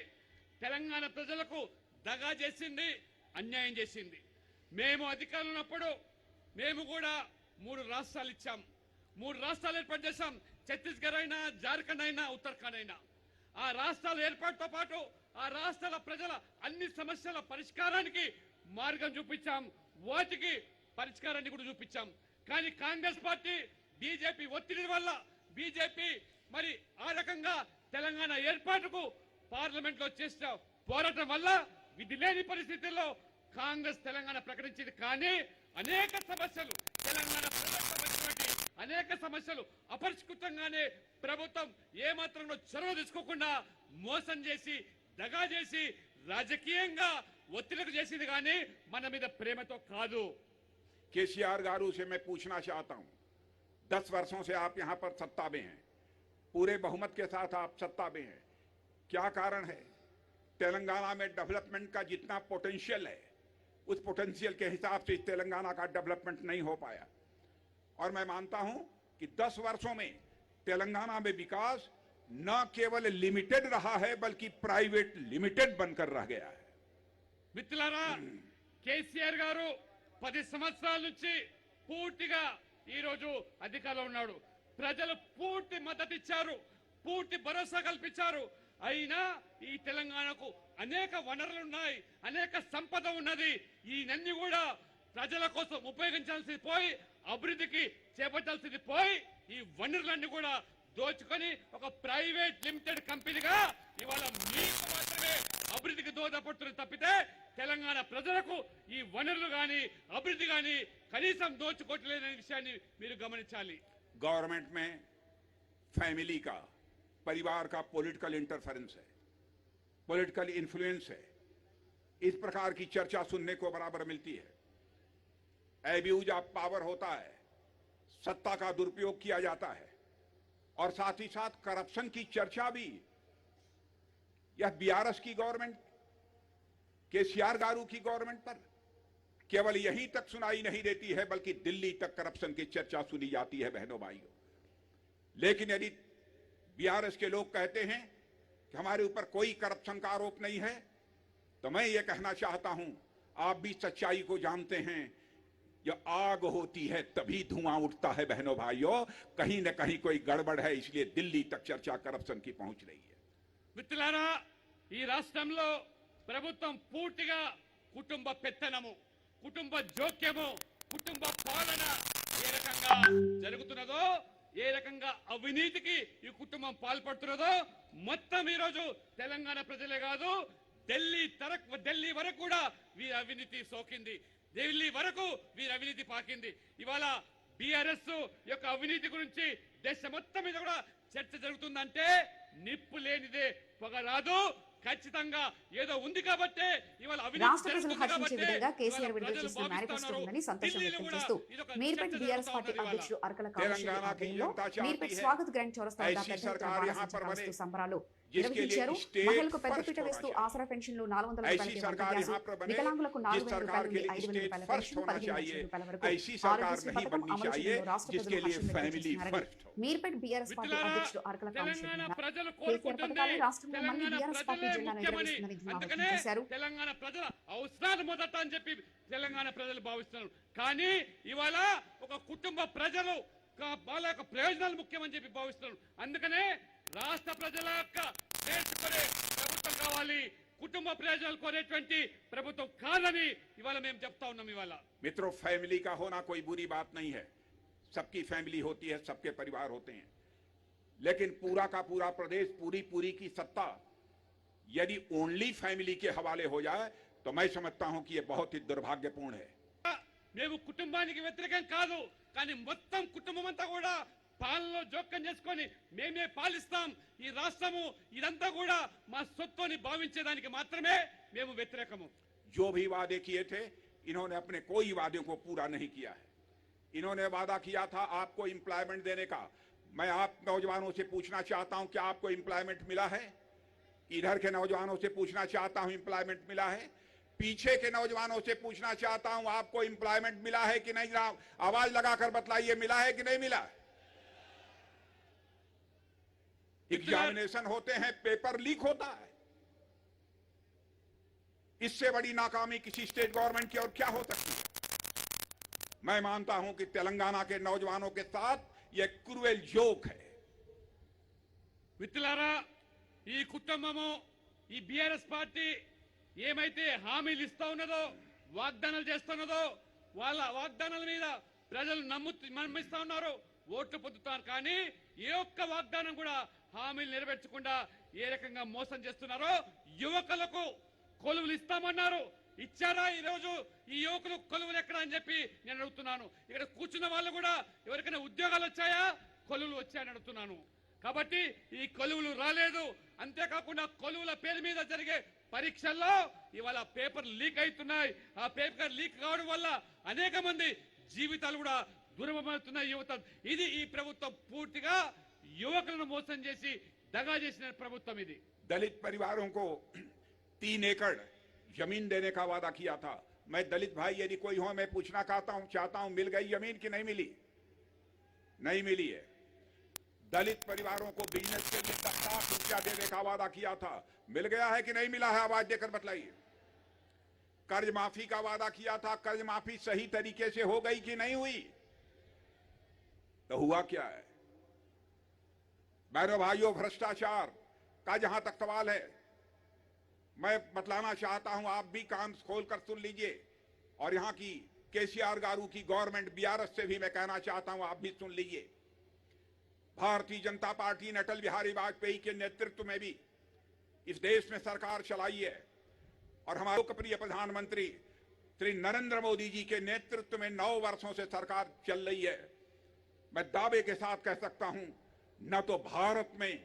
తెలంగాణ ప్రజలకు దగా చేసింది, అన్యాయం చేసింది. మేము అధికారంలో ఉన్నప్పుడు మేము కూడా 3 రాష్ట్రాలు ఇచ్చాం, 3 రాష్ట్రాలు ఏర్పాటు చేశాం. ఛత్తీస్గఢ్ అయినా, జార్ఖండ్ అయినా, ఉత్తరాఖండ్ అయినా. ఆ రాష్ట్రాల ఏర్పాటుతో పాటు ఆ రాష్ట్రాల ప్రజల అన్ని సమస్యల పరిష్కారానికి మార్గం చూపించాం, వాటికి పరిష్కారాన్ని కూడా చూపించాం. కానీ కాంగ్రెస్ పార్టీ బీజేపీ ఒత్తిడి వల్ల బీజేపీ మరి ఆ రకంగా తెలంగాణ ఏర్పాటుకు పార్లమెంట్ లో చేసిన పోరాటం వల్ల విధి లేని పరిస్థితుల్లో కాంగ్రెస్ తెలంగాణ ప్రకటించింది. కానీ అనేక సమస్యలు తెలంగాణ ప్రజలకు అనేక సమస్యలు అపరిష్కృతంగానే ప్రభుత్వం ఏమాత్రం చొరవ తీసుకోకుండా మోసం చేసి దగా చేసి రాజకీయంగా ఒత్తిడికి చేసింది కానీ మన మీద ప్రేమతో కాదు. केसीआर गारू से मैं पूछना चाहता हूं, 10 वर्षों से आप यहां पर सत्ता में हैं, पूरे बहुमत के साथ आप सत्ता में हैं, क्या कारण है? तेलंगाना में डेवलपमेंट का जितना पोटेंशियल है उस पोटेंशियल के हिसाब से तेलंगाना का डेवलपमेंट नहीं हो पाया। और मैं मानता हूं कि 10 वर्षों में तेलंगाना में विकास न केवल लिमिटेड रहा है बल्कि प्राइवेट लिमिटेड बनकर रह गया है। మిత్రులారా, కేసీఆర్ గారు 10 సంవత్సరాల నుంచి పూర్తిగా ఈ రోజు అధికారంలో ఉన్నాడు. ప్రజలు పూర్తి మద్దతు ఇచ్చారు, పూర్తి భరోసా కల్పించారు. అయినా ఈ తెలంగాణకు అనేక వనరులు ఉన్నాయి, అనేక సంపద ఉన్నది. ఈయనన్ని కూడా ప్రజల కోసం ఉపయోగించాల్సింది పోయి, అభివృద్ధికి చేపట్టాల్సింది పోయి, ఈ వనరులన్నీ కూడా దోచుకొని ఒక ప్రైవేట్ లిమిటెడ్ కంపెనీగా ఇవాళ మీకు మాత్రమే అభివృద్ధికి దోహదపడుతున్నది తప్పితే తెలంగాణ ప్రజలకు ఈ వనరులు గాని అభివృద్ధి గాని కనీసం దోచుకోవట్లేదనే విషయాన్ని మీరు గమనించాలి. गवर्नमेंट में फैमिली का, परिवार का पॉलिटिकल इंटरफेरेंस है, पॉलिटिकल इन्फ्लुएंस है। इस प्रकार की चर्चा सुनने को बराबर मिलती है। एब्यूज ऑफ पावर होता है, सत्ता का दुरुपयोग किया जाता है और साथ ही साथ करप्शन की चर्चा भी यह बीआरएस की गवर्नमेंट, केसीआर गारू की गवर्नमेंट पर केवल यहीं तक सुनाई नहीं देती है बल्कि दिल्ली तक करप्शन की चर्चा सुनी जाती है बहनों भाइयों। लेकिन यदि बीआरएस के लोग कहते हैं कि हमारे ऊपर कोई करप्शन का आरोप नहीं है, तो मैं ये कहना चाहता हूं, आप भी सच्चाई को जानते हैं। जब आग होती है तभी धुआं उठता है बहनों भाइयों, कहीं न कहीं कोई गड़बड़ है, इसलिए दिल्ली तक चर्चा करप्शन की पहुंच रही है। మిత్రులారా, ఈ రాష్ట్రంలో ప్రభుత్వం పూర్తిగా కుటుంబ పెత్తనము, కుటుంబ జోక్యము, కుటుంబ పాలన ఏ రకంగా జరుగుతున్నదో ఏ రకంగా అవినీతికి ఈ కుటుంబం పాల్పడుతున్నదో మొత్తం ఈ రోజు తెలంగాణ ప్రజలే కాదు ఢిల్లీ వరకు కూడా వీరి అవినీతి సోకింది, ఢిల్లీ వరకు వీరి అవినీతి పాకింది. ఇవాళ బీఆర్ఎస్ యొక్క అవినీతి గురించి దేశం మొత్తం మీద కూడా చర్చ జరుగుతుందంటే నిప్పు లేనిదే పొగ రాదు. ఖచ్చితంగా ఏదో ఉంది కాబట్టి ఇవాళ రాష్ట్ర ప్రజలు హర్షించే విధంగా కేసీఆర్ విడుదల చేసిన మేనిఫెస్టో ఉందని సంతోషం వ్యక్తం చేస్తూ మీర్పేట్ బీఆర్ఎస్ పార్టీ అధ్యక్షుడు అరకల కాళేశ్వరి ఆధ్వర్యంలో మీర్పేట్ స్వాగత్ గ్రాండ్ చౌరస్తా వద్ద పెద్ద ఎత్తున బాణసంచా కాల్స్తూ సంబరాలు నిర్వహించారు. మహిళలకు పెద్దపీట వేస్తూ ఆసరా పెన్షన్లు 400 రూపాయలకి వంట గ్యాస్, వికలాంగులకు 4000 రూపాయల నుండి 5000 రూపాయల పెన్షన్, 15,00,000 రూపాయల వరకు ఆరోగ్యశ్రీ పథకం అమలు చేయడంలో రాష్ట్ర ప్రజలు హర్షం వ్యక్తం చేస్తున్నారని మీర్పేట్ బీఆర్ఎస్ పార్టీ అధ్యక్షుడు అరకల కాళేశ్వరి అన్నారు. కేసీఆర్ పథకాలు రాష్ట్రంలో మళ్లీ బీఆర్ఎస్ పార్టీ జెండాను ఎగరవేస్తుందని ధీమా వ్యక్తం చేశారు. తెలంగాణ ప్రజల అవసరాలు మొదట అని చెప్పి తెలంగాణ ప్రజలు భావిస్తున్నారు. కానీ ఇవాళ ఒక కుటుంబ ప్రజలు వాళ్ళ యొక్క ప్రయోజనాలు ముఖ్యమని చెప్పి భావిస్తున్నారు. అందుకనే రాష్ట్ర ప్రజల యొక్క నేర్చుకునే ప్రభుత్వం కావాలి, కుటుంబ ప్రయోజనాలు కోరేటువంటి ప్రభుత్వం కాదని ఇవాళ మేము చెప్తా ఉన్నాం. ఇవాళ मित्रों, फैमिली का होना कोई बुरी बात नहीं है, सबकी फैमिली होती है, सबके परिवार होते हैं, लेकिन पूरा का पूरा प्रदेश पूरी की सत्ता यदि ओनली फैमिली के हवाले हो जाए तो मैं समझता हूं कि यह बहुत ही दुर्भाग्यपूर्ण है. మేము కుటుంబానికి వ్యతిరేకం కాదు, కానీ మొత్తం కుటుంబం అంతా కూడా పాలనలో జోక్యం చేసుకొని మేమే పాలిస్తాం, ఈ రాష్ట్రము ఇదంతా కూడా మా సొత్తుని భావించేదానికి మాత్రమే మేము వ్యతిరేకము. जो भी वादे किए थे इन्होंने अपने कोई वादे को पूरा नहीं किया है. इन्होंने वादा किया था आपको एम्प्लॉयमेंट देने का. मैं आप नौजवानों से पूछना चाहता हूं कि आपको एम्प्लॉयमेंट मिला है? इधर के नौजवानों से पूछना चाहता हूं एम्प्लॉयमेंट मिला है? पीछे के नौजवानों से पूछना चाहता हूं आपको एम्प्लॉयमेंट मिला है कि नहीं? आवाज लगाकर बतलाइए, मिला है कि नहीं मिला? एग्जामिनेशन होते हैं, पेपर लीक होता है. इससे बड़ी नाकामी किसी स्टेट गवर्नमेंट की और क्या हो सकती है? मैं मानता हूं कि तेलंगाना के नौजवानों के साथ यह क्रूएल जोक है. మిత్రులారా, ఈ కుటుంబము ఈ బీఆర్ఎస్ పార్టీ ఏమైతే హామీలు ఇస్తా ఉన్నదో, వాగ్దానాలు చేస్తున్నదో, వాళ్ళ వాగ్దానాల మీద ప్రజలు నమ్మిస్తా ఉన్నారు, ఓట్లు పొందుతారు. కానీ ఏ ఒక్క వాగ్దానం కూడా హామీలు నెరవేర్చకుండా ఏ రకంగా మోసం చేస్తున్నారో, యువకులకు కొలువులు ఇస్తామన్నారు, ఇచ్చారా? ఈ రోజు ఈ యువకులు కొలువులు ఎక్కడ అని చెప్పి నేను అడుగుతున్నాను. ఇక్కడ కూర్చున్న వాళ్ళు కూడా ఎవరికైనా ఉద్యోగాలు వచ్చాయా, కొలువులు వచ్చాయని అడుగుతున్నాను. కాబట్టి ఈ కొలువులు రాలేదు. అంతేకాకుండా కొలువుల పేరు మీద జరిగే పరీక్షల్లో ఇవాళ పేపర్ లీక్ అవుతున్నాయి. ఆ పేపర్ లీక్ కావడం వల్ల అనేక మంది జీవితాలు కూడా దుర్మవుతున్నాయి. యువత ఇది ఈ ప్రభుత్వం పూర్తిగా యువకులను మోసం చేసి దగా చేసిన ప్రభుత్వం ఇది. दलित परिवारों को 3 एकड़ जमीन देने का वादा किया था. मैं दलित भाई यदि कोई हो, मैं पूछना चाहता हूं मिल गई जमीन कि नहीं मिली? नहीं मिली है. दलित परिवारों को बिजनेस के लिए 10 लाख रुपया देने का वादा किया था, मिल गया है कि नहीं मिला है? आवाज देकर बतलाइए. कर्ज माफी का वादा किया था, कर्ज माफी सही तरीके से हो गई कि नहीं हुई? तो हुआ क्या है? बहनों भाइयों, भ्रष्टाचार का जहां तक सवाल है, मैं बतलाना चाहता हूं, आप भी कान खोलकर सुन लीजिए. और यहां की केसीआर गारू की गवर्नमेंट बीआरएस से भी मैं कहना चाहता हूं, आप भी सुन लीजिए. भारतीय जनता पार्टी ने अटल बिहारी वाजपेयी के नेतृत्व में भी इस देश में सरकार चलाई है, और हमारे लोकप्रिय प्रधानमंत्री श्री नरेंद्र मोदी जी के नेतृत्व में 9 वर्षों से सरकार चल रही है. मैं दावे के साथ कह सकता हूं, न तो भारत में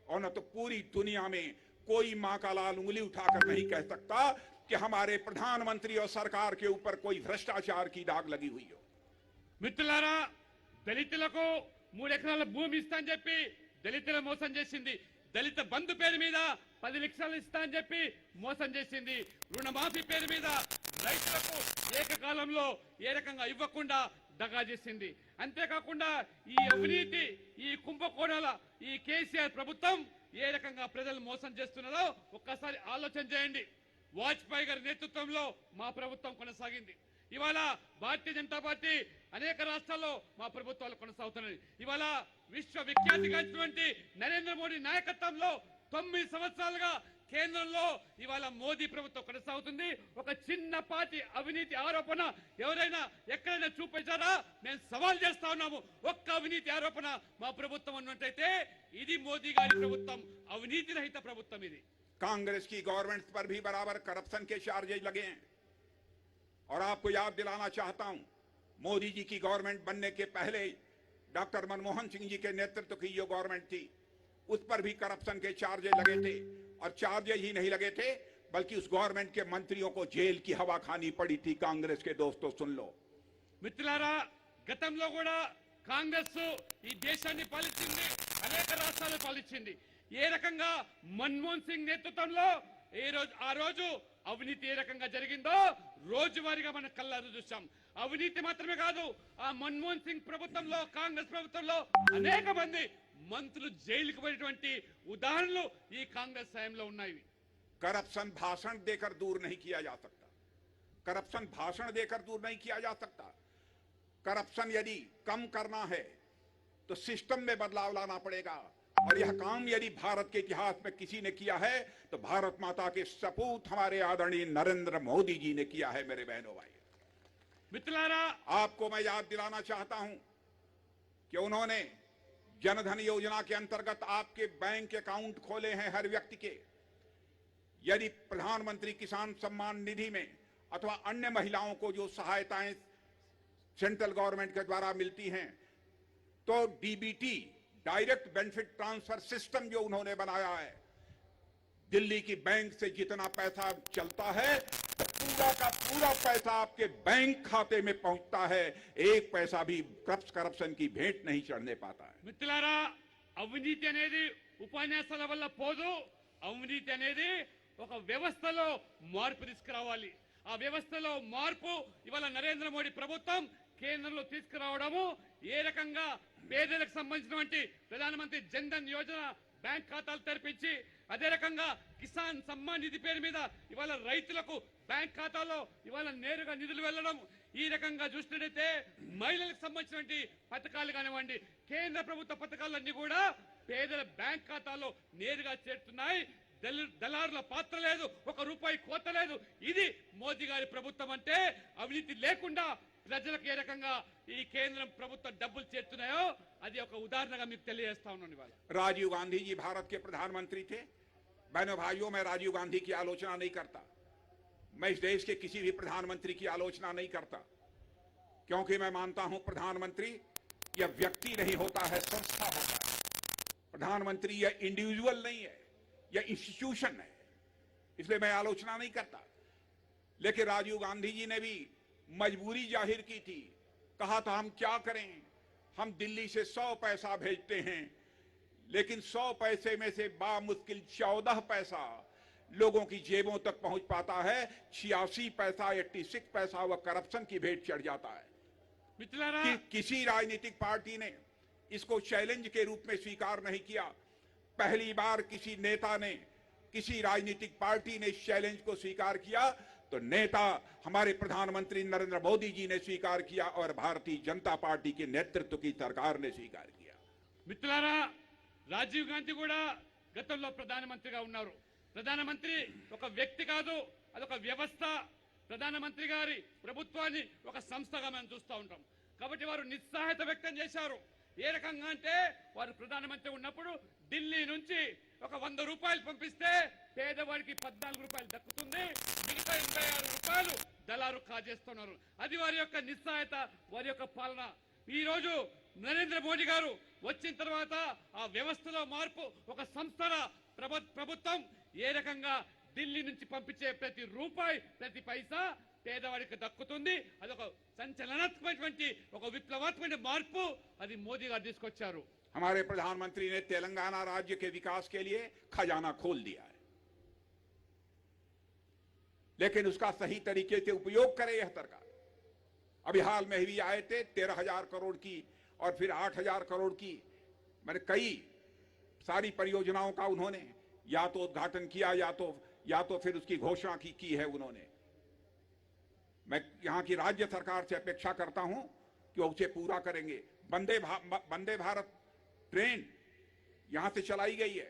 और न तो पूरी दुनिया में कोई मां का लाल उंगली उठाकर नहीं कह सकता कि हमारे प्रधानमंत्री और सरकार के ऊपर कोई भ्रष्टाचार की दाग लगी हुई हो. మిత్రులారా, దళితులకు 3 ఎకరాల భూమి ఇస్తా అని చెప్పి దళితుల మోసం చేసింది. దళిత బంధు పేరు మీద 10 లక్షలు ఇస్తా అని చెప్పి మోసం చేసింది. రుణమాఫీ పేరు మీద రైతులకు ఏకకాలంలో ఏ రకంగా ఇవ్వకుండా దగా చేసింది. అంతేకాకుండా ఈ అవినీతి, ఈ కుంభకోణాల ఈ కేసీఆర్ ప్రభుత్వం ఏ రకంగా ప్రజలు మోసం చేస్తున్నదో ఒక్కసారి ఆలోచన చేయండి. వాజ్పేయి గారి నేతృత్వంలో మా ప్రభుత్వం కొనసాగింది. ఇవాళ భారతీయ జనతా పార్టీ అనేక రాష్ట్రాల్లో మా ప్రభుత్వాలు కొనసాగుతున్నాయి. ఇవాళ విశ్వవిఖ్యాతిగాంచినటువంటి నరేంద్ర మోడీ నాయకత్వంలో 9 సంవత్సరాలుగా కేంద్రంలో ఇవాళ మోదీ ప్రభుత్వం కొనసాగుతుంది. ఒక చిన్నపాటి అవినీతి ఆరోపణ ఎవరైనా ఎక్కడైనా చూపించారా మేము సవాల్ చేస్తా ఉన్నాము. ఒక్క అవినీతి ఆరోపణ మా ప్రభుత్వం అన్నట్టయితే ఇది మోదీ గారి ప్రభుత్వం, అవినీతి రహిత ప్రభుత్వం ఇది. कांग्रेस की गवर्नमेंट पर भी बराबर करप्शन के चार्जेज लगे हैं और आपको याद दिलाना चाहता हूं, मोदी जी की गवर्नमेंट बनने के पहले डॉक्टर मनमोहन सिंह जी के नेतृत्व की जो गवर्नमेंट थी उस पर भी करप्शन के चार्जेज लगे थे और चार्जेज ही नहीं लगे थे बल्कि उस गवर्नमेंट के मंत्रियों को जेल की हवा खानी पड़ी थी. कांग्रेस के दोस्तों सुन लो. మిత్రులారా, గతంలో కూడా కాంగ్రెస్ ఈ దేశాన్ని పాలించింది, అనేక రాష్ట్రాలు పాలించింది. ఏ రకంగా మన్మోహన్ సింగ్ నేతృత్వంలో ఆ రోజు అవినీతి ఏ రకంగా జరిగిందో రోజువారీగా మన కళ్ళారు చూసాం. అవినీతి మాత్రమే కాదు, ఆ మన్మోహన్ సింగ్ ప్రభుత్వంలో కాంగ్రెస్ ప్రభుత్వంలో అనేక మంది మంత్రులు జైలుకు పోయినటువంటి ఉదాహరణలు ఈ కాంగ్రెస్ హయాంలో ఉన్నాయి. करप्शन भाषण देकर दूर नहीं किया जा सकता. करप्शन भाषण देकर दूर नहीं किया जा सकता. करप्शन यदि कम करना है तो सिस्टम में बदलाव लाना पड़ेगा और यह काम यदि भारत के इतिहास में किसी ने किया है तो भारत माता के सपूत हमारे आदरणीय नरेंद्र मोदी जी ने किया है. मेरे बहनों भाई, मित्रुलारा, आपको मैं याद दिलाना चाहता हूं कि उन्होंने जनधन योजना के अंतर्गत आपके बैंक अकाउंट खोले हैं हर व्यक्ति के. यदि प्रधानमंत्री किसान सम्मान निधि में अथवा अन्य महिलाओं को जो सहायताएं सेंट्रल गवर्नमेंट के द्वारा मिलती हैं तो DBT direct benefit transfer system जो उन्होंने बनाया है, दिल्ली की बैंक से जितना पैसा चलता है तो पूरा का पूरा पैसा आपके बैंक खाते में पहुंचता है. एक पैसा भी करप्शन की भेंट नहीं चढ़ने पाता है. మిత్రులారా, అవినీతి అనేది ఉపన్యాసాల వల్ల పోదు. అవినీతి అనేది ఒక వ్యవస్థలో మార్పు తీసుకురావాలి. ఆ వ్యవస్థలో మార్పు ఇవాళ నరేంద్ర మోడీ ప్రభుత్వం కేంద్రంలో తీసుకురావడము, ఏ రకంగా పేదలకు సంబంధించినటువంటి ప్రధానమంత్రి జన్ధన్ యోజన బ్యాంక్ ఖాతాలు తెరిపించి, అదే రకంగా కిసాన్ సమ్మాన్ నిధి పేరు మీద ఇవాళ రైతులకు బ్యాంక్ ఖాతాలో ఇవాళ నేరుగా నిధులు వెళ్లడం, ఈ రకంగా చూసినట్టయితే మహిళలకు సంబంధించినటువంటి పథకాలు కానివ్వండి, కేంద్ర ప్రభుత్వ పథకాలన్నీ కూడా పేదల బ్యాంక్ ఖాతాలో నేరుగా చేరుతున్నాయి. దళారుల పాత్ర లేదు, ఒక రూపాయి కోత లేదు. ఇది మోదీ గారి ప్రభుత్వం అంటే. అవినీతి లేకుండా ప్రజలకు ఏ రకంగా ఈ కేంద్రం ప్రభుత్వం డబ్బులు చేరుతున్నాయో అది ఒక ఉదాహరణగా మీకు తెలియజేస్తా ఉన్నాను. ఇవాళ राजीव गांधी जी भारत के प्रधानमंत्री थे. बहनों भाइयों, मैं राजीव गांधी की आलोचना नहीं करता, मैं इस देश के किसी भी प्रधानमंत्री की आलोचना नहीं करता, क्योंकि मैं मानता हूं प्रधानमंत्री यह व्यक्ति नहीं होता है, संस्था होता है. प्रधानमंत्री यह इंडिविजुअल नहीं है, यह इंस्टीट्यूशन है, इसलिए मैं आलोचना नहीं करता. लेकिन राजीव गांधी जी ने भी मजबूरी जाहिर की थी, कहा था हम क्या करें, हम दिल्ली से 100 पैसा भेजते हैं लेकिन 100 पैसे में से बामुश्किल 14 पैसा लोगों की जेबों तक पहुंच पाता है. 86 पैसा 86 पैसा वह करप्शन की भेंट चढ़ जाता है. कि किसी राजनीतिक पार्टी ने इसको चैलेंज के रूप में स्वीकार नहीं किया. पहली बार किसी नेता ने, किसी राजनीतिक पार्टी ने इस चैलेंज को स्वीकार किया तो नेता हमारे प्रधानमंत्री नरेंद्र मोदी जी ने स्वीकार किया और भारतीय जनता पार्टी के नेतृत्व की सरकार ने स्वीकार किया. మిత్రులారా, రాజీవ్ గాంధీ కూడా గతంలో ప్రధానమంత్రిగా ఉన్నారు. ప్రధానమంత్రి ఒక వ్యక్తి కాదు, అదొక వ్యవస్థ. ప్రధానమంత్రి గారి ప్రభుత్వాన్ని ఒక సంస్థగా మనం చూస్తూ ఉంటాం. కాబట్టి వారు నిస్సహాయత వ్యక్తం చేశారు. ఏ రకంగా అంటే వారు ప్రధానమంత్రి ఉన్నప్పుడు ఢిల్లీ నుంచి ఒక 100 రూపాయలు పంపిస్తే పేదవాడికి 14 రూపాయలు దక్కుతుంది, మిగతా 86 రూపాయలు దళారు కాజేస్తున్నారు. అది వారి యొక్క నిస్సహాయత, వారి యొక్క పాలన. ఈ రోజు నరేంద్ర మోడీ గారు వచ్చిన తర్వాత ఆ వ్యవస్థలో మార్పు, ఒక సంస్థల ప్రభుత్వం ఏ రకంగా ఢిల్లీ నుంచి పంపించే ప్రతి రూపాయి, ప్రతి పైసా పేదవాడికి దక్కుతుంది. అదొక సంచలనాత్మకమైనటువంటి ఒక విప్లవాత్మక మార్పు అది మోదీ గారు తీసుకొచ్చారు. हमारे प्रधानमंत्री ने तेलंगाना राज्य के विकास के लिए खजाना खोल दिया है, लेकिन उसका सही तरीके से उपयोग करे यह सरकार. अभी हाल में भी आए थे 13,000 करोड़ की और फिर 8,000 करोड़ की, मैंने कई सारी परियोजनाओं का उन्होंने या तो उद्घाटन किया या तो फिर उसकी घोषणा की है उन्होंने. मैं यहां की राज्य सरकार से अपेक्षा करता हूं कि वो उसे पूरा करेंगे. वंदे भारत ट्रेन यहां से चलाई गई है,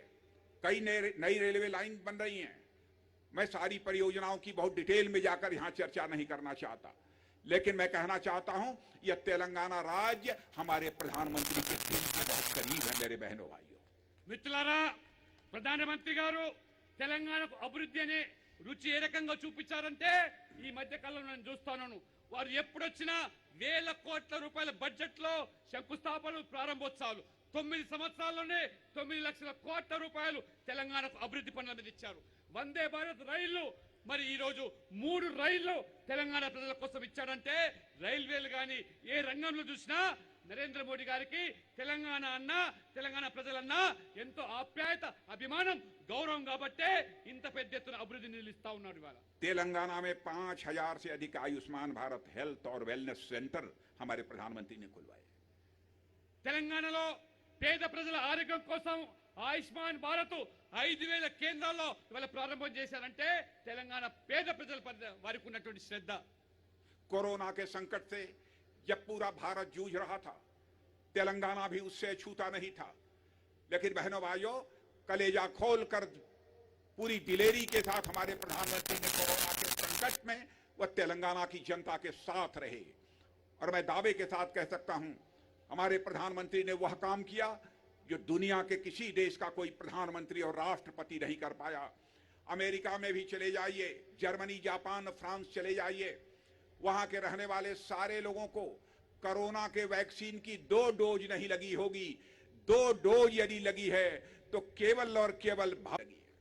कई नई रेलवे लाइन बन रही हैं। मैं सारी परियोजनाओं की बहुत डिटेल में जाकर यहां चर्चा नहीं करना चाहता, लेकिन मैं कहना चाहता हूं यह तेलंगाना राज्य हमारे प्रधानमंत्री के दिल के बहुत करीब है मेरे बहनों भाइयों। మిత్రులారా, ప్రధానమంత్రి గారు తెలంగాణకు అభివృద్ధి అనే రుచి ఏ రకంగా చూపించారంటే ఈ మధ్య కాలంలో నేను చూస్తున్నాను. వారు ఎప్పుడొచ్చినా వేల కోట్ల రూపాయల బడ్జెట్ లో శంకుస్థాపనలు, ప్రారంభోత్సవాలు 9 సంవత్సరాల్లోనే 9 లక్షల కోట్ల రూపాయలు తెలంగాణకు అభివృద్ధి పనుల మీద ఇచ్చారు. వందే భారత్ రైళ్లు, మరి ఈ రోజు 3 రైళ్లు తెలంగాణ ప్రజల కోసం ఇచ్చాడంటే రైల్వేలు గాని ఏ రంగంలో చూసినా నరేంద్ర మోడీ గారికి తెలంగాణ అన్న, తెలంగాణ ప్రజలన్నా ఎంతో ఆప్యాయత, అభిమానం, గౌరవం కాబట్టే ఇంత పెద్ద ఎత్తున అభివృద్ధి నిలుస్తా ఉన్నాడు. ఇవాళ तेलंगाना में 5000 से अधिक आयुष्मान भारत हेल्थ और वेलनेस सेंटर हमारे प्रधानमंत्री ने खुलवाए। తెలంగాణలో పేద ప్రజల ఆరోగ్యం కోసం ఆయుష్మాన్ భారత్ 5000 కేంద్రాల్లో ఇవాళ ప్రారంభం చేశారంటే తెలంగాణ పేద ప్రజల వారికి ఉన్నటువంటి శ్రద్ధ. कोरोना के संकट से जब पूरा भारत जूझ रहा था, तेलंगाना भी उससे छूता नहीं था, लेकिन बहनों भाइयों, कलेजा खोलकर पूरी दिलेरी के साथ हमारे प्रधानमंत्री ने कोरोना के संकट में वह तेलंगाना की जनता के साथ रहे। और मैं दावे के साथ कह सकता हूं, हमारे प्रधानमंत्री ने वह काम किया जो दुनिया के किसी देश का कोई प्रधानमंत्री और राष्ट्रपति नहीं कर पाया। अमेरिका में भी चले जाइए, जर्मनी, जापान, फ्रांस चले जाइए, वहां के रहने वाले सारे लोगों को कोरोना के वैक्सीन की 2 डोज नहीं लगी होगी। 2 डोज यदि लगी है तो केवल और केवल लगी है।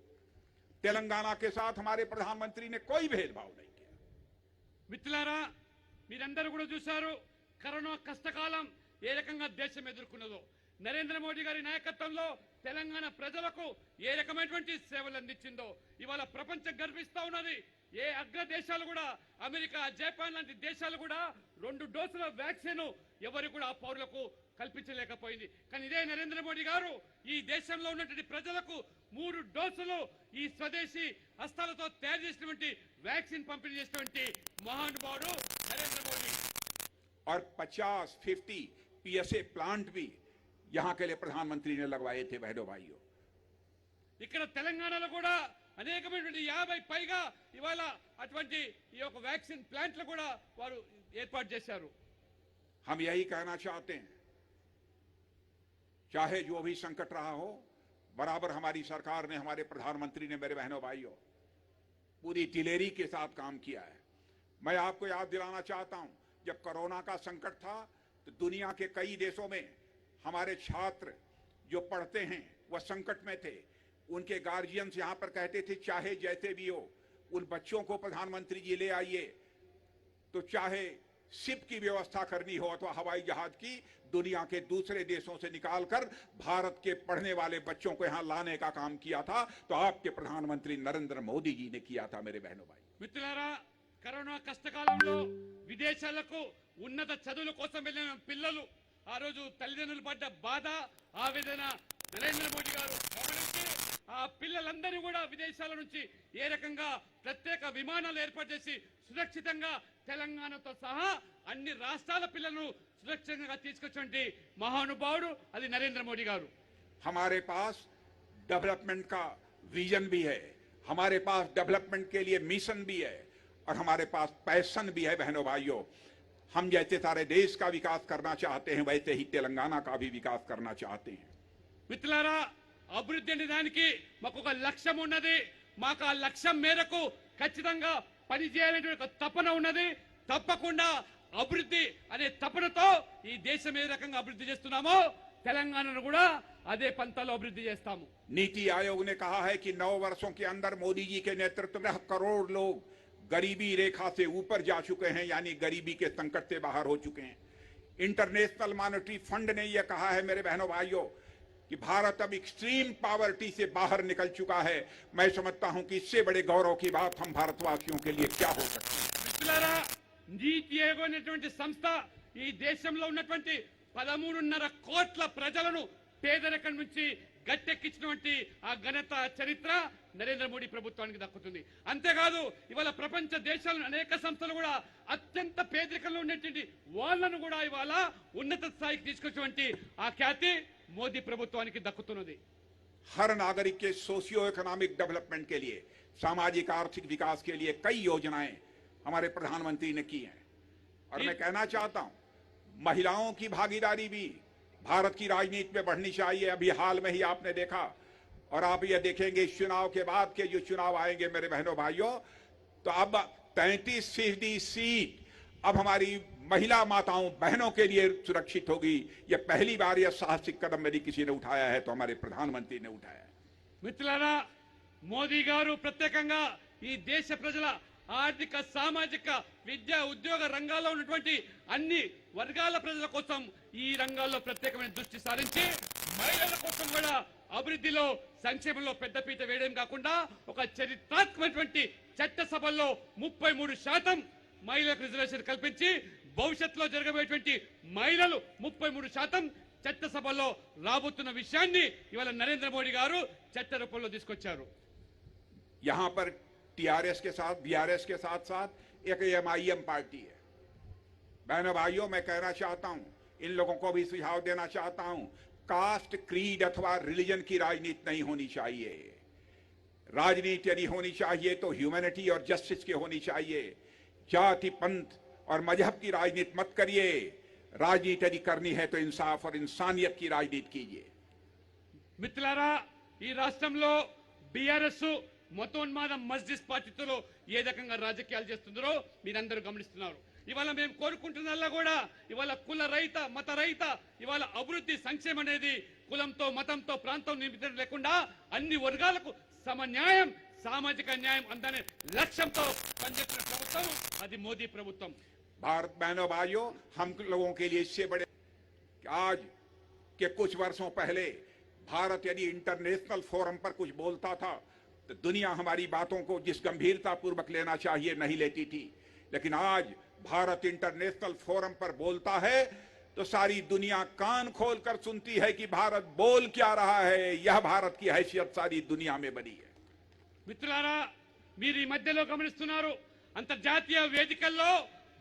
तेलंगाना के साथ हमारे प्रधानमंत्री ने कोई भेदभाव नहीं किया। మిత్రులారా, మీరందరూ కూడా చూశారు కరోనా కష్టకాలం ఏ రకంగా దేశం ఎదుర్కొన్నదో. నరేంద్ర మోడీ గారి నాయకత్వంలో తెలంగాణ ప్రజలకు ఏ రకమైనటువంటి సేవలు అందించిందో ఇవాళ ప్రపంచం గర్విస్తా ఉన్నది. ఏ అగ్ర దేశాలు కూడా, అమెరికా, జపాన్ లాంటి దేశాలు కూడా 2 డోసుల వ్యాక్సిన్ ఎవరు కూడా ఆ పౌరులకు కల్పించలేకపోయింది. కానీ ఇదే నరేంద్ర మోడీ గారు ఈ దేశంలో ఉన్నటువంటి ప్రజలకు 3 డోసులు ఈ స్వదేశీ హస్తాలతో తయారు చేసినటువంటి వ్యాక్సిన్ పంపిణీ చేసినటువంటి మహానుభావుడు నరేంద్ర మోడీ. और 50-50 PSA प्लांट भी यहां के लिए प्रधानमंत्री ने लगवाए थे बहनों भाइयों। ఇక్కడ తెలంగాణలో కూడా అనేకమైనటువంటి 50 పైగా ఇవాళ అటువంటి ఈ యొక్క వ్యాక్సిన్ ప్లాంట్లు కూడా వారు ఏర్పాటు చేశారు. हम यही कहना चाहते हैं, चाहे जो भी संकट रहा हो, बराबर हमारी सरकार ने, हमारे प्रधानमंत्री ने, मेरे बहनों भाइयों, पूरी दिलेरी के साथ काम किया है। मैं आपको याद दिलाना चाहता हूं, जब कोरोना का संकट था तो दुनिया के कई देशों में हमारे छात्र जो पढ़ते हैं वह संकट में थे। उनके गार्जियंस यहां पर कहते थे चाहे जैसे भी हो उन बच्चों को प्रधानमंत्री जी ले आइए। तो चाहे शिप की व्यवस्था करनी हो अथवा हवाई जहाज की, दुनिया के दूसरे देशों से निकालकर भारत के पढ़ने वाले बच्चों को यहां लाने का काम किया था, तो आपके प्रधानमंत्री नरेंद्र मोदी जी ने किया था मेरे बहनों भाई। మిత్రులారా, కరోనా కష్టకాలంలో విదేశాలకు ఉన్నత చదువుల కోసం వెళ్ళిన పిల్లలు ఆ రోజు తల్లిదండ్రులు పడ్డ బాధ, ఆవేదన నరేంద్ర మోడీ గారు గమనించి ఆ పిల్లలందరినీ కూడా విదేశాల నుంచి ఏ రకంగా ప్రత్యేక విమానాలు ఏర్పాటు చేసి సురక్షితంగా తెలంగాణతో సహా అన్ని రాష్ట్రాల పిల్లలను సురక్షితంగా తీసుకొచ్చేటువంటి మహానుభావుడు అది నరేంద్ర మోడీ గారు. हमारे पास डेवलपमेंट का विजन भी है, हमारे पास डेवलपमेंट के लिए मिशन भी है और हमारे पास पैशन भी है बहनों भाइयों। हम जैसे सारे देश का विकास करना चाहते हैं, वैसे ही तेलंगाना का भी विकास करना चाहते हैं। మిత్రులారా, అభివృద్ధి అనే దానికి మాకు ఒక లక్ష్యం ఉన్నది. మాకు ఆ లక్ష్యం మేరకు ఖచ్చితంగా పనిచేయాలనే ఒక తపన ఉన్నది. తప్పకుండా అభివృద్ధి అనే తపనతో ఈ దేశం ఏ రకంగా అభివృద్ధి చేస్తున్నామో తెలంగాణను కూడా అదే పంతాలో అభివృద్ధి చేస్తాము. नीति आयोग ने कहा है कि 9 वर्षों के अंदर मोदी जी के नेतृत्व में करोड़ लोग गरीबी रेखा से ऊपर जा चुके हैं, यानी गरीबी के संकट से बाहर हो चुके हैं। इंटरनेशनल मॉनेटरी फंड ने यह कहा है मेरे बहनों भाइयों कि भारत अब एक्सट्रीम पॉवर्टी से बाहर निकल चुका है। मैं समझता हूं कि इससे बड़े गौरव की बात हम भारतवासियों के लिए क्या हो सकती है। మిత్రులారా, నీతి ఆయోగ్ అనేటువంటి సంస్థ ఈ దేశంలో ఉన్నటువంటి 13.5 కోట్ల ప్రజలను పేదరికం నుంచి గట్టెక్కించినటువంటి ఆ ఘనత, చరిత్ర నరేంద్ర మోడీ ప్రభుత్వానికి దక్కుతుంది. అంతేకాదు ఇవాళ ప్రపంచ దేశాలను అనేక సంస్థలు కూడా అత్యంత పేదరికంలో ఉన్నటువంటి వాళ్ళను కూడా ఇవాళ ఉన్నత స్థాయికి తీసుకొచ్చినటువంటి ఆ ఖ్యాతి మోదీ ప్రభుత్వానికి దక్కుతున్నది. हर नागरिक के सोशियो इकोनॉमिक डेवलपमेंट के लिए, सामाजिक आर्थिक विकास के लिए कई योजनाएं हमारे प्रधानमंत्री ने की हैं। और मैं कहना चाहता हूं, महिलाओं की भागीदारी भी भारत की राजनीति में बढ़नी चाहिए। अभी हाल में ही आपने देखा, और आप ये देखेंगे इस चुनाव के बाद के जो चुनाव आएंगे मेरे बहनों भाइयों, तो अब 33% सीट अब हमारी महिला माताओं बहनों के लिए सुरक्षित होगी। ये पहली बार यह साहसिक कदम यदि किसी ने उठाया है तो हमारे प्रधानमंत्री ने उठाया है। మిత్రులారా, మోదీ గారు ప్రత్యేకంగా ఈ దేశ ప్రజల ఆర్థిక, సామాజిక, విద్య, ఉద్యోగ రంగాల్లో ఉన్నటువంటి అన్ని వర్గాల ప్రజల కోసం ఈ రంగాల్లో ప్రత్యేకమైన దృష్టి సారించి మహిళల కోసం కూడా అభివృద్ధిలో, సంక్షేమంలో పెద్దపీట వేయడం కాకుండా ఒక చరిత్రాత్మకమైనటువంటి చట్టసభల్లో 33% మహిళలకు రిజర్వేషన్ కల్పించి భవిష్యత్తులో జరగబోయేటువంటి మహిళలు 33% చట్టసభలో రాబోతున్న విషయాన్ని ఇవాళ నరేంద్ర మోడీ గారు చట్ట రూపంలో తీసుకొచ్చారు। यहां पर टीआरएस के साथ, बीआरएस के साथ साथ एक एमआईएम पार्टी है। बहनों भाइयों, मैं कहना चाहता हूं, इन लोगों को भी सुझाव देना चाहता हूं, कास्ट, क्रीड अथवा रिलीजन की राजनीति नहीं होनी चाहिए। राजनीति यदि होनी चाहिए तो ह्यूमैनिटी और जस्टिस की होनी चाहिए। जाति, पंथ और मजहब की राजनीति मत करिए। राजनीति यदि करनी है तो इंसाफ और इंसानियत की राजनीति कीजिए। మిత్రులారా, ఈ రాష్ట్రంలో బీఆర్ఎస్ మతోన్మాద మస్జిద్ పార్టీతో ఏ రకంగా రాజకీయాలు చేస్తుందో మీరందరూ గమనిస్తున్నారు। ఇవాళ మేము కోరుకుంటున్నల్లా కూడా ఇవాళ కుల రహిత, మత రహిత, ఇవాళ అభివృద్ధి, సంక్షేమం అనేది కులంతో, మతంతో, ప్రాంతం నిమిత్తం లేకుండా అన్ని వర్గాలకు సమన్యాయం, సామాజిక న్యాయం అందనే లక్ష్యంతో పనిచేస్తున్న ప్రభుత్వం అది మోదీ ప్రభుత్వం। भारत बहनों भाइयों, हम लोगों के लिए इससे बड़े आज के कुछ वर्षों पहले भारत यदि इंटरनेशनल फोरम पर कुछ बोलता था तो दुनिया हमारी बातों को जिस गंभीरता पूर्वक लेना चाहिए नहीं लेती थी, लेकिन आज भारत इंटरनेशनल फोरम पर बोलता है तो सारी दुनिया कान खोलकर सुनती है कि भारत बोल क्या रहा है। यह भारत की हैसियत सारी दुनिया में बनी है। మిత్రులారా, మీరు ఈ మధ్యలో గమనిస్తున్నారు, అంతర్జాతీయ వేదికల్లో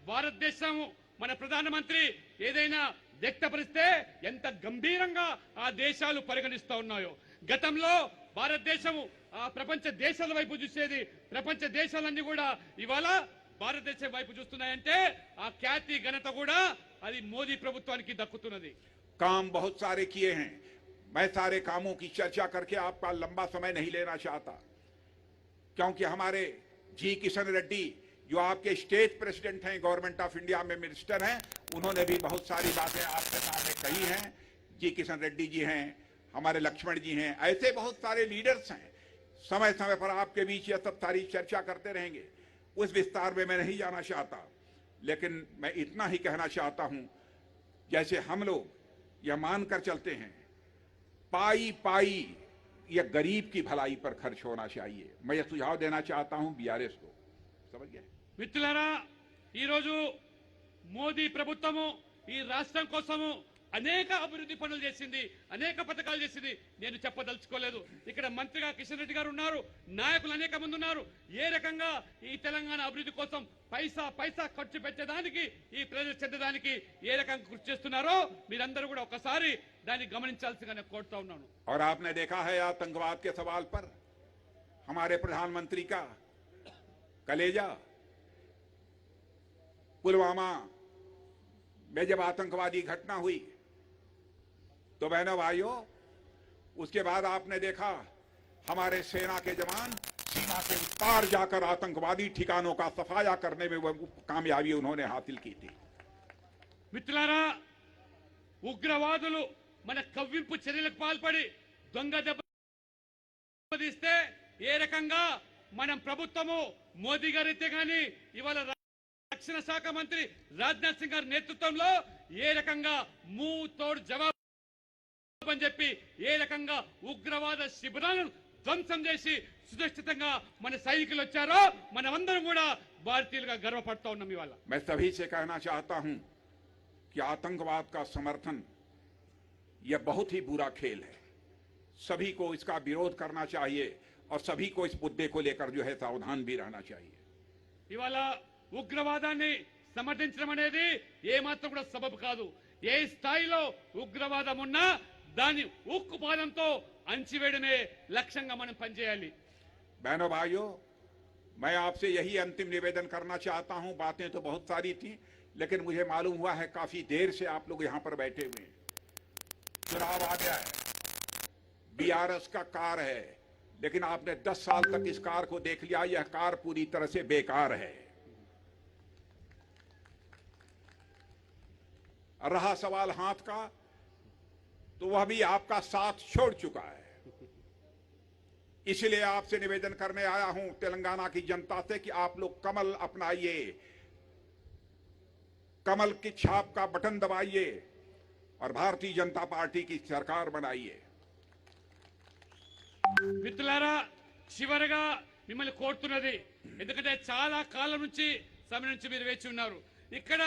భారతదేశం, మన ప్రధానమంత్రి ఏదైనా వ్యక్తపరిస్తే ఎంత గంభీరంగా ఆ దేశాలు పరిగణిస్తూ ఉన్నాయో। గతంలో భారతదేశం ఆ ప్రపంచ దేశాల వైపు చూసేది, ప్రపంచ దేశాలన్నీ కూడా ఇవాళ భారతదేశం వైపు చూస్తున్నాయంటే ఆ ఖ్యాతి, ఘనత కూడా అది మోదీ ప్రభుత్వానికి దక్కుతున్నది। काम बहुत सारे किए हैं। मैं सारे कामों की चर्चा करके आपका लंबा समय नहीं लेना चाहता, क्योंकि हमारे जी किशन रेड्डी जो आपके स्टेट प्रेसिडेंट हैं, गवर्नमेंट ऑफ इंडिया में मिनिस्टर हैं, उन्होंने भी बहुत सारी बातें आपके सामने कही हैं। जी किशन रेड्डी जी हैं, हमारे लक्ष्मण जी हैं, ऐसे बहुत सारे लीडर्स हैं। समय समय पर आपके बीच यह सब सारी चर्चा करते रहेंगे। उस विस्तार में मैं नहीं जाना चाहता, लेकिन मैं इतना ही कहना चाहता हूं, जैसे हम लोग यह मानकर चलते हैं पाई पाई यह गरीब की भलाई पर खर्च होना चाहिए। मैं यह सुझाव देना चाहता हूं बीआरएस को। समझ गए మిత్రులారా, ఈ రోజు మోదీ ప్రభుత్వము ఈ రాష్ట్రం కోసము అనేక అభివృద్ధి పనులు చేసింది, అనేక పథకాలు చేసింది। నేను చెప్పదలుచుకోలేదు। ఇక్కడ మంత్రిగా కిషన్ రెడ్డి గారు ఉన్నారు, నాయకులు అనేక మంది ఉన్నారు। ఏ రకంగా ఈ తెలంగాణ అభివృద్ధి కోసం పైసా పైసా ఖర్చు పెట్టడానికి, ఈ ప్రజలు చెందడానికి ఏ రకంగా కృషి చేస్తున్నారో మీరందరూ కూడా ఒకసారి దాన్ని గమనించాల్సిందిగా నేను కోరుతా ఉన్నాను। और आपने देखा है आतंकवाद के सवाल पर हमारे प्रधानमंत्री का कलेजा। पुलवामा में जब आतंकवादी घटना हुई तो बहनों भाइयों, उसके बाद आपने देखा हमारे सेना के जवान सीमा के पार जाकर आतंकवादी ठिकानों का सफाया करने में वह कामयाबी उन्होंने हासिल की थी। మిత్రులారా, ఉగ్రవాదులు మన కవ్వింపు చర్యలకు పాల్పడి దొంగ దెబ్బతీస్తే ఏ రకంగా మనం ప్రభుత్వము మోదీ గారైతే గాని ఇవాళ రక్షణ శాఖ మంత్రి రాజ్నాథ్ సింగ్ గారి నేతృత్వంలో ఏ రకంగా తోడు జవాబు అని చెప్పి ఏ రకంగా ఉగ్రవాద శిబిరాలను ధ్వంసం చేసి సురక్షితంగా మన సైనికులు వచ్చారో మనమందరం కూడా భారతీయులుగా గర్వపడతా ఉన్నాం। ఇవాళ मैं सभी से कहना चाहता हूं कि आतंकवाद का समर्थन यह बहुत ही बुरा खेल है। सभी को इसका विरोध करना चाहिए और सभी को इस मुद्दे को लेकर जो है सावधान भी रहना चाहिए। ఇవాళ ఉగ్రవాదాన్ని సమర్థించడం అనేది ఏ మాత్రం కూడా సబబు కాదు। ఏ స్థాయిలో ఉగ్రవాదం ఉన్నా దాని ఉక్కుపాదంతో అంచివేయడమే లక్ష్యంగా మనం పనిచేయాలి. बहनों भाइयों, मैं आपसे यही अंतिम निवेदन करना चाहता हूं। बातें तो बहुत सारी थी, लेकिन मुझे मालूम हुआ है काफी देर से आप लोग यहां पर बैठे हुए हैं। चुनाव आ गया है, बीआरएस का कार है, लेकिन आपने 10 साल तक इस कार को देख लिया, यह कार पूरी तरह से बेकार है। रहा सवाल हाथ का, तो वह भी आपका साथ छोड़ चुका है। इसलिए आपसे निवेदन करने आया हूं तेलंगाना की जनता से कि आप लोग कमल अपनाइए, कमल की छाप का बटन दबाइए और भारतीय जनता पार्टी की सरकार बनाइए। మిత్రులారా, చివరగా మిమ్మల్ని కోరుతున్నది, ఎందుకంటే చాలా కాలం నుంచి సమయం నుంచి మీరు వేచి ఉన్నారు. ఇక్కడ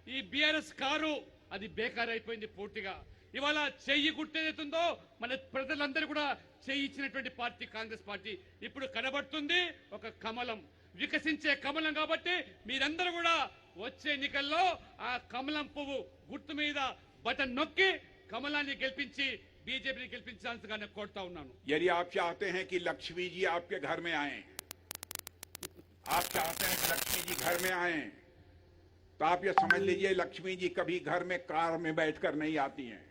ఈ బీఆర్ఎస్ కారు అది బేకార్ అయిపోయింది పూర్తిగా. ఇవాళ చెయ్యి గుర్తేదైతుందో మన ప్రజలందరూ కూడా చెయ్యి ఇచ్చినటువంటి పార్టీ కాంగ్రెస్ పార్టీ ఇప్పుడు కనబడుతుంది ఒక కమలం, వికసించే కమలం. కాబట్టి మీరందరూ కూడా వచ్చే ఎన్నికల్లో ఆ కమలం పువ్వు గుర్తు మీద బటన్ నొక్కి కమలాన్ని గెలిపించి बीजेपी गेलिंचाల్సిగా నేను కోరుతా ఉన్నాను. यदि आप चाहते हैं कि लक्ष्मी जी आपके घर में आए, आप चाहते हैं कि लक्ष्मी जी घर में आए, तो आप ये समझ लीजिए लक्ष्मी जी कभी घर में कार में बैठकर नहीं आती हैं।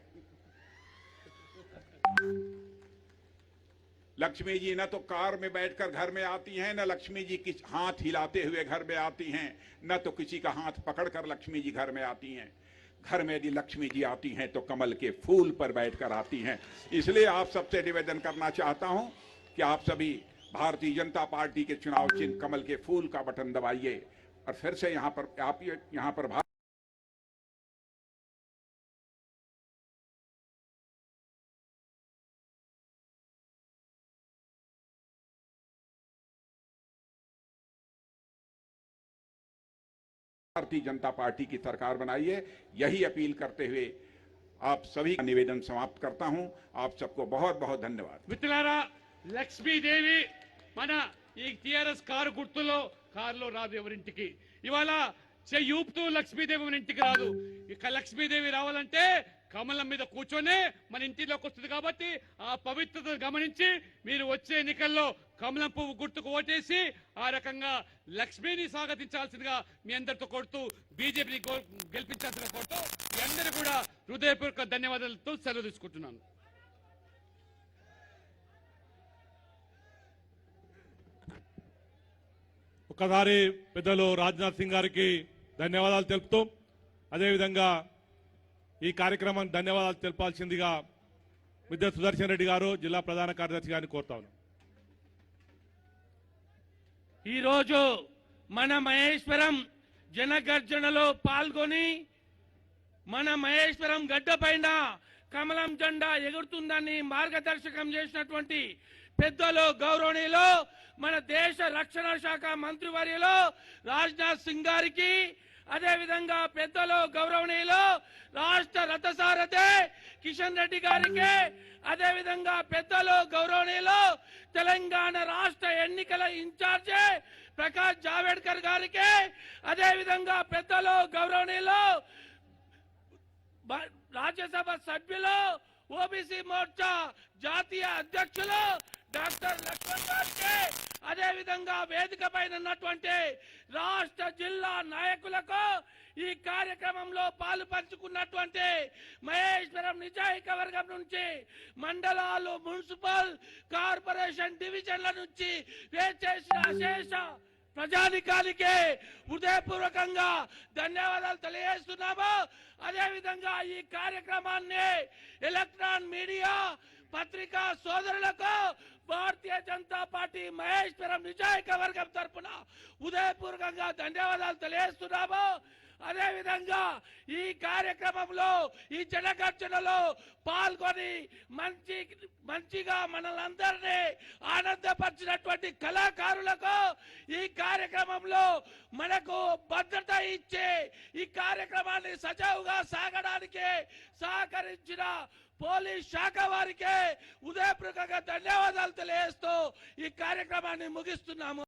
लक्ष्मी जी न तो कार में बैठकर घर में आती हैं, न लक्ष्मी जी की हाथ हिलाते हुए घर में आती हैं, न तो किसी का हाथ पकड़कर लक्ष्मी जी घर में आती हैं। घर में यदि लक्ष्मी जी आती हैं तो कमल के फूल पर बैठकर आती हैं। इसलिए आप सबसे निवेदन करना चाहता हूं कि आप सभी भारतीय जनता पार्टी के चुनाव चिन्ह कमल के फूल का बटन दबाइए और फिर से यहां पर आप यहां पर भारतीय जनता पार्टी की सरकार बनाइए। यही अपील करते हुए आप सभी का निवेदन समाप्त करता हूं। आप सबको बहुत बहुत धन्यवाद। మిత్రులారా, లక్ష్మీదేవి మన ఈ టిఆర్ఎస్ కారు గుర్తులో కారులో రాదు ఎవరింటికి. ఇవాళ చెయ్యి ఊపుతూ లక్ష్మీదేవి మన ఇంటికి రాదు. ఇక లక్ష్మీదేవి రావాలంటే కమలం మీద కూర్చొనే మన ఇంటిలోకి వస్తుంది. కాబట్టి ఆ పవిత్రతను గమనించి మీరు వచ్చే ఎన్నికల్లో కమలం పువ్వు గుర్తుకు ఓటేసి ఆ రకంగా లక్ష్మిని స్వాగతించాల్సిందిగా మీ అందరితో కోరుతూ బీజేపీని గెలిపించాల్సిన కోరుతూ మీ అందరూ కూడా హృదయపూర్వక ధన్యవాదాలతో సెలవు తీసుకుంటున్నాను. ఒకసారి పెద్దలు రాజ్నాథ్ సింగ్ గారికి ధన్యవాదాలు తెలుపుతూ అదేవిధంగా ఈ కార్యక్రమానికి ధన్యవాదాలు తెలపాల్సిందిగా మిద్దె సుదర్శన్ రెడ్డి గారు జిల్లా ప్రధాన కార్యదర్శి గారిని కోరుతా ఉన్నాను. ఈరోజు మన మహేశ్వరం జనగర్జనలో పాల్గొని మన మహేశ్వరం గడ్డపైన కమలం జెండా ఎగురుతుందని మార్గదర్శకం చేసినటువంటి పెద్దలు గౌరవనీయులు మన దేశ రక్షణ శాఖ మంత్రివర్యులు రాజ్నాథ్ సింగ్ గారికి, అదేవిధంగా పెద్దలు గౌరవనీయులు రాష్ట్ర రథసారథి కిషన్ రెడ్డి గారికి, అదేవిధంగా పెద్దలు గౌరవనీయులు తెలంగాణ రాష్ట్ర ఎన్నికల ఇన్ఛార్జి ప్రకాష్ జావేడ్కర్ గారికి, అదేవిధంగా పెద్దలు గౌరవనీయులు రాజ్యసభ సభ్యులు ఓబీసీ మోర్చా జాతీయ అధ్యక్షులు డాక్టర్ లక్ష్మణ్ గారికి, అదేవిధంగా వేదిక పైన ఉన్నటువంటి రాష్ట్ర జిల్లా నాయకులకు, ఈ కార్యక్రమంలో పాలు పంచుకున్నటువంటి మహేశ్వరం నిజాయిక వర్గం నుంచి మండలాలు, మున్సిపల్ కార్పొరేషన్ డివిజన్ల నుంచి వేచేసిన అశేష ప్రజానికానికి హృదయపూర్వకంగా ధన్యవాదాలు తెలియజేస్తున్నాము. అదేవిధంగా ఈ కార్యక్రమాన్ని ఎలక్ట్రానిక్ మీడియా పత్రికా సోదరులకు భారతీయ జనతా పార్టీ మహేశ్వరం నిజాయిక వర్గం తరఫున హృదయపూర్వకంగా ధన్యవాదాలు తెలియజేస్తున్నాము. అదేవిధంగా ఈ కార్యక్రమంలో ఈ జనగర్జనలో పాల్గొని మంచిగా మనలందరినీ ఆనందపరిచినటువంటి కళాకారులకు, ఈ కార్యక్రమంలో మనకు భద్రత ఇచ్చి ఈ కార్యక్రమాన్ని సజావుగా సాగడానికి సహకరించిన పోలీస్ శాఖ వారికి హృదయపూర్వకంగా ధన్యవాదాలు తెలియజేస్తూ ఈ కార్యక్రమాన్ని ముగిస్తున్నాము.